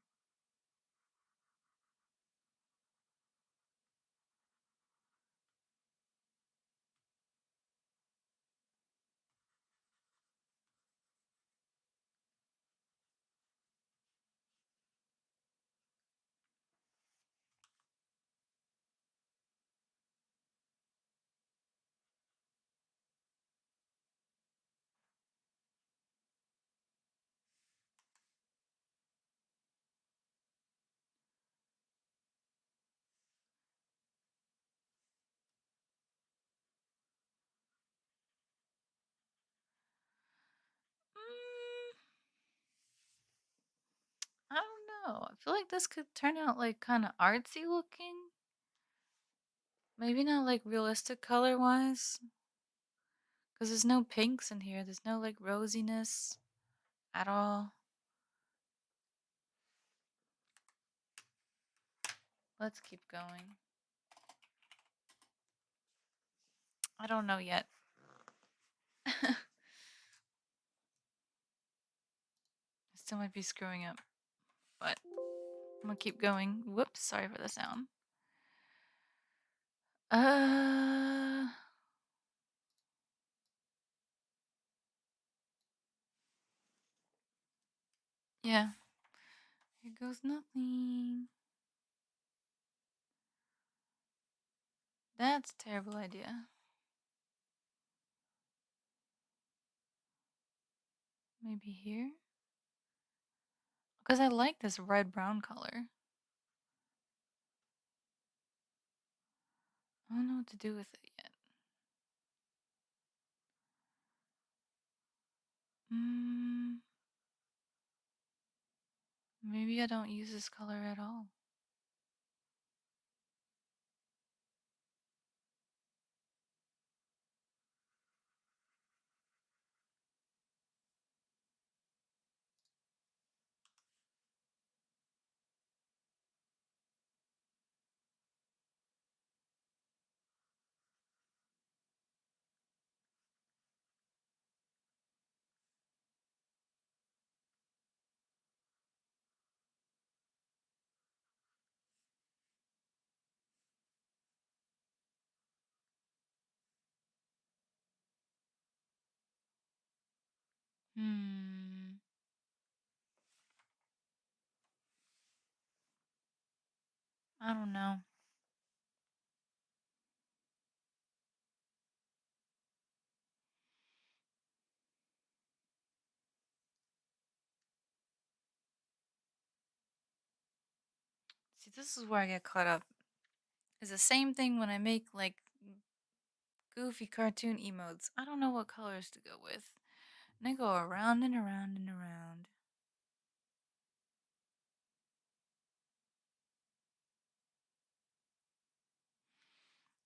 Mm, I don't know. I feel like this could turn out like kind of artsy looking. Maybe not like realistic color wise. Because there's no pinks in here. There's no like rosiness at all. Let's keep going. I don't know yet. I still might be screwing up, but I'm gonna keep going. Whoops, sorry for the sound. Uh, yeah. Here goes nothing. That's a terrible idea. Maybe here? Because I like this red-brown color. I don't know what to do with it yet. Mm, maybe I don't use this color at all. Hmm. I don't know. See, this is where I get caught up. It's the same thing when I make like goofy cartoon emotes. I don't know what colors to go with. And I go around and around and around.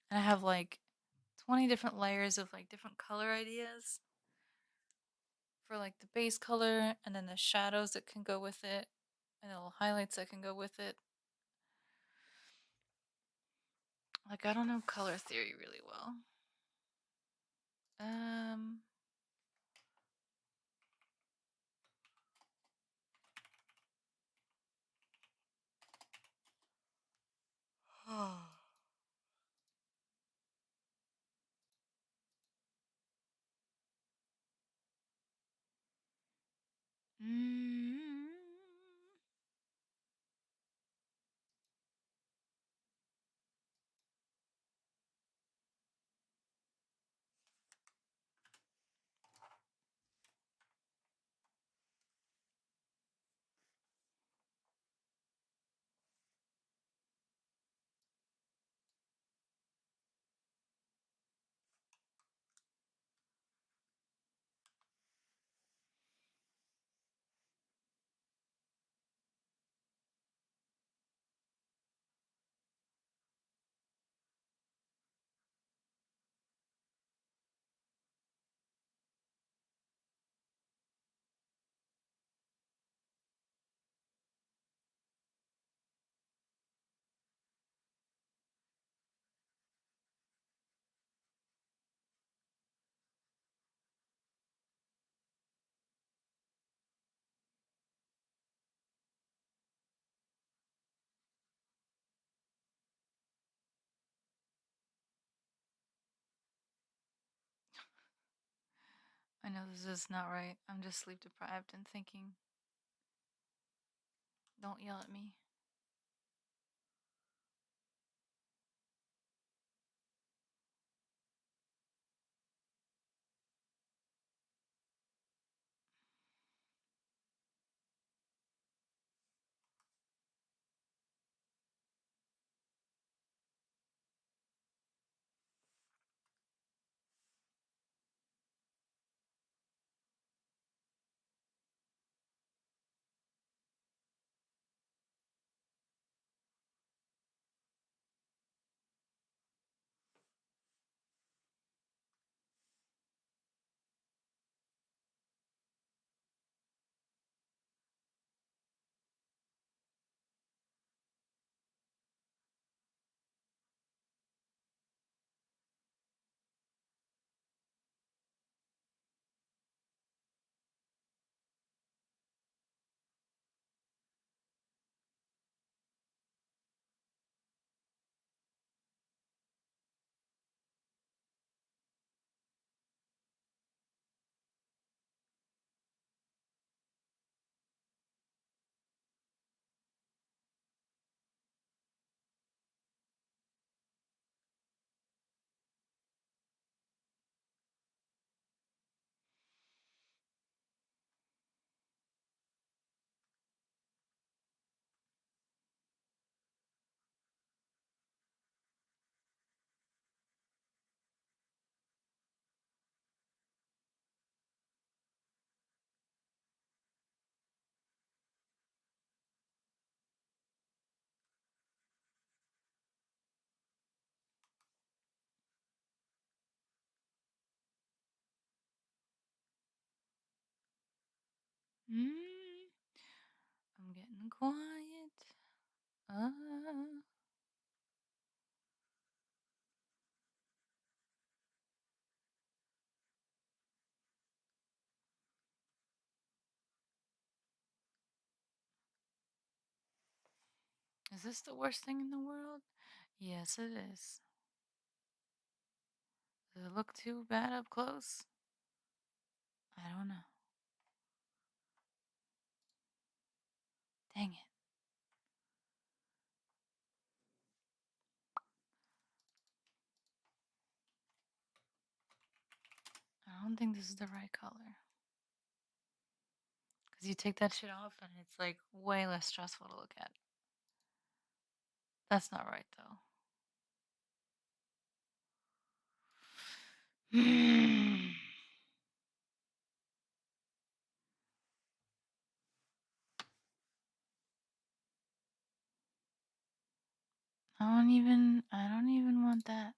And I have like 20 different layers of like different color ideas for like the base color and then the shadows that can go with it and the little highlights that can go with it. Like I don't know color theory really well. Um mm, I know this is not right. I'm just sleep deprived and thinking. Don't yell at me. Mm, I'm getting quiet. Uh, is this the worst thing in the world? Yes, it is. Does it look too bad up close? I don't know. Dang it. I don't think this is the right color. Because you take that shit off and it's like way less stressful to look at. That's not right though. I don't even want that.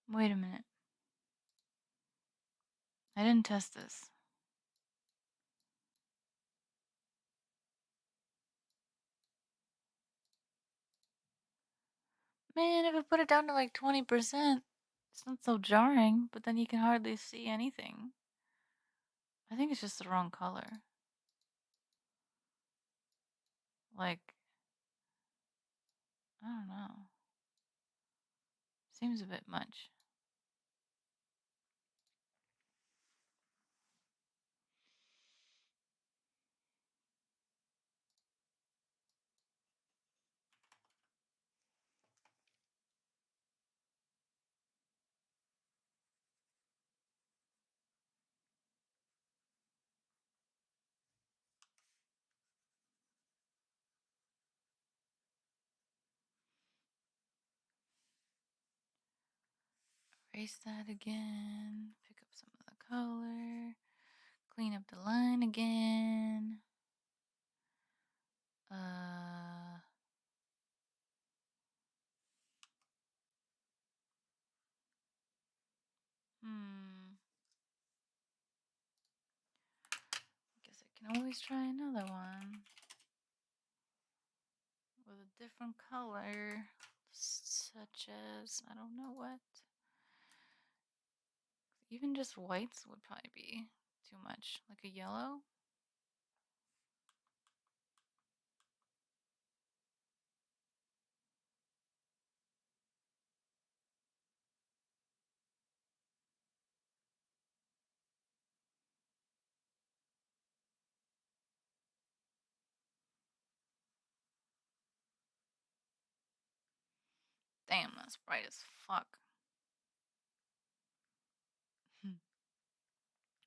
Wait a minute. I didn't test this. Man, if I put it down to like 20%, it's not so jarring, but then you can hardly see anything. I think it's just the wrong color. Like, I don't know. Seems a bit much. Erase that again. Pick up some of the color. Clean up the line again. Uh, hmm. Guess I can always try another one with a different color, such as I don't know what. Even just whites would probably be too much, like a yellow. Damn, that's bright as fuck.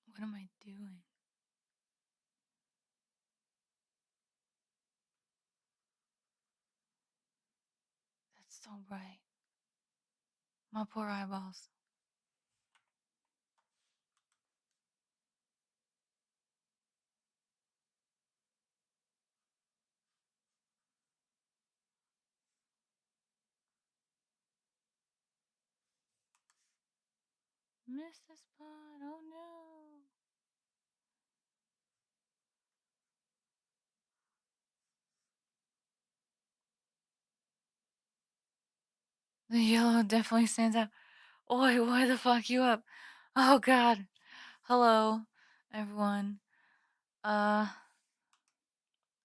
What am I doing? That's so bright. My poor eyeballs. Missed the spot. Oh no. The yellow definitely stands out. Oi, why the fuck you up? Oh god. Hello, everyone. Uh,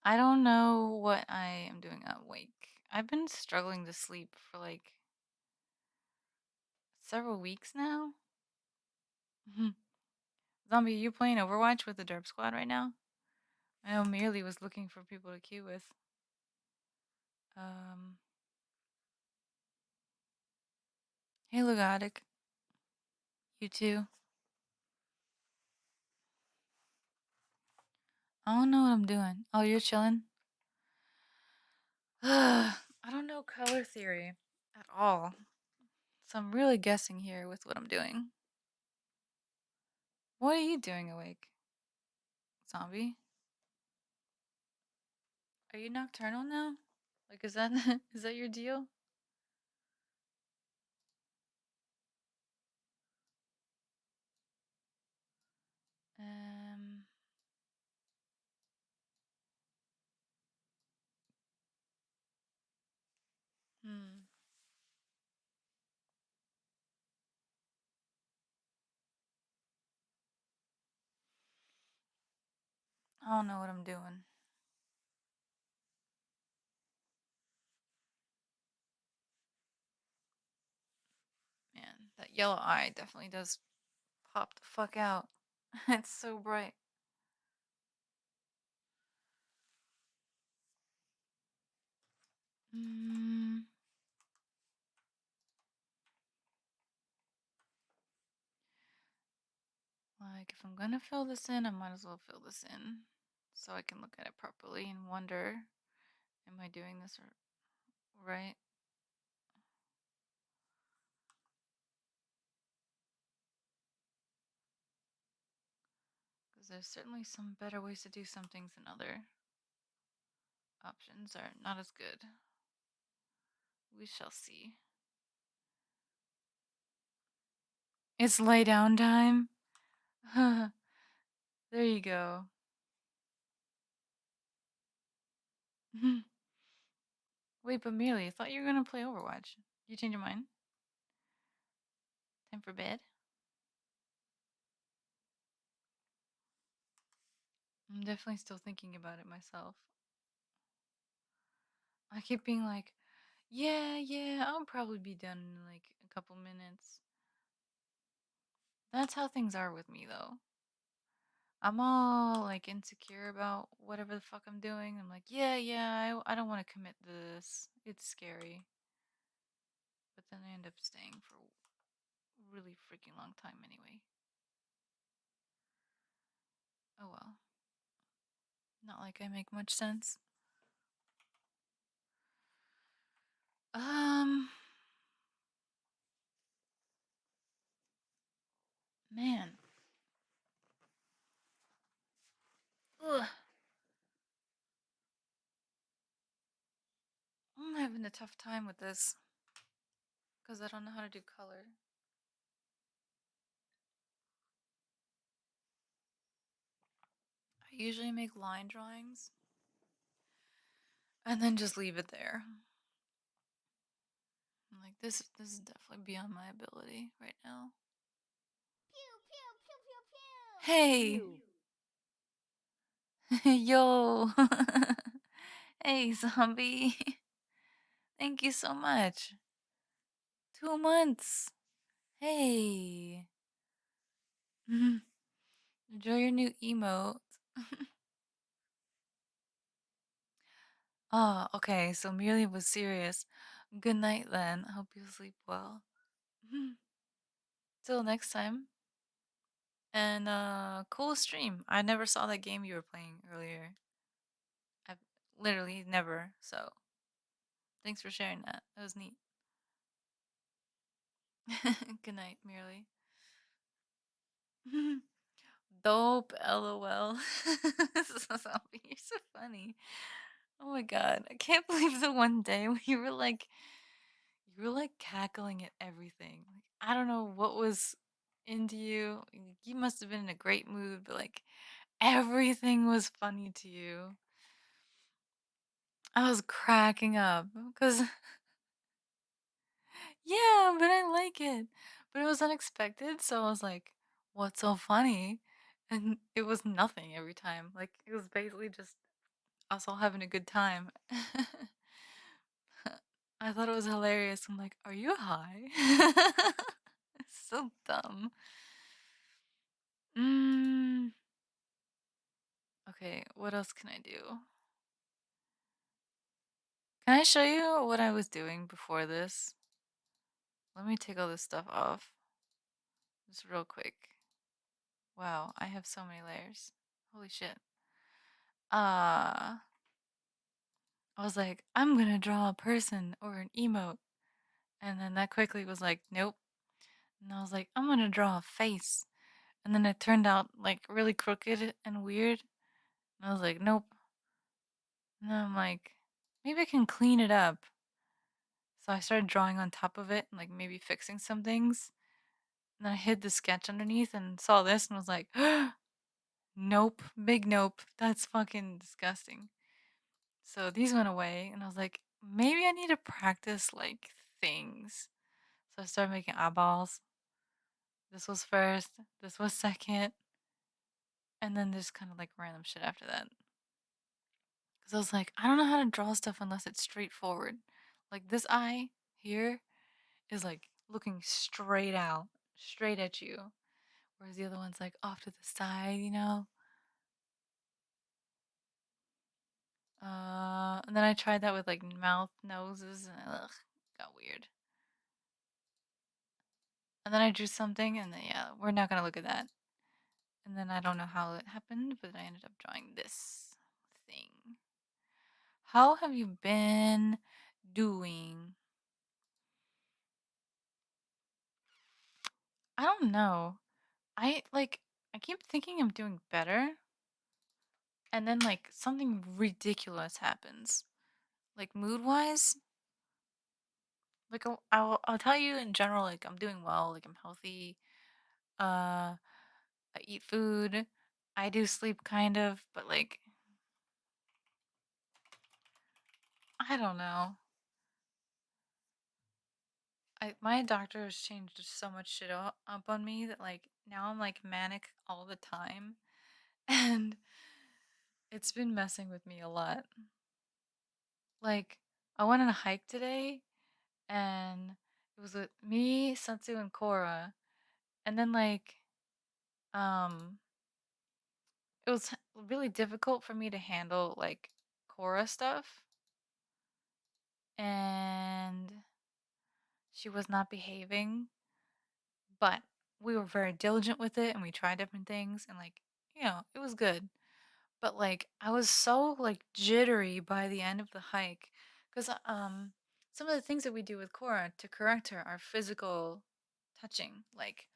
I don't know what I am doing awake. I've been struggling to sleep for like several weeks now. Zombie, you playing Overwatch with the Derp Squad right now? I know Merely was looking for people to queue with. Um, hey Lugotic, you too. I don't know what I'm doing. Oh, you're chilling? I don't know color theory at all. So I'm really guessing here with what I'm doing. What are you doing awake, zombie? Are you nocturnal now? Like, is that is that your deal? Um, hmm. I don't know what I'm doing. Man, that yellow eye definitely does pop the fuck out. It's so bright. Mm, like, if I'm gonna fill this in, I might as well fill this in so I can look at it properly and wonder, am I doing this right? Because there's certainly some better ways to do some things than other options are not as good. We shall see. It's lay down time. There you go. Wait, but Merely, I thought you were gonna play Overwatch. You change your mind? Time for bed? I'm definitely still thinking about it myself. I keep being like, yeah, I'll probably be done in like a couple minutes. That's how things are with me though. I'm all like insecure about whatever the fuck I'm doing. I'm like, I don't want to commit to this. It's scary. But then I end up staying for a really freaking long time anyway. Oh well. Not like I make much sense. Um, man. Ugh. I'm having a tough time with this because I don't know how to do color. I usually make line drawings and then just leave it there. I'm like, this is definitely beyond my ability right now. Hey, yo, hey, zombie. Thank you so much. 2 months. Hey, enjoy your new emote. Oh, okay. So Merely was serious. Good night then. I hope you sleep well. Till next time. And cool stream. I never saw that game you were playing earlier. I've literally never. So thanks for sharing that. That was neat. Good night, Merely. Dope, lol. Zombie, you're so funny. Oh my god, I can't believe the one day when you were like cackling at everything. Like I don't know what was into you. You must have been in a great mood, but like everything was funny to you. I was cracking up because yeah, but I like it. But it was unexpected, so I was like, "What's so funny?" And it was nothing every time. Like it was basically just us all having a good time. I thought it was hilarious. I'm like, "Are you high?" It's so dumb. Mm, okay, what else can I do? Can I show you what I was doing before this? Let me take all this stuff off. Just real quick. Wow, I have so many layers. Holy shit. Uh, I was like, I'm gonna draw a person or an emote. And then that quickly was like, nope. And I was like, I'm gonna draw a face. And then it turned out like really crooked and weird. And I was like, nope. And then I'm like, maybe I can clean it up. So I started drawing on top of it and like maybe fixing some things. And then I hid the sketch underneath and saw this and was like, nope, big nope. That's fucking disgusting. So these went away and I was like, maybe I need to practice like things. So I started making eyeballs. This was first, this was second, and then just kind of like random shit after that. Because I was like, I don't know how to draw stuff unless it's straightforward. Like this eye here is like looking straight out, straight at you. Whereas the other one's like off to the side, you know? And then I tried that with like mouth, noses, and ugh, got weird. And then I drew something, and then yeah, we're not gonna look at that. And then I don't know how it happened, but I ended up drawing this thing. How have you been doing? I don't know. I keep thinking I'm doing better, and then like something ridiculous happens. Like mood wise, like I'll tell you in general, like I'm doing well, like I'm healthy. I eat food. I do sleep kind of, but like I don't know. My doctor has changed so much shit up on me that like now I'm like manic all the time, and it's been messing with me a lot. Like I went on a hike today, and it was with me, Satsu, and Cora, and then like um it was really difficult for me to handle like Cora stuff, and she was not behaving, but we were very diligent with it and we tried different things and like, it was good. But like I was so like jittery by the end of the hike cuz some of the things that we do with Cora to correct her are physical touching. Like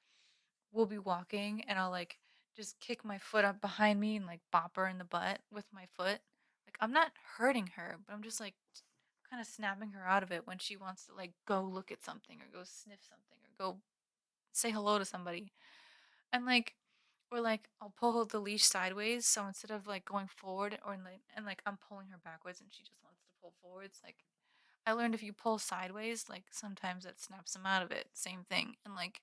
we'll be walking and I'll like just kick my foot up behind me and like bop her in the butt with my foot. Like I'm not hurting her, but I'm just like kind of snapping her out of it when she wants to like go look at something or go sniff something or go say hello to somebody. And like or like I'll pull the leash sideways, so instead of like going forward or like I'm pulling her backwards and she just wants to pull forwards, like I learned if you pull sideways, like sometimes that snaps them out of it. Same thing. And like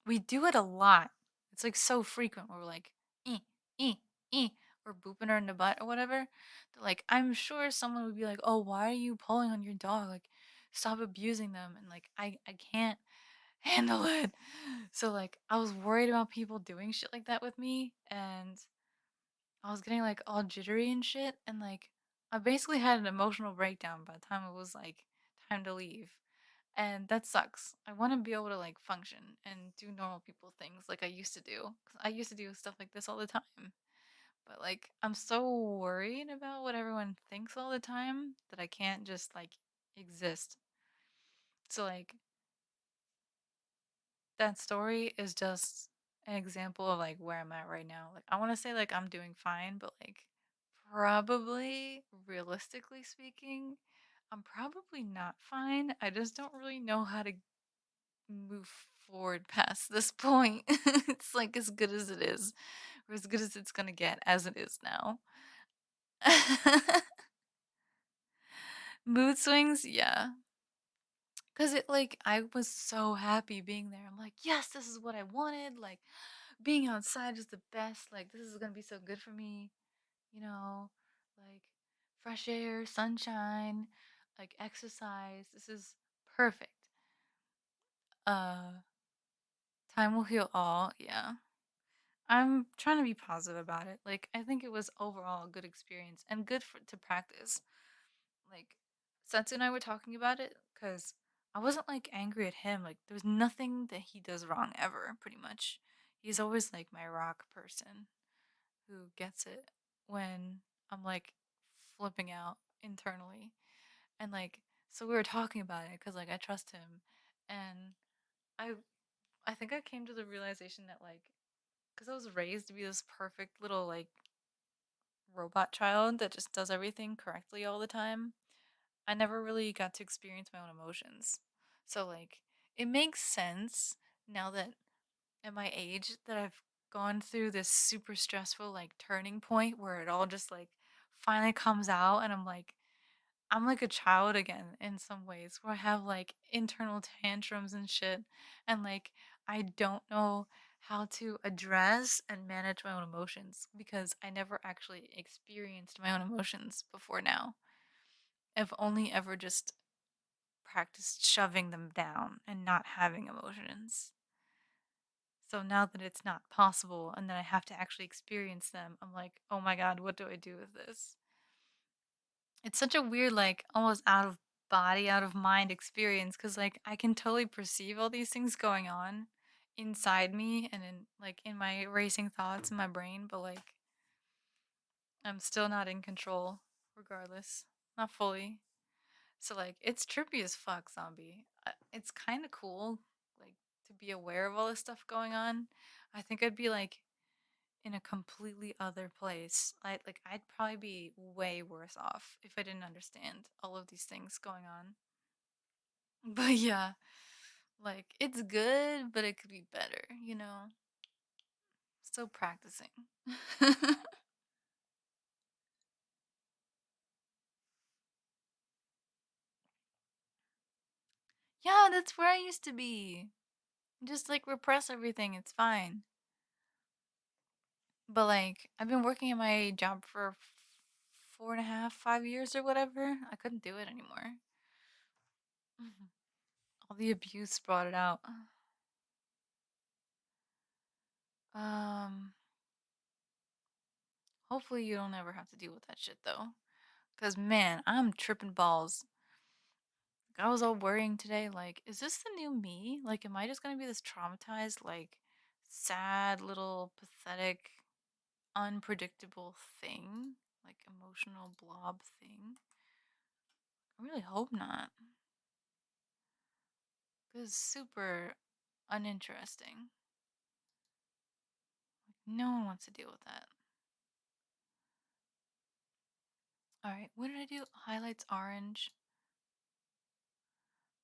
we do it a lot. It's like so frequent where we're like, eh, eh, or booping her in the butt or whatever. That like I'm sure someone would be like, oh, why are you pulling on your dog? Like stop abusing them. And like I can't handle it. So like I was worried about people doing shit like that with me and I was getting like all jittery and shit and like I basically had an emotional breakdown by the time it was like time to leave. And that sucks. I want to be able to like function and do normal people things like I used to do. 'Cause I used to do stuff like this all the time. But like I'm so worried about what everyone thinks all the time that I can't just like exist. So like that story is just an example of like where I'm at right now. Like I want to say like I'm doing fine, but like probably realistically speaking, I'm probably not fine. I just don't really know how to move forward past this point. It's like as good as it is, or as good as it's gonna get as it is now. Mood swings, yeah. Cause it like I was so happy being there. I'm like, yes, this is what I wanted. Like being outside is the best. Like this is gonna be so good for me, you know, like fresh air, sunshine, like exercise. This is perfect. Uh Time will heal all, yeah. I'm trying to be positive about it. Like, I think it was overall a good experience and good to practice. Like, Setsu and I were talking about it because I wasn't like angry at him. Like, there was nothing that he does wrong ever, pretty much. He's always like my rock person who gets it when I'm like flipping out internally. And like, so we were talking about it because like I trust him. And I, I think I came to the realization that like, because I was raised to be this perfect little like robot child that just does everything correctly all the time, I never really got to experience my own emotions. So like it makes sense now that at my age that I've gone through this super stressful like turning point where it all just like finally comes out and I'm like a child again in some ways where I have like internal tantrums and shit. And like, I don't know how to address and manage my own emotions because I never actually experienced my own emotions before now. I've only ever just practiced shoving them down and not having emotions. So now that it's not possible and that I have to actually experience them, I'm like, oh my God, what do I do with this? It's such a weird, like, almost out of body, out of mind experience because, like, I can totally perceive all these things going on inside me and in, like, in my racing thoughts in my brain, but, like, I'm still not in control regardless. Not fully. So, like, it's trippy as fuck, zombie. It's kind of cool, like, to be aware of all this stuff going on. I think I'd be, like, in a completely other place. I'd probably be way worse off if I didn't understand all of these things going on. But yeah, like it's good, but it could be better, you know? Still practicing. Yeah, that's where I used to be. Just like repress everything, it's fine. But like I've been working at my job for 4.5, 5 years or whatever. I couldn't do it anymore. All the abuse brought it out. Um, Hopefully you don't ever have to deal with that shit though. Cause man, I'm tripping balls. Like, I was all worrying today, like, is this the new me? Like, am I just gonna be this traumatized, like, sad little pathetic, unpredictable thing? Like emotional blob thing? I really hope not. Cause it's super uninteresting. Like, no one wants to deal with that. Alright, what did I do? Highlights orange.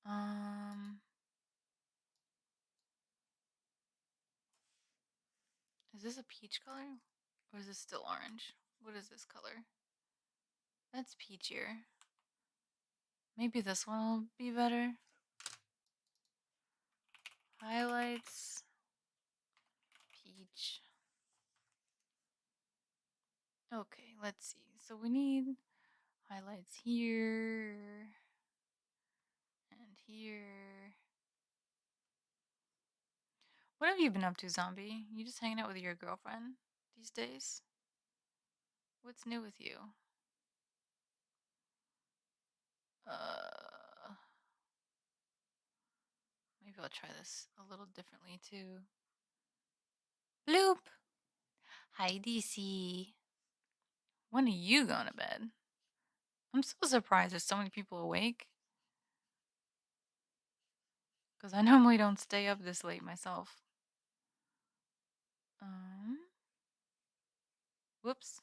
Um Is this a peach color? Or is this still orange? What is this color? That's peachier. Maybe this one will be better. Highlights. Peach. Okay, let's see. So we need highlights here and here. What have you been up to, zombie? You just hanging out with your girlfriend these days? What's new with you? Uh, maybe I'll try this a little differently too. Bloop. Hi, DC. When are you going to bed? I'm so surprised there's so many people awake because I normally don't stay up this late myself. Um, whoops.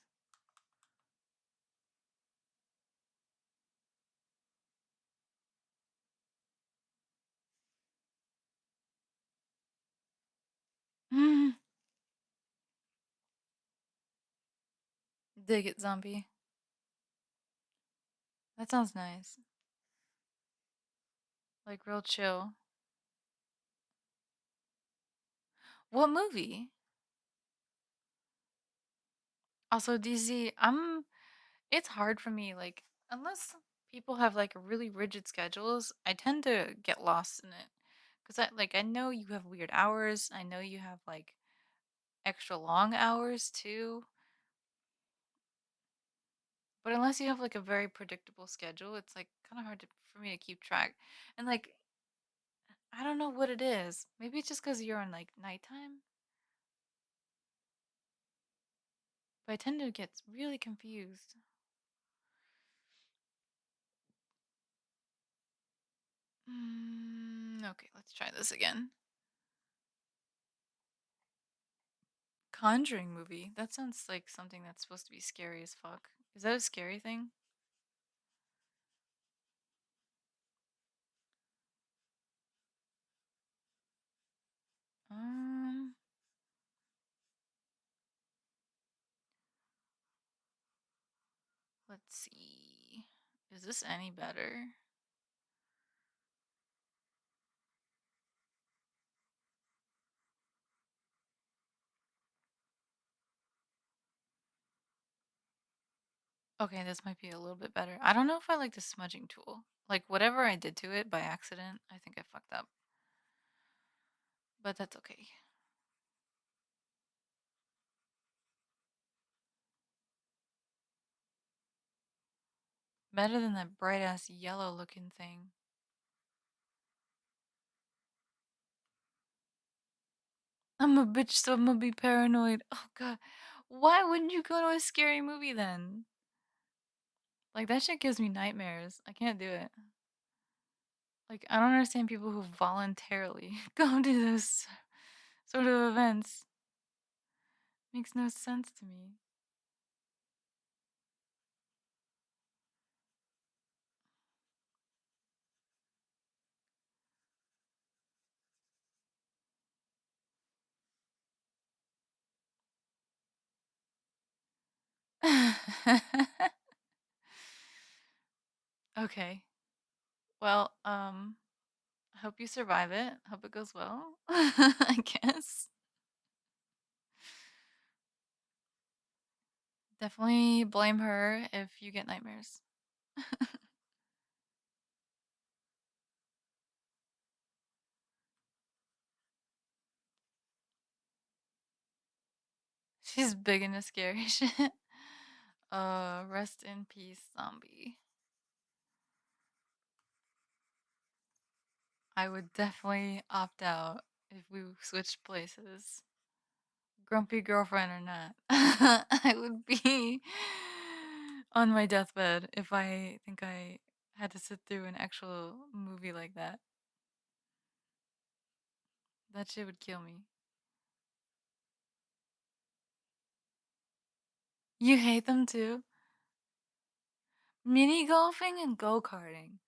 Dig it, zombie. That sounds nice. Like real chill. What movie? Also, DZ, it's hard for me, like, unless people have like really rigid schedules, I tend to get lost in it. Cause I know you have weird hours. I know you have like extra long hours too. But unless you have like a very predictable schedule, it's like kind of hard for me to keep track. And like, I don't know what it is. Maybe it's just because you're on like nighttime. But I tend to get really confused. Okay, let's try this again. Conjuring movie. That sounds like something that's supposed to be scary as fuck. Is that a scary thing? Um, let's see. Is this any better? Okay, this might be a little bit better. I don't know if I like the smudging tool. Like whatever I did to it by accident, I think I fucked up. But that's okay. Better than that bright ass yellow looking thing. I'm a bitch, so I'm gonna be paranoid. Oh god. Why wouldn't you go to a scary movie then? Like that shit gives me nightmares. I can't do it. Like I don't understand people who voluntarily go to this sort of events. Makes no sense to me. Okay. Well, I hope you survive it. Hope it goes well. I guess. Definitely blame her if you get nightmares. She's big into scary shit. Rest in peace, zombie. I would definitely opt out if we switched places. Grumpy girlfriend or not. I would be on my deathbed if I think I had to sit through an actual movie like that. That shit would kill me. You hate them too? Mini golfing and go karting.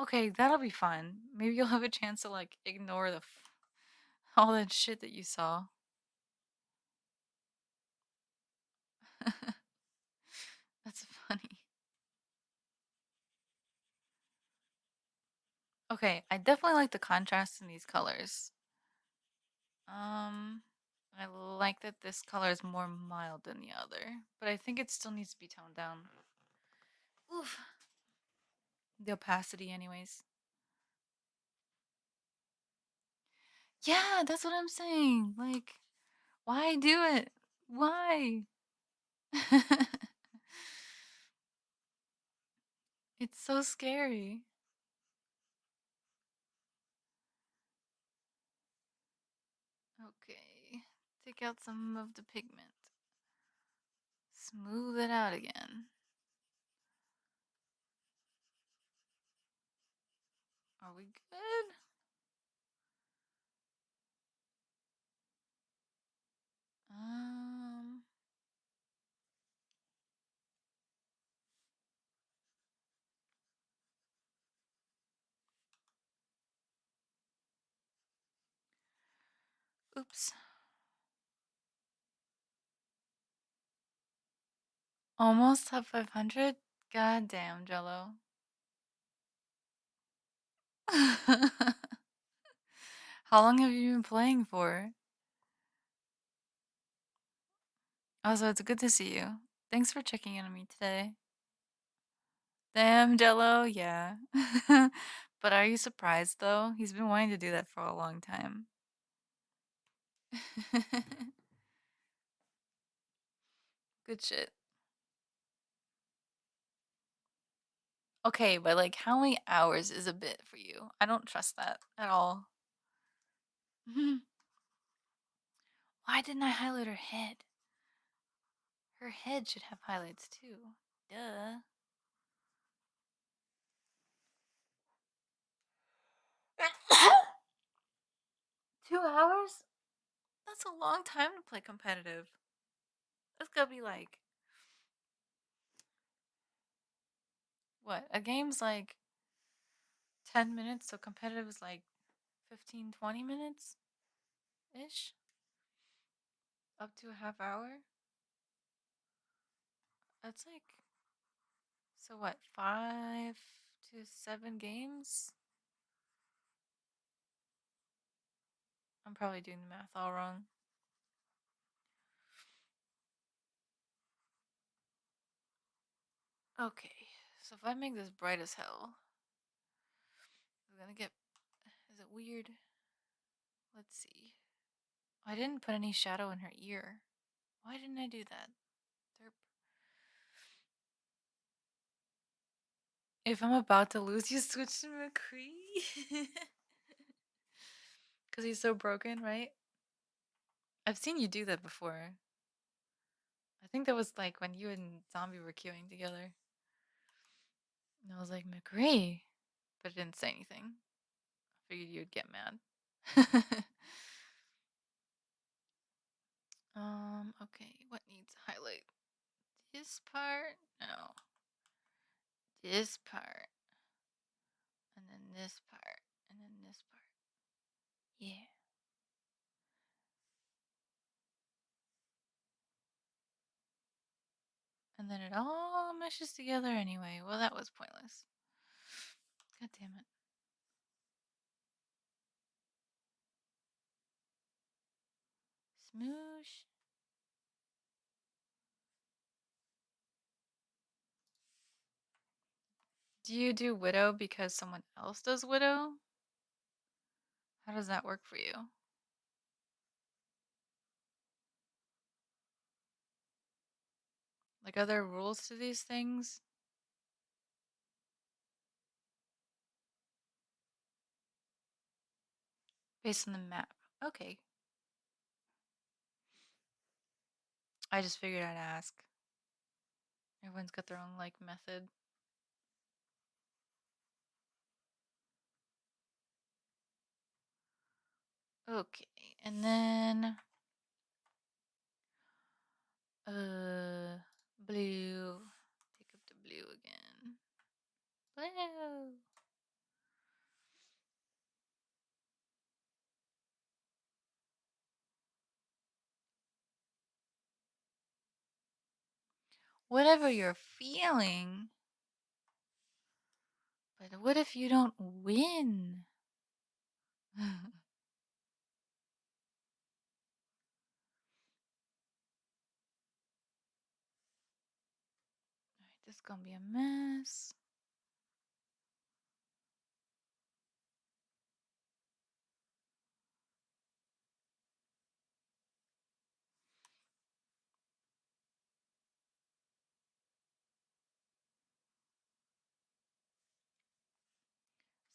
Okay, that'll be fun. Maybe you'll have a chance to like ignore all that shit that you saw. That's funny. Okay, I definitely like the contrast in these colors. Um, I like that this color is more mild than the other, but I think it still needs to be toned down. Oof. The opacity, anyways. Yeah, that's what I'm saying. Like, why do it? Why? It's so scary. Okay. Take out some of the pigment. Smooth it out again. Are we good? Um, oops. Almost top 500? God damn, Jello. How long have you been playing for? Also, it's good to see you. Thanks for checking in on me today. Damn, Jello, yeah. But are you surprised though? He's been wanting to do that for a long time. Good shit. Okay, but like, how many hours is a bit for you? I don't trust that at all. Why didn't I highlight her head? Her head should have highlights too. Duh. 2 hours? That's a long time to play competitive. That's gotta be like, what? A game's like 10 minutes, so competitive is like 15, 20 minutes ish? Up to a half hour? That's like, so what, 5 to 7 games? I'm probably doing the math all wrong. Okay, so if I make this bright as hell, I'm gonna get. Is it weird? Let's see. I didn't put any shadow in her ear. Why didn't I do that? Derp. If I'm about to lose, you switch to McCree? Because he's so broken, right? I've seen you do that before. I think that was like when you and Zombie were queuing together. And I was like, McCree. But I didn't say anything. I figured you'd get mad. Okay, what needs highlight? This part? No. This part. And then this part. And then this part. Yeah. And then it all meshes together anyway. Well, that was pointless. God damn it. Smoosh. Do you do Widow because someone else does Widow? How does that work for you? Like, are there rules to these things? Based on the map. Okay. I just figured I'd ask. Everyone's got their own, like, method. Okay, and then blue. Pick up the blue again. Blue. Whatever you're feeling. But what if you don't win? Alright, this is gonna be a mess.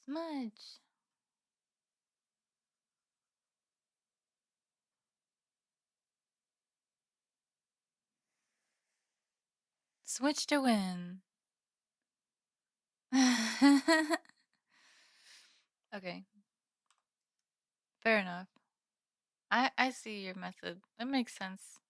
Smudge. Switch to win. Okay, fair enough. I see your method. That makes sense.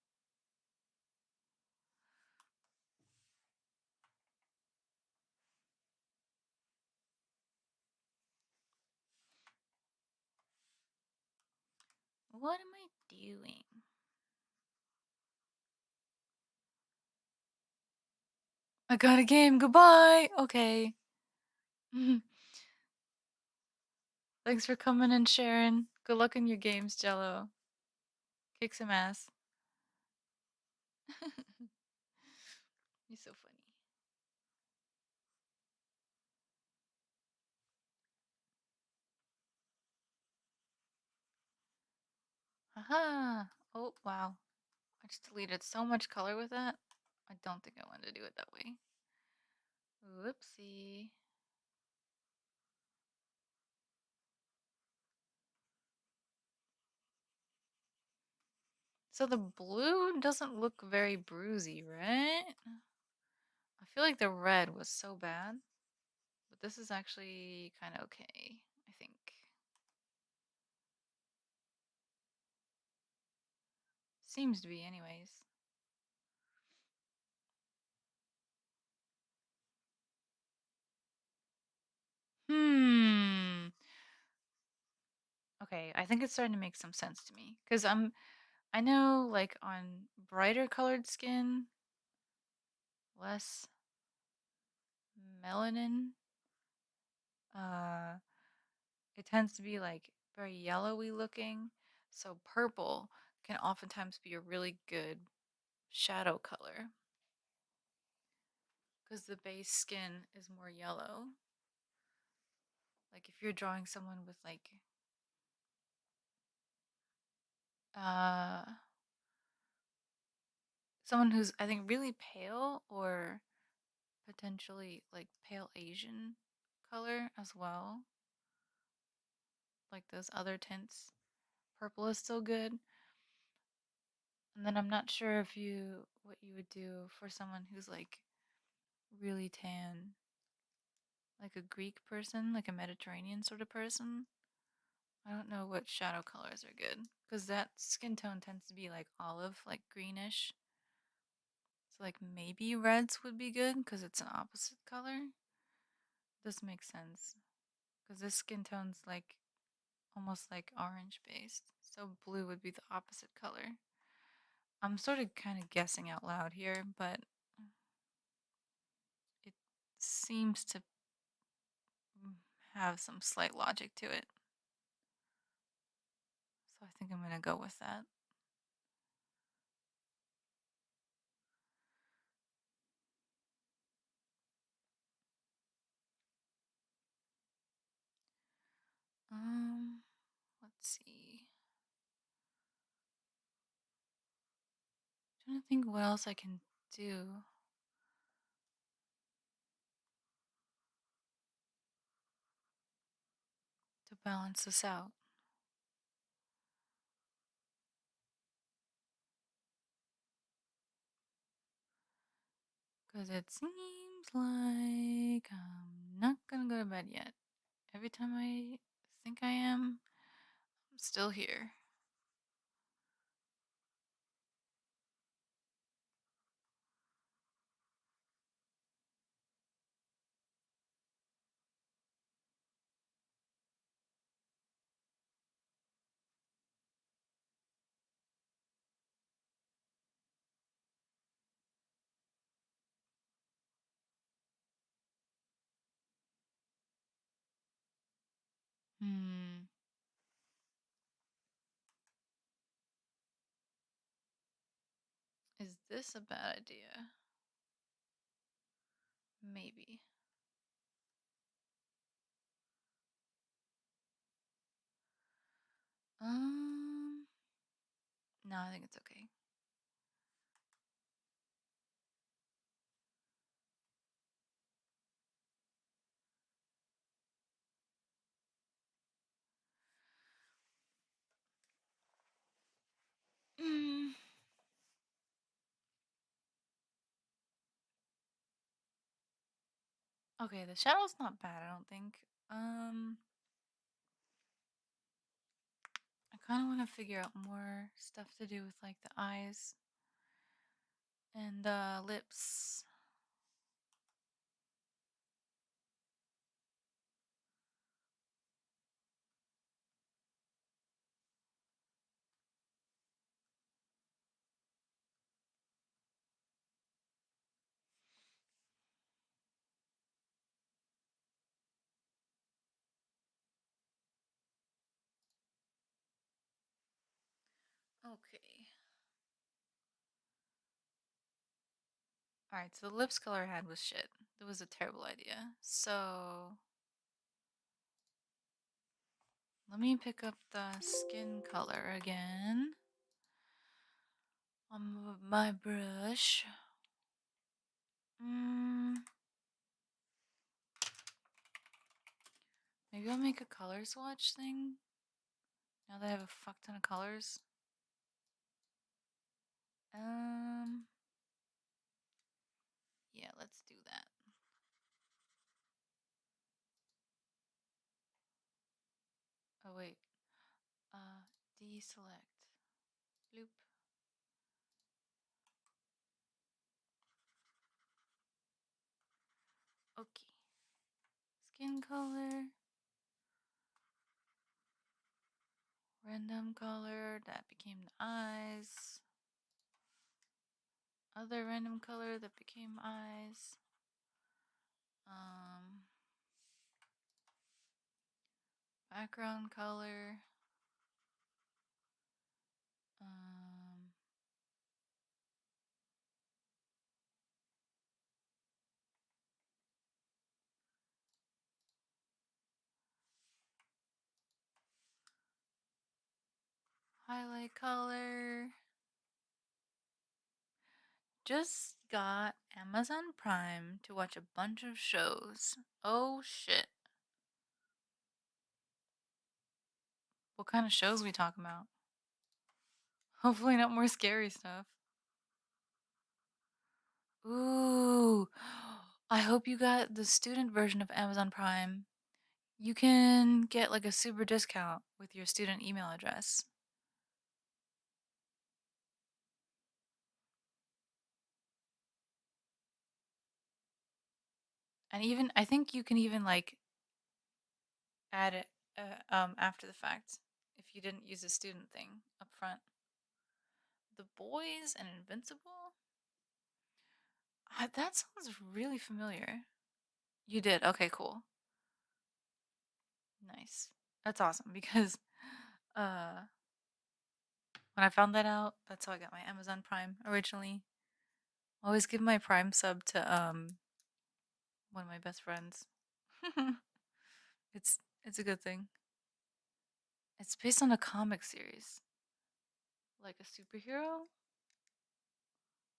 What am I doing? I got a game. Goodbye. Okay. Thanks for coming and sharing. Good luck in your games, Jello. Kick some ass. You're so funny. Haha. Oh, wow. I just deleted so much color with that. I don't think I wanted to do it that way. Whoopsie. So the blue doesn't look very bruisey, right? I feel like the red was so bad. But this is actually kind of okay, I think. Seems to be, anyways. Hmm. Okay, I think it's starting to make some sense to me. Because I know, like, on brighter colored skin, less melanin, uh, it tends to be, like, very yellowy looking. So purple can oftentimes be a really good shadow color. Because the base skin is more yellow. Like, if you're drawing someone with, like, uh, someone who's, I think, really pale or potentially like pale Asian color as well. Like those other tints. Purple is still good. And then I'm not sure if what you would do for someone who's like really tan, like a Greek person, like a Mediterranean sort of person. I don't know what shadow colors are good because that skin tone tends to be like olive, like greenish. So like maybe reds would be good because it's an opposite color. This makes sense because this skin tone's like almost like orange based. So blue would be the opposite color. I'm sort of kind of guessing out loud here, but it seems to have some slight logic to it. So I think I'm going to go with that. Um, let's see. Trying to think what else I can do to balance this out. Because it seems like I'm not going to go to bed yet. Every time I think I am, I'm still here. Hmm. Is this a bad idea? Maybe. Um, no, I think it's okay. Hmm. Okay, the shadow's not bad, I don't think. Um, I kind of want to figure out more stuff to do with like the eyes and the lips. Okay. All right, so the lips color I had was shit. That was a terrible idea. So let me pick up the skin color again on my brush. Mm, maybe I'll make a color swatch thing now that I have a fuck ton of colors. Um, yeah, let's do that. Oh wait, deselect. Bloop. Okay. Skin color, random color, that became the eyes. Other random color that became eyes. Um, background color. Um, highlight color. Just got Amazon Prime to watch a bunch of shows. Oh shit. What kind of shows we talking about? Hopefully not more scary stuff. Ooh. I hope you got the student version of Amazon Prime. You can get like a super discount with your student email address. And even I think you can even like add it after the fact if you didn't use the student thing up front. The Boys and Invincible? That sounds really familiar. You did. Okay, cool. Nice. That's awesome because uh when I found that out, that's how I got my Amazon Prime originally. I always give my Prime sub to one of my best friends. it's a good thing. It's based on a comic series. Like a superhero?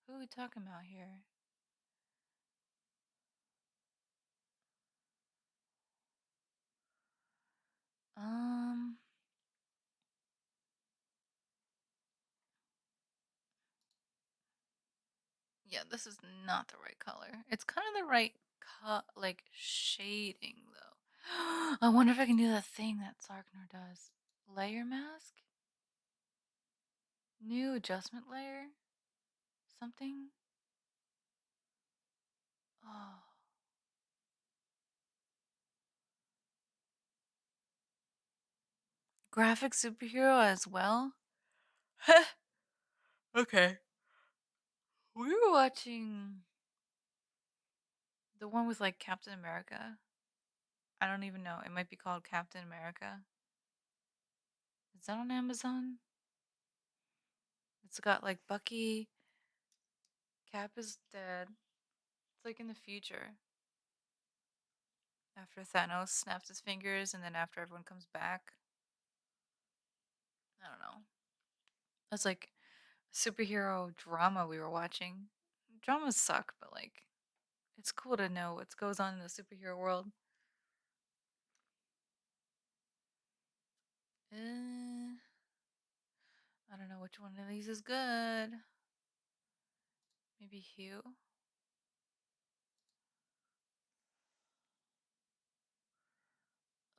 Who are we talking about here? Um Yeah, this is not the right color. It's kind of the right like shading though. I wonder if I can do that thing that Sarkner does. Layer mask? New adjustment layer? Something? Oh. Graphic superhero as well? Okay. We were watching the one with like Captain America. I don't even know. It might be called Captain America. Is that on Amazon? It's got like Bucky, Cap is dead. It's like in the future. After Thanos snaps his fingers and then after everyone comes back. I don't know. That's like a superhero drama we were watching. Dramas suck, but like it's cool to know what goes on in the superhero world. I don't know which one of these is good? Maybe Hue?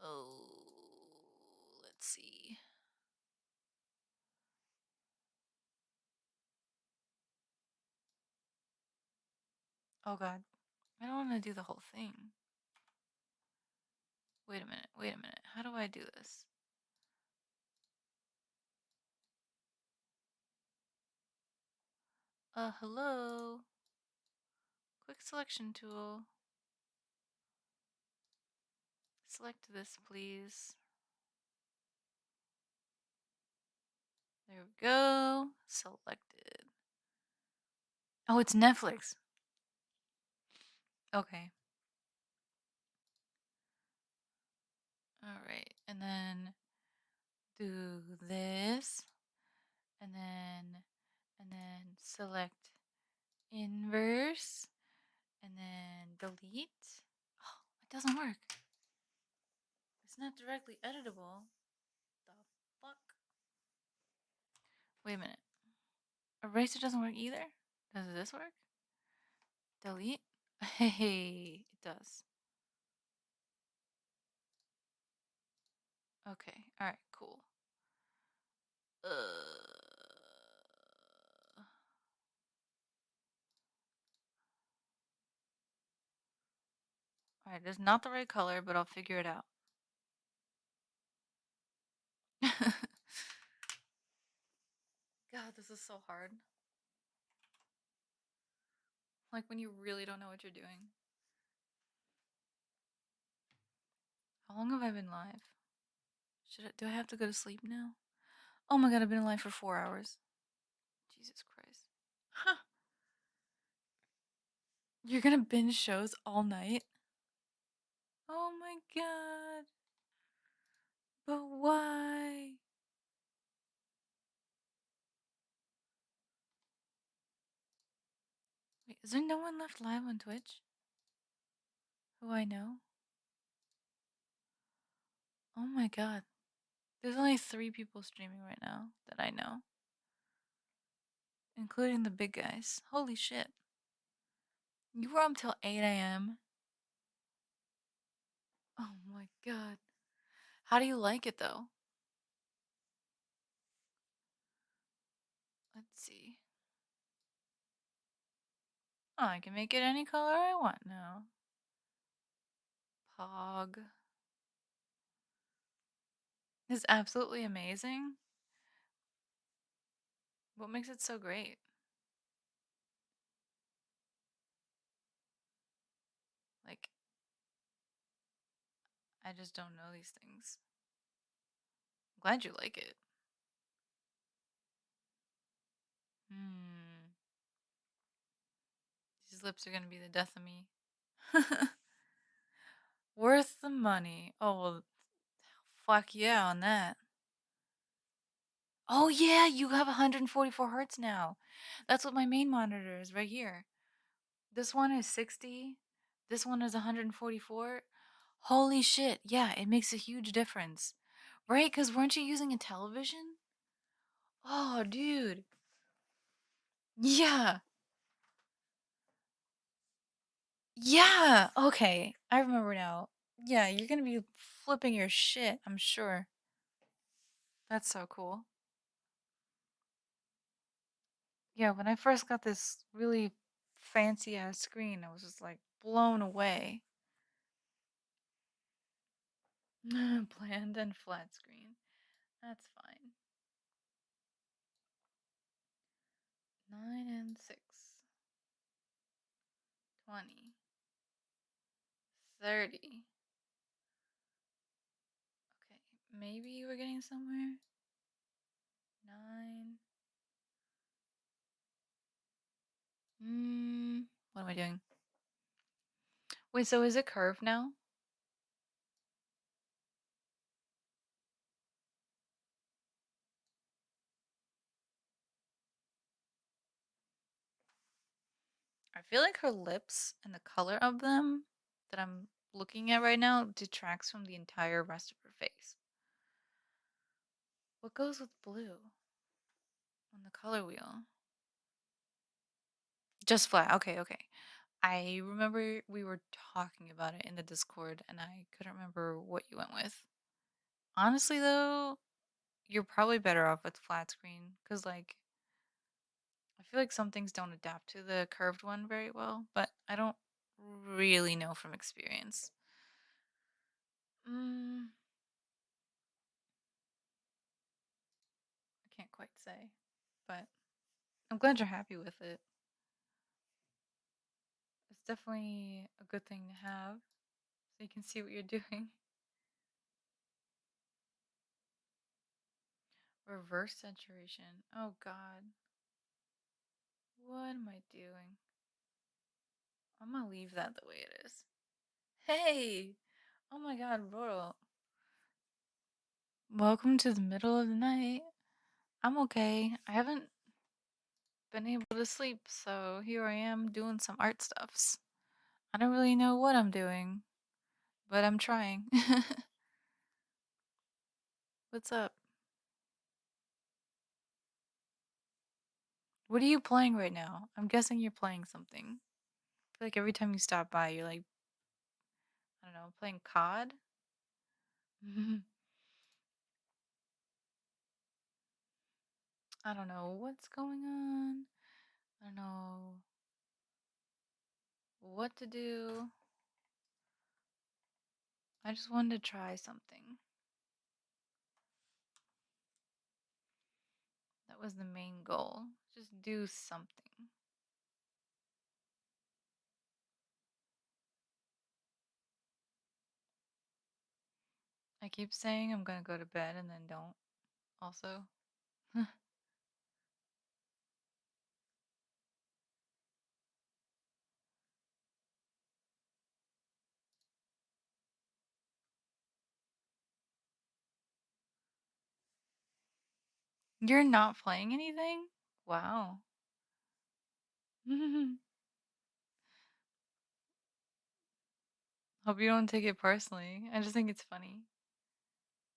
Oh, let's see. Oh god. I don't want to do the whole thing. Wait a minute, wait a minute. How do I do this? Hello. Quick selection tool. Select this, please. There we go. Selected. Oh, it's Netflix. Okay. All right. And then do this. And then select inverse. And then delete. Oh, it doesn't work. It's not directly editable. The fuck? Wait a minute. Eraser doesn't work either? Does this work? Delete? Hey, it does. Okay. Alright, cool. Alright, it's not the right color, but I'll figure it out. God, this is so hard. Like when you really don't know what you're doing. How long have I been live? Do I have to go to sleep now? Oh my god, I've been alive for 4 hours. Jesus Christ. Huh. You're gonna binge shows all night? Oh my god. But why? Wait, is there no one left live on Twitch? Who I know? Oh my god. There's only 3 people streaming right now that I know, including the big guys. Holy shit. You were up till 8 a.m.? Oh my god. How do you like it though? Let's see. Oh, I can make it any color I want now. Pog. It's absolutely amazing. What makes it so great? Like, I just don't know these things. I'm glad you like it. Hmm. These lips are gonna be the death of me. Worth the money. Oh, well, fuck yeah on that. Oh, yeah, you have 144 hertz now. That's what my main monitor is right here. This one is 60. This one is 144. Holy shit. Yeah, it makes a huge difference. Right? Because weren't you using a television? Oh, dude. Yeah. Yeah. Okay. I remember now. Yeah, you're going to be flipping your shit, I'm sure. That's so cool. Yeah, when I first got this really fancy ass screen, I was just like blown away. Bland and flat screen. That's fine. 9 and 6. 20. 30. Okay, maybe we're getting somewhere. 9. What am I doing? Wait, so is it curved now? I feel like her lips and the color of them that I'm looking at right now detracts from the entire rest of her face. What goes with blue? On the color wheel. Just flat. Okay, okay. I remember we were talking about it in the Discord and I couldn't remember what you went with. Honestly though, you're probably better off with flat screen cuz like I feel like some things don't adapt to the curved one very well, but I don't really know from experience. Mm, I can't quite say, but I'm glad you're happy with it. It's definitely a good thing to have so you can see what you're doing. Reverse saturation. Oh god. What am I doing? I'm gonna leave that the way it is. Hey! Oh my god, Roro. Welcome to the middle of the night. I'm okay. I haven't been able to sleep, so here I am doing some art stuffs. I don't really know what I'm doing, but I'm trying. What's up? What are you playing right now? I'm guessing you're playing something. I feel like every time you stop by, you're like, I don't know, playing COD? I don't know what's going on. I don't know what to do. I just wanted to try something. That was the main goal. Just do something. I keep saying I'm gonna go to bed and then don't. Also, you're not playing anything? Wow. Hope you don't take it personally. I just think it's funny.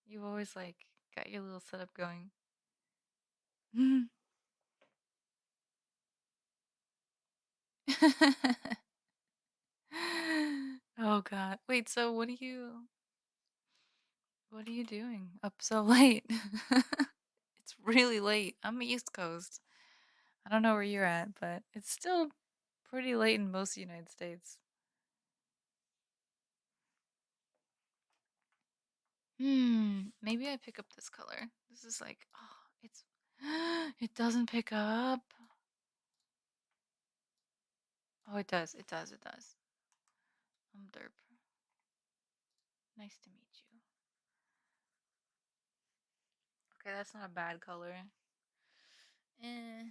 You always like got your little setup going. Oh god. Wait, so what are you doing up so late? It's really late. I'm East Coast. I don't know where you're at, but it's still pretty late in most United States. Maybe I pick up this color. This is like, oh, it's it doesn't pick up. Oh, it does. It does. It does. I'm derp. Nice to meet you. Okay, that's not a bad color. Eh.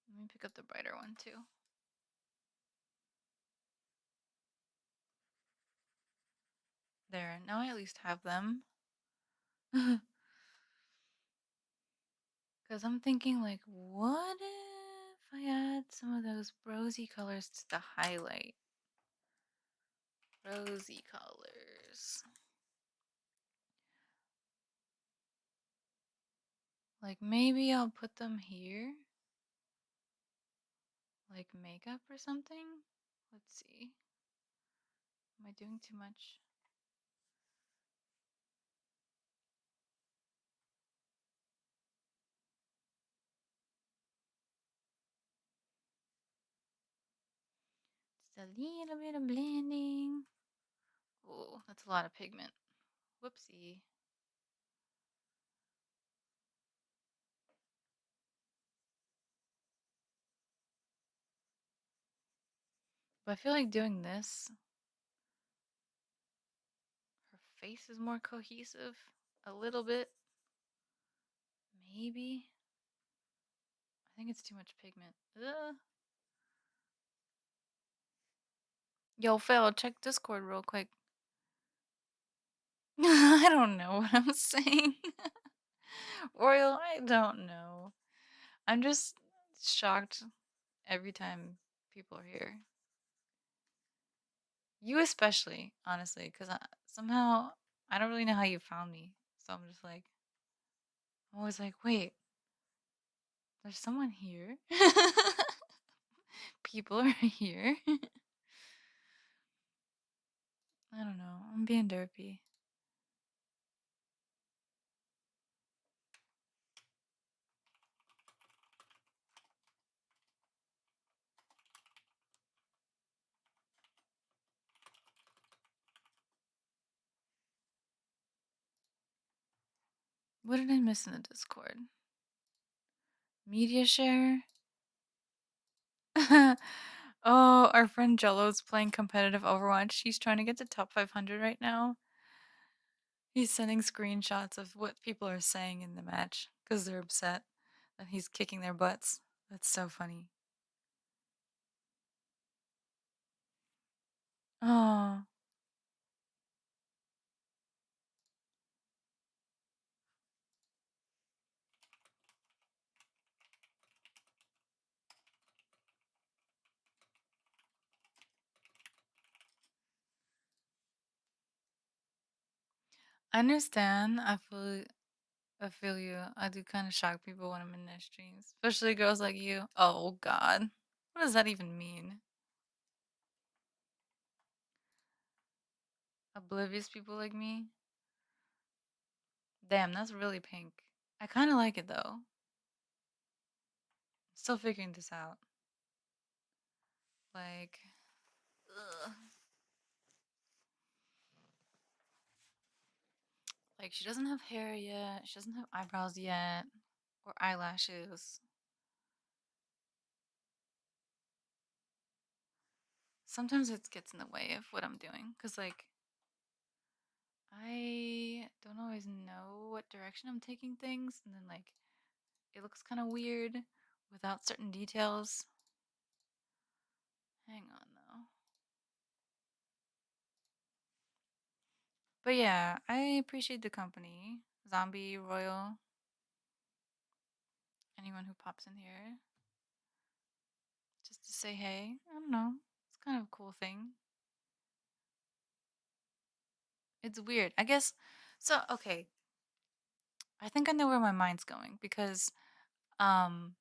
Let me pick up the brighter one too. There. Now I at least have them. Because I'm thinking, like, what if I add some of those rosy colors to the highlight? Rosy colors. Like, maybe I'll put them here. Like makeup or something? Let's see. Am I doing too much? Just a little bit of blending. Oh, that's a lot of pigment. Whoopsie. But I feel like doing this, her face is more cohesive. A little bit. Maybe. I think it's too much pigment. Ugh. Yo, Phil, check Discord real quick. I don't know what I'm saying. Royal, I don't know. I'm just shocked every time people are here. You especially, honestly, because somehow I don't really know how you found me. So I'm just like, I'm always like, wait, there's someone here. People are here. I don't know. I'm being derpy. What did I miss in the Discord? Media share? Oh, our friend Jello's playing competitive Overwatch. He's trying to get to top 500 right now. He's sending screenshots of what people are saying in the match because they're upset that he's kicking their butts. That's so funny. Oh, I understand. I feel you. I do kind of shock people when I'm in their streams, especially girls like you. Oh God, what does that even mean? Oblivious people like me? Damn, that's really pink. I kind of like it though. Still figuring this out. Like, ugh. Like she doesn't have hair yet. She doesn't have eyebrows yet, or eyelashes. Sometimes it gets in the way of what I'm doing, cause like I don't always know what direction I'm taking things, and then like it looks kind of weird without certain details. Hang on though. But yeah, I appreciate the company. Zombie Royal, anyone who pops in here just to say hey. I don't know. It's kind of a cool thing. It's weird. I guess so okay. I think I know where my mind's going because um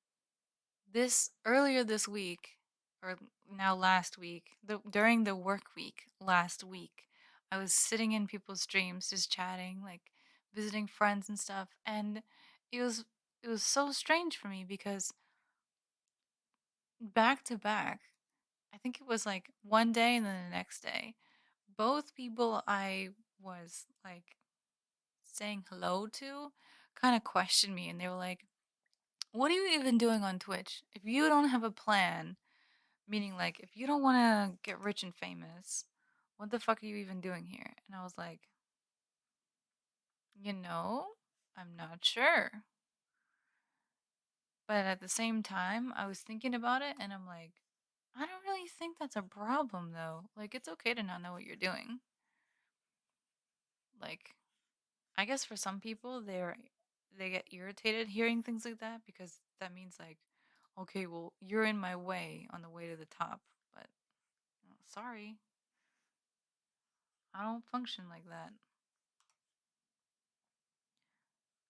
this earlier this week or now last week, during the work week last week, I was sitting in people's streams just chatting, like visiting friends and stuff, and it was it was so strange for me because back to back, I think it was like one day and then the next day, both people I was like saying hello to kind of questioned me and they were like, "What are you even doing on Twitch? If you don't have a plan, meaning like if you don't want to get rich and famous, what the fuck are you even doing here?" And I was like, "You know, I'm not sure." But at the same time, I was thinking about it and I'm like, I don't really think that's a problem though. Like it's okay to not know what you're doing. Like I guess for some people they get irritated hearing things like that because that means like, okay, well, you're in my way on the way to the top. But sorry, I don't function like that.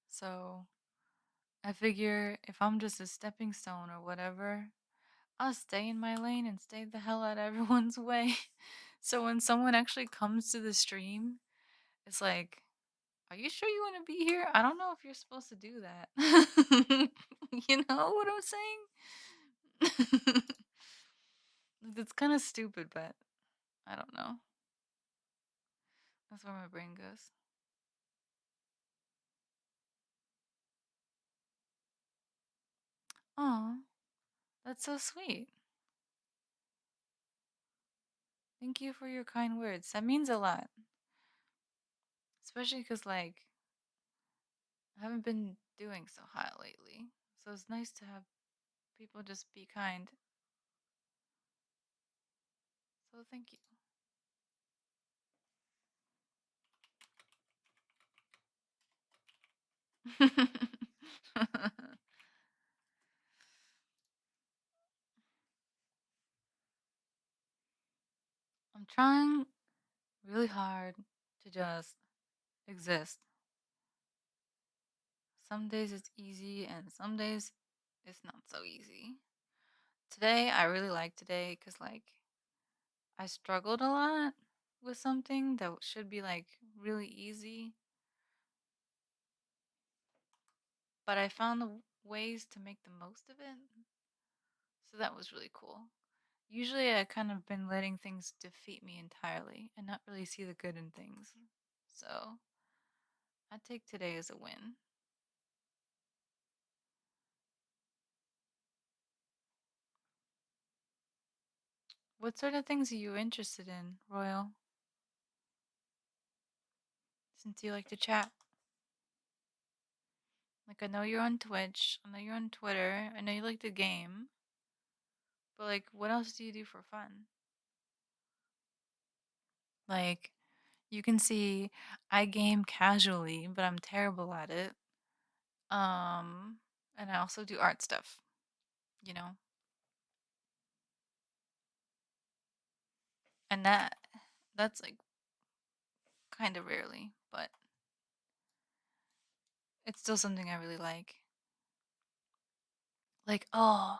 So I figure if I'm just a stepping stone or whatever, I'll stay in my lane and stay the hell out of everyone's way. So when someone actually comes to the stream, it's like, are you sure you want to be here? I don't know if you're supposed to do that. You know what I'm saying? It's kind of stupid, but I don't know. That's where my brain goes. Oh, that's so sweet. Thank you for your kind words. That means a lot. Especially because, like, I haven't been doing so hot lately. So it's nice to have people just be kind. So thank you. I'm trying really hard to just exist. Some days it's easy and some days it's not so easy. Today, I really like today because, like, I struggled a lot with something that should be, like, really easy, but I found the ways to make the most of it. So that was really cool. Usually, I kind of been letting things defeat me entirely and not really see the good in things. So I take today as a win. What sort of things are you interested in, Royal? Since you like to chat. Like, I know you're on Twitch, I know you're on Twitter, I know you like to game, but, like, what else do you do for fun? Like, you can see I game casually, but I'm terrible at it. Um, and I also do art stuff, you know? And that's like kind of rarely, but it's still something I really like. Like, oh,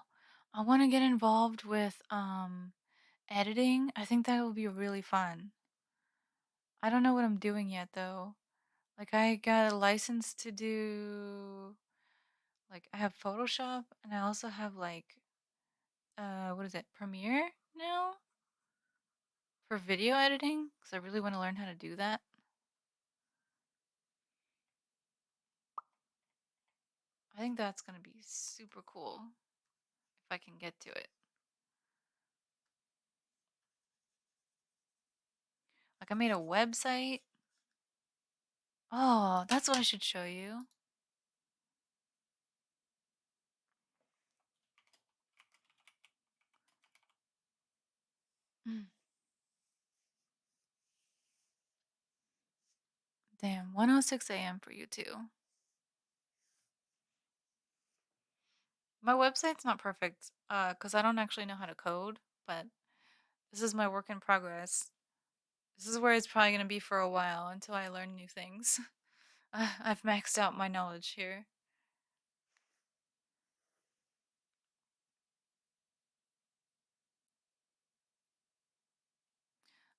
I want to get involved with editing. I think that would be really fun. I don't know what I'm doing yet though. Like I got a license to do like I have Photoshop and I also have like what is it? Premiere now for video editing cuz I really want to learn how to do that. I think that's going to be super cool if I can get to it. Like I made a website. Oh, that's what I should show you. Mm, damn, 1:06 a.m. for you too. My website's not perfect cuz I don't actually know how to code, but this is my work in progress. This is where it's probably going to be for a while until I learn new things. I've maxed out my knowledge here.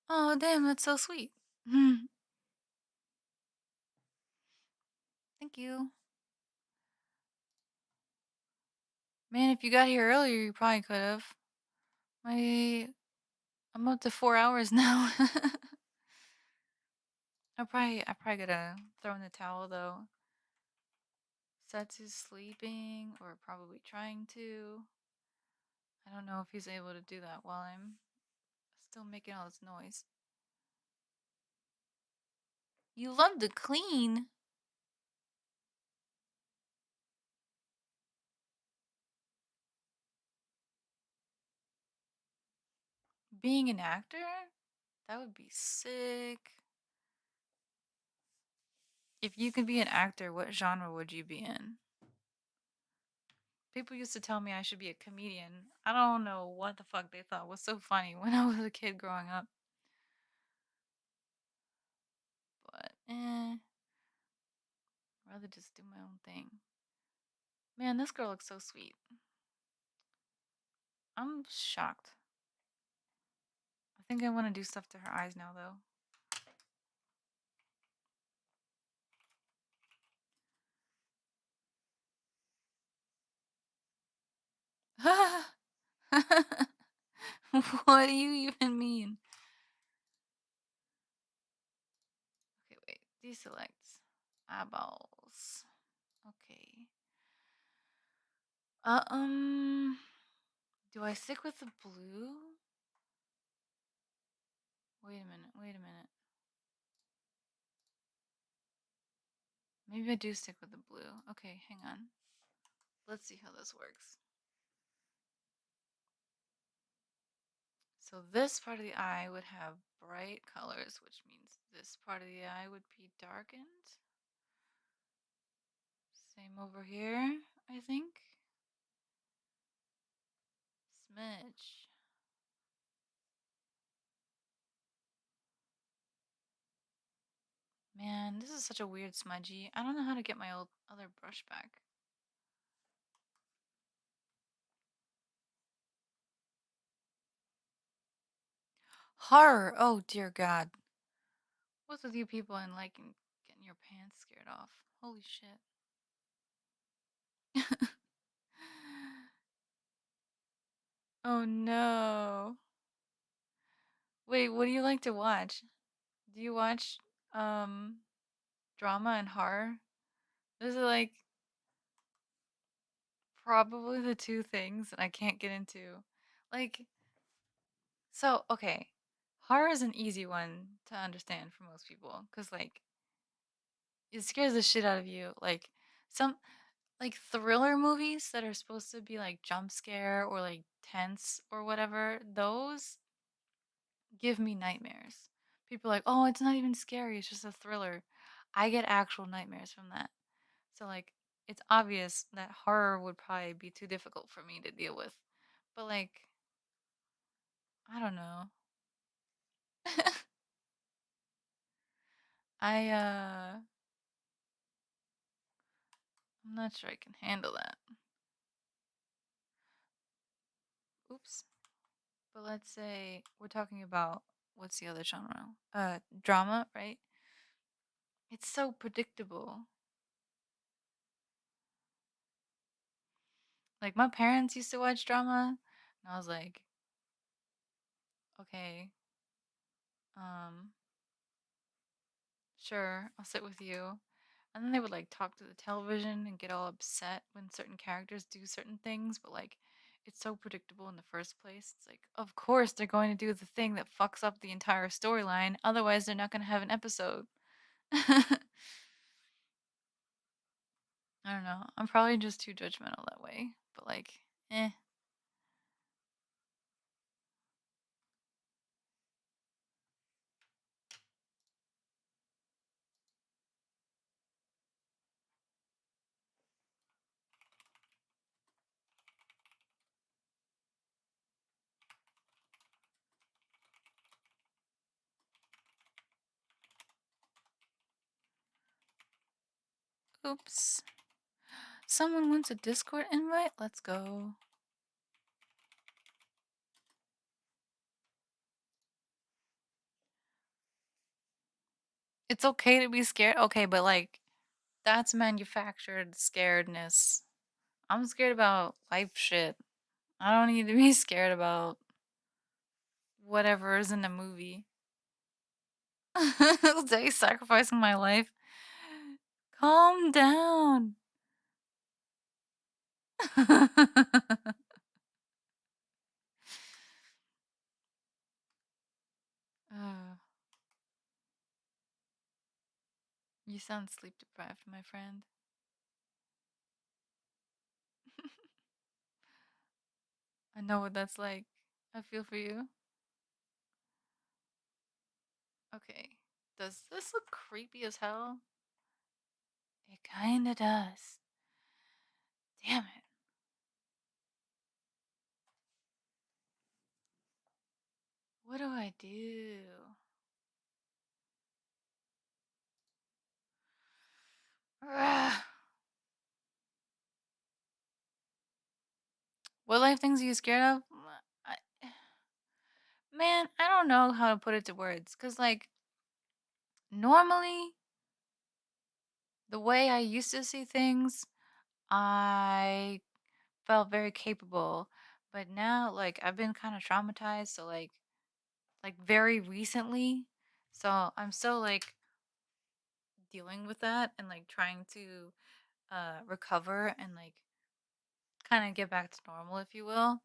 Oh, damn, that's so sweet. Thank you. Man, if you got here earlier, you probably could have. My, I'm up to 4 hours now. I probably gotta throw in the towel though. Setsu's sleeping or probably trying to. I don't know if he's able to do that while I'm still making all this noise. You love to clean. Being an actor? That would be sick. If you could be an actor, what genre would you be in? People used to tell me I should be a comedian. I don't know what the fuck they thought was so funny when I was a kid growing up. But I'd rather just do my own thing. Man, this girl looks so sweet. I'm shocked. I think I want to do stuff to her eyes now though. What do you even mean? Okay, wait. Deselect eyeballs. Okay. Uh, um, do I stick with the blue? Wait a minute. Wait a minute. Maybe I do stick with the blue. Okay, hang on. Let's see how this works. So this part of the eye would have bright colors, which means this part of the eye would be darkened. Same over here, I think. Smidge. Man, this is such a weird smudgy. I don't know how to get my old other brush back. Horror. Oh dear God. What's with you people and liking getting your pants scared off? Holy shit. Oh no. Wait, what do you like to watch? Do you watch um drama and horror? Those are like probably the two things that I can't get into. Like, so okay, horror is an easy one to understand for most people because like it scares the shit out of you. Like some like thriller movies that are supposed to be like jump scare or like tense or whatever, those give me nightmares. People are like, "Oh, it's not even scary, it's just a thriller." I get actual nightmares from that. So like it's obvious that horror would probably be too difficult for me to deal with. But like, I don't know. I'm not sure I can handle that. Oops. But let's say we're talking about what's the other genre? Drama, right? It's so predictable. Like my parents used to watch drama, and I was like, okay, um, sure, I'll sit with you. And then they would like talk to the television and get all upset when certain characters do certain things, but like it's so predictable in the first place. It's like, of course they're going to do the thing that fucks up the entire storyline, otherwise they're not going to have an episode. I don't know. I'm probably just too judgmental that way, but like, eh. Oops. Someone wants a Discord invite? Let's go. It's okay to be scared. Okay, but like that's manufactured scaredness. I'm scared about life shit. I don't need to be scared about whatever is in the movie. They sacrificing my life. Calm down. uh, you sound sleep deprived, my friend. I know what that's like. I feel for you. Okay. Does this look creepy as hell? It kinda does. Damn it. What do I do? Ugh. What life things are you scared of? I, man, I don't know how to put it to words. Cause like normally the way I used to see things, I felt very capable. But now like I've been kind of traumatized, so like very recently. So I'm still like dealing with that and like trying to recover and like kind of get back to normal if you will.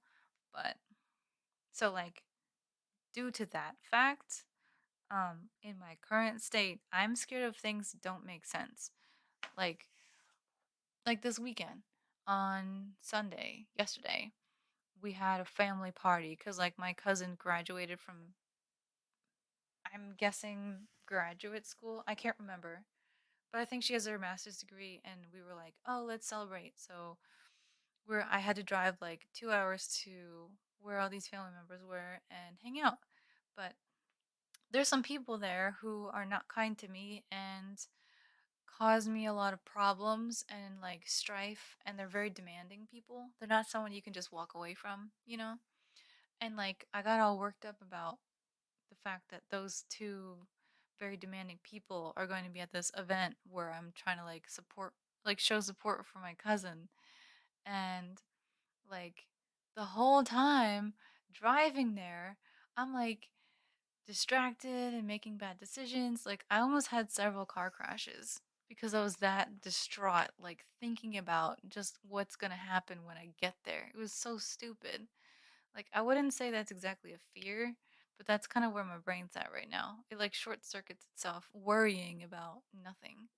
But so like due to that fact, in my current state, I'm scared of things that don't make sense. Like like this weekend on Sunday, yesterday, we had a family party cuz like my cousin graduated from, I'm guessing, graduate school. I can't remember. But I think she has her master's degree and we were like, "Oh, let's celebrate." So I had to drive like 2 hours to where all these family members were and hang out. But there's some people there who are not kind to me and cause me a lot of problems and like strife, and they're very demanding people. They're not someone you can just walk away from, you know? And like I got all worked up about the fact that those two very demanding people are going to be at this event where I'm trying to like support, like show support for my cousin. And like the whole time driving there, I'm like distracted and making bad decisions. Like I almost had several car crashes because I was that distraught, like thinking about just what's going to happen when I get there. It was so stupid. Like I wouldn't say that's exactly a fear, but that's kind of where my brain's at right now. It like short circuits itself worrying about nothing.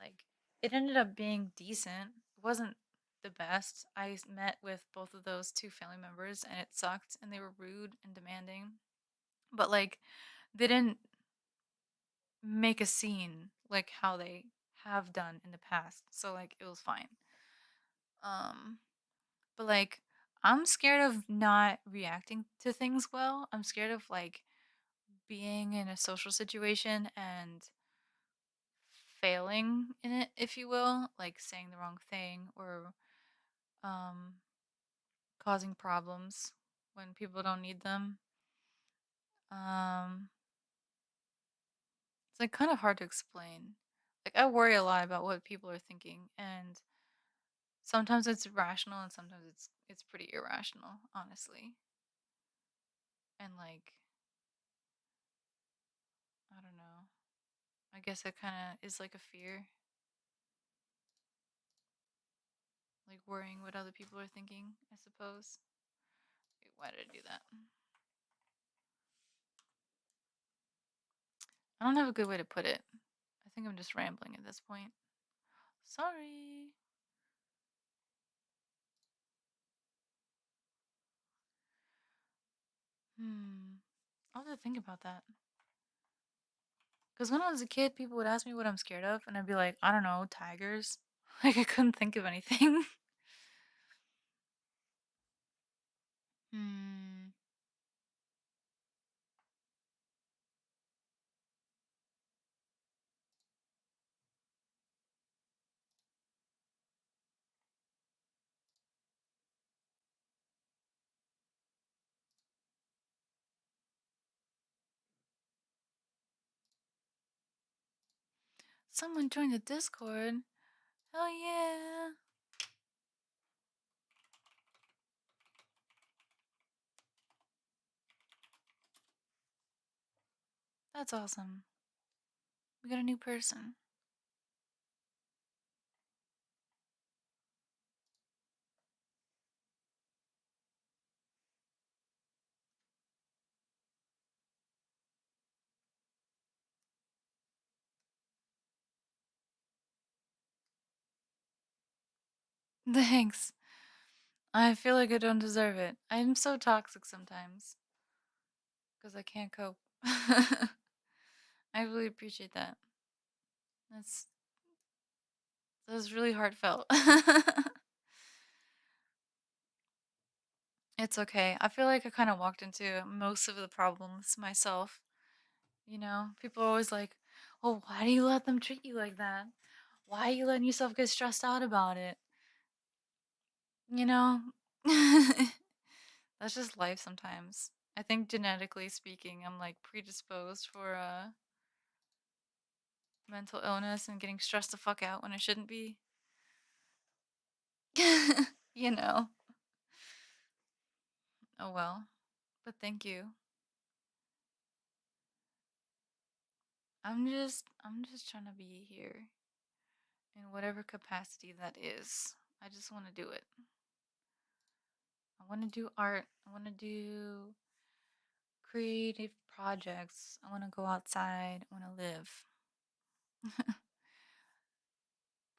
Like it ended up being decent. It wasn't the best. Met with both of those two family members and it sucked and they were rude and demanding. But like they didn't make a scene like how they have done in the past. So like it was fine. Um but like I'm scared of not reacting to things well. I'm scared of like being in a social situation and failing in it, if you will, like saying the wrong thing or um causing problems when people don't need them. Um it's like kind of hard to explain. Like I worry a lot about what people are thinking, and sometimes it's rational and sometimes it's pretty irrational, honestly. And like I don't know. I guess it kind of is like a fear, like worrying what other people are thinking, I suppose. Wait, why did I do that? I don't have a good way to put it. I think I'm just rambling at this point. Sorry. Hmm. I'll have to think about that. Because when I was a kid, people would ask me what I'm scared of, and I'd be like, I don't know, tigers. Like, I couldn't think of anything. Hmm. Someone joined the Discord. Hell yeah. That's awesome. We got a new person. Thanks. I feel like I don't deserve it. I'm so toxic sometimes because I can't cope. I really appreciate that. That's that's really heartfelt. It's okay. I feel like I kind of walked into most of the problems myself. You know, people are always like, "Oh, why do you let them treat you like that? Why are you letting yourself get stressed out about it?" You know, that's just life sometimes. I think genetically speaking, I'm like predisposed for mental illness and getting stressed the fuck out when I shouldn't be. You know. Oh well. But thank you. I'm just trying to be here in whatever capacity that is. I just want to do it. I want to do art. I want to do creative projects. I want to go outside. I want to live.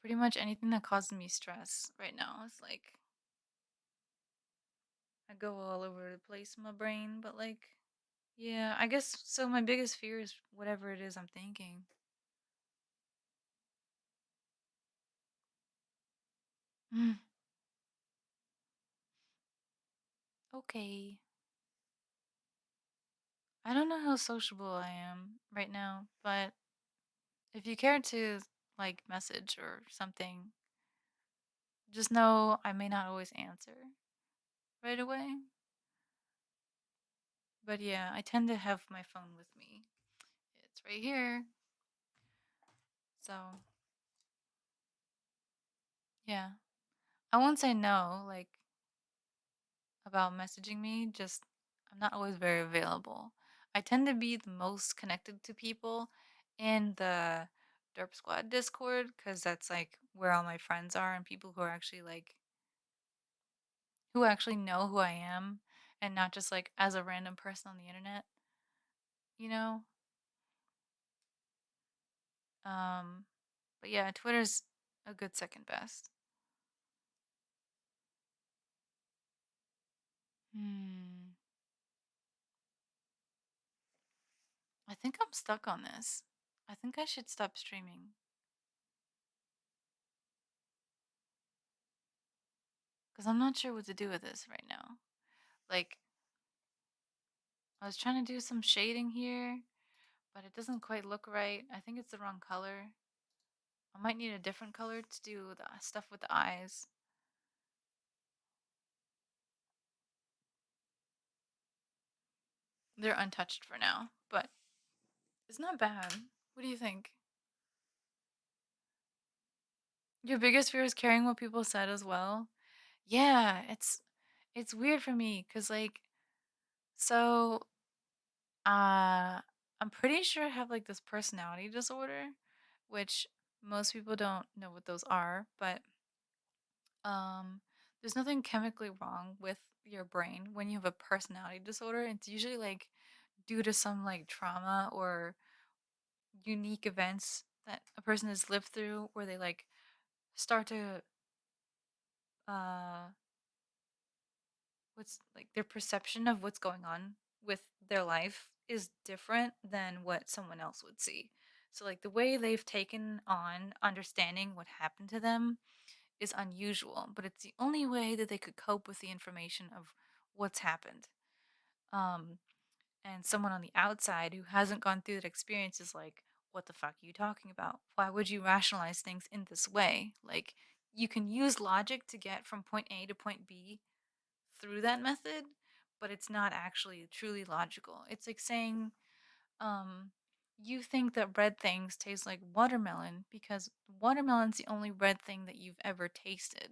Pretty much anything that causes me stress right now is like I go all over the place in my brain, but like yeah, I guess so my biggest fear is whatever it is I'm thinking. Mm, okay. I don't know how sociable I am right now, but if you care to like message or something, just know I may not always answer right away. But yeah, I tend to have my phone with me. It's right here. So, yeah. I won't say no, like about messaging me, just I'm not always very available. I tend to be the most connected to people in the Derp Squad Discord because that's like where all my friends are and people who are actually like who actually know who I am and not just like as a random person on the internet, you know? Um but yeah, Twitter's a good second best. Hmm. I think I'm stuck on this. I think I should stop streaming because I'm not sure what to do with this right now. Like, I was trying to do some shading here, but it doesn't quite look right. I think it's the wrong color. I might need a different color to do the stuff with the eyes. They're untouched for now, but it's not bad. What do you think? Your biggest fear is caring what people said as well? Yeah, it's weird for me cuz like so I'm pretty sure I have like this personality disorder, which most people don't know what those are, but um there's nothing chemically wrong with your brain when you have a personality disorder. It's usually like due to some like trauma or unique events that a person has lived through where they like start to uh what's like their perception of what's going on with their life is different than what someone else would see. So like the way they've taken on understanding what happened to them is unusual, but it's the only way that they could cope with the information of what's happened. Um and someone on the outside who hasn't gone through that experience is like, what the fuck are you talking about? Why would you rationalize things in this way? Like you can use logic to get from point A to point B through that method, but it's not actually truly logical. It's like saying, um, you think that red things taste like watermelon because watermelon's the only red thing that you've ever tasted.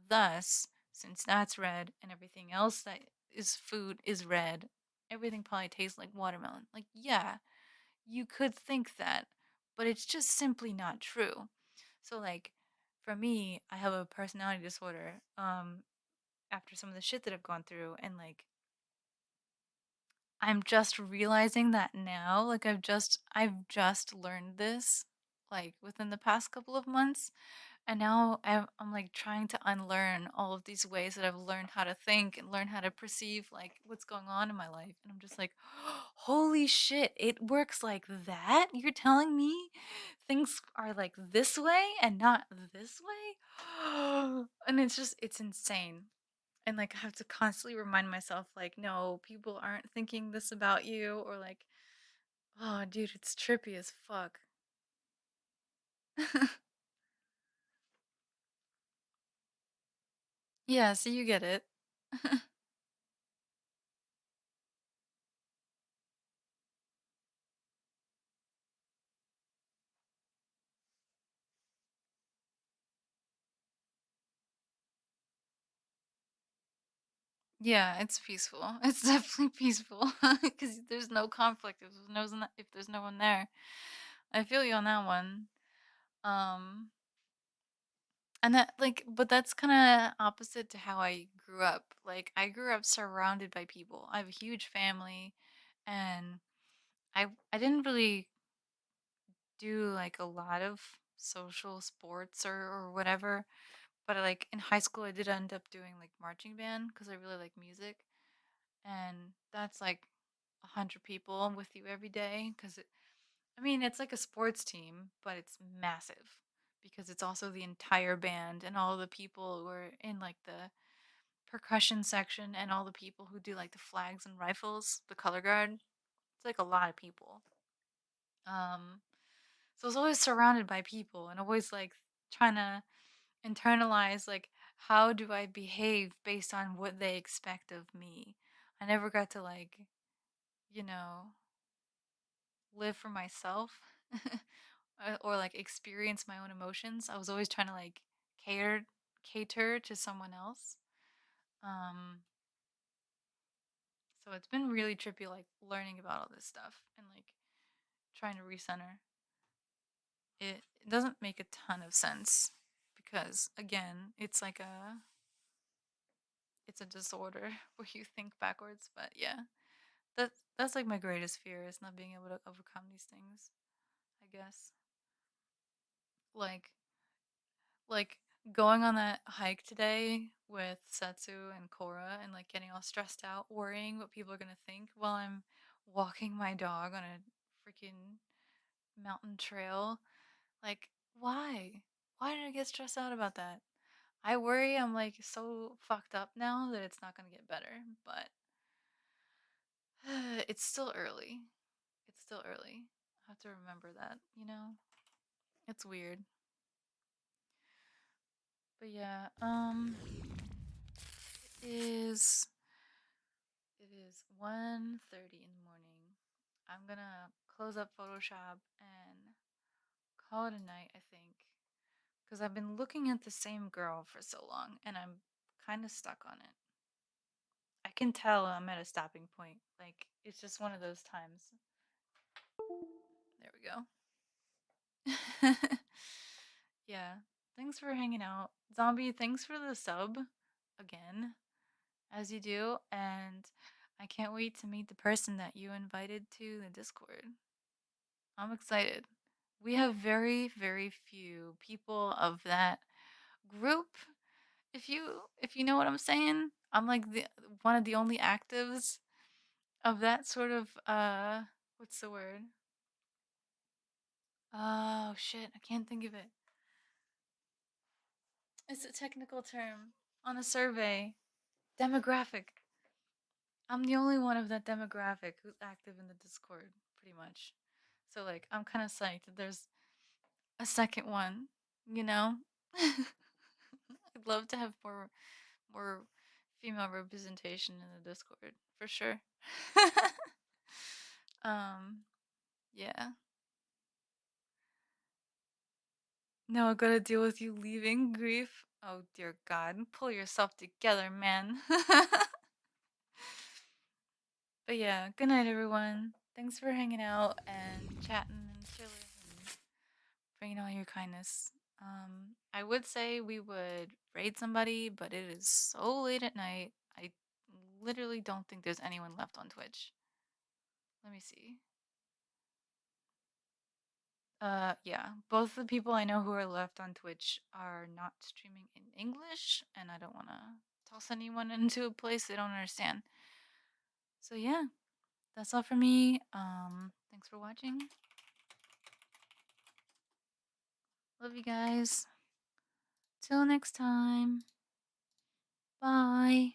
Thus, since that's red and everything else that is food is red, everything probably tastes like watermelon. Like, yeah, you could think that, but it's just simply not true. So, like, for me, I have a personality disorder. After some of the shit that I've gone through and like I'm just realizing that now like I've just learned this like within the past couple of months and now I'm like trying to unlearn all of these ways that I've learned how to think and learn how to perceive like what's going on in my life and I'm just like holy shit it works like that you're telling me things are like this way and not this way and it's insane and like I have to constantly remind myself like no people aren't thinking this about you or like oh dude it's trippy as fuck. Yeah, so you get it. Yeah, it's peaceful. It's definitely peaceful because there's no conflict if there's no one there. I feel you on that one. Um, and that like, but that's kind of opposite to how I grew up. Like, I grew up surrounded by people. I have a huge family, and I didn't really do like a lot of social sports or whatever. But like in high school, I did end up doing like marching band because I really like music. And that's like 100 people with you every day because I mean it's like a sports team but it's massive because it's also the entire band and all the people who are in like the percussion section and all the people who do like the flags and rifles the color guard It's like a lot of people. Um, so I was always surrounded by people and always like trying to internalize like how do I behave based on what they expect of me. I never got to like, you know, live for myself or like experience my own emotions. I was always trying to like cater cater to someone else. Um so it's been really trippy like learning about all this stuff and like trying to recenter. It doesn't make a ton of sense because again, it's a disorder where you think backwards, but yeah. That's like my greatest fear is not being able to overcome these things, I guess. Like like going on that hike today with Setsu and Korra and like getting all stressed out, worrying what people are gonna think while I'm walking my dog on a freaking mountain trail. Like, why? Why did I get stressed out about that? I worry I'm like so fucked up now that it's not gonna get better, but it's still early. It's still early. I have to remember that, you know? It's weird. But yeah, is it is 1:30 in the morning. I'm gonna close up Photoshop and call it a night, I think. Because I've been looking at the same girl for so long and I'm kind of stuck on it. I can tell I'm at a stopping point. Like, it's just one of those times. There we go. Yeah. Thanks for hanging out. Zombie, thanks for the sub again, as you do. And I can't wait to meet the person that you invited to the Discord. I'm excited. We have very, very few people of that group. If you know what I'm saying, I'm like the one of the only actives of that sort of what's the word? Oh shit, I can't think of it. It's a technical term on a survey. Demographic. I'm the only one of that demographic who's active in the Discord, pretty much. So like I'm kind of psyched that there's a second one, you know? I'd love to have more female representation in the Discord, for sure. um yeah. Now I gotta deal with you leaving, grief. Oh dear God, pull yourself together, man. But yeah, good night, everyone. Thanks for hanging out and chatting and chilling and bringing all your kindness. I would say we would raid somebody, but it is so late at night. I literally don't think there's anyone left on Twitch. Let me see. Yeah, both the people I know who are left on Twitch are not streaming in English, and I don't want to toss anyone into a place they don't understand. So yeah, that's all for me. Thanks for watching. Love you guys. Till next time. Bye.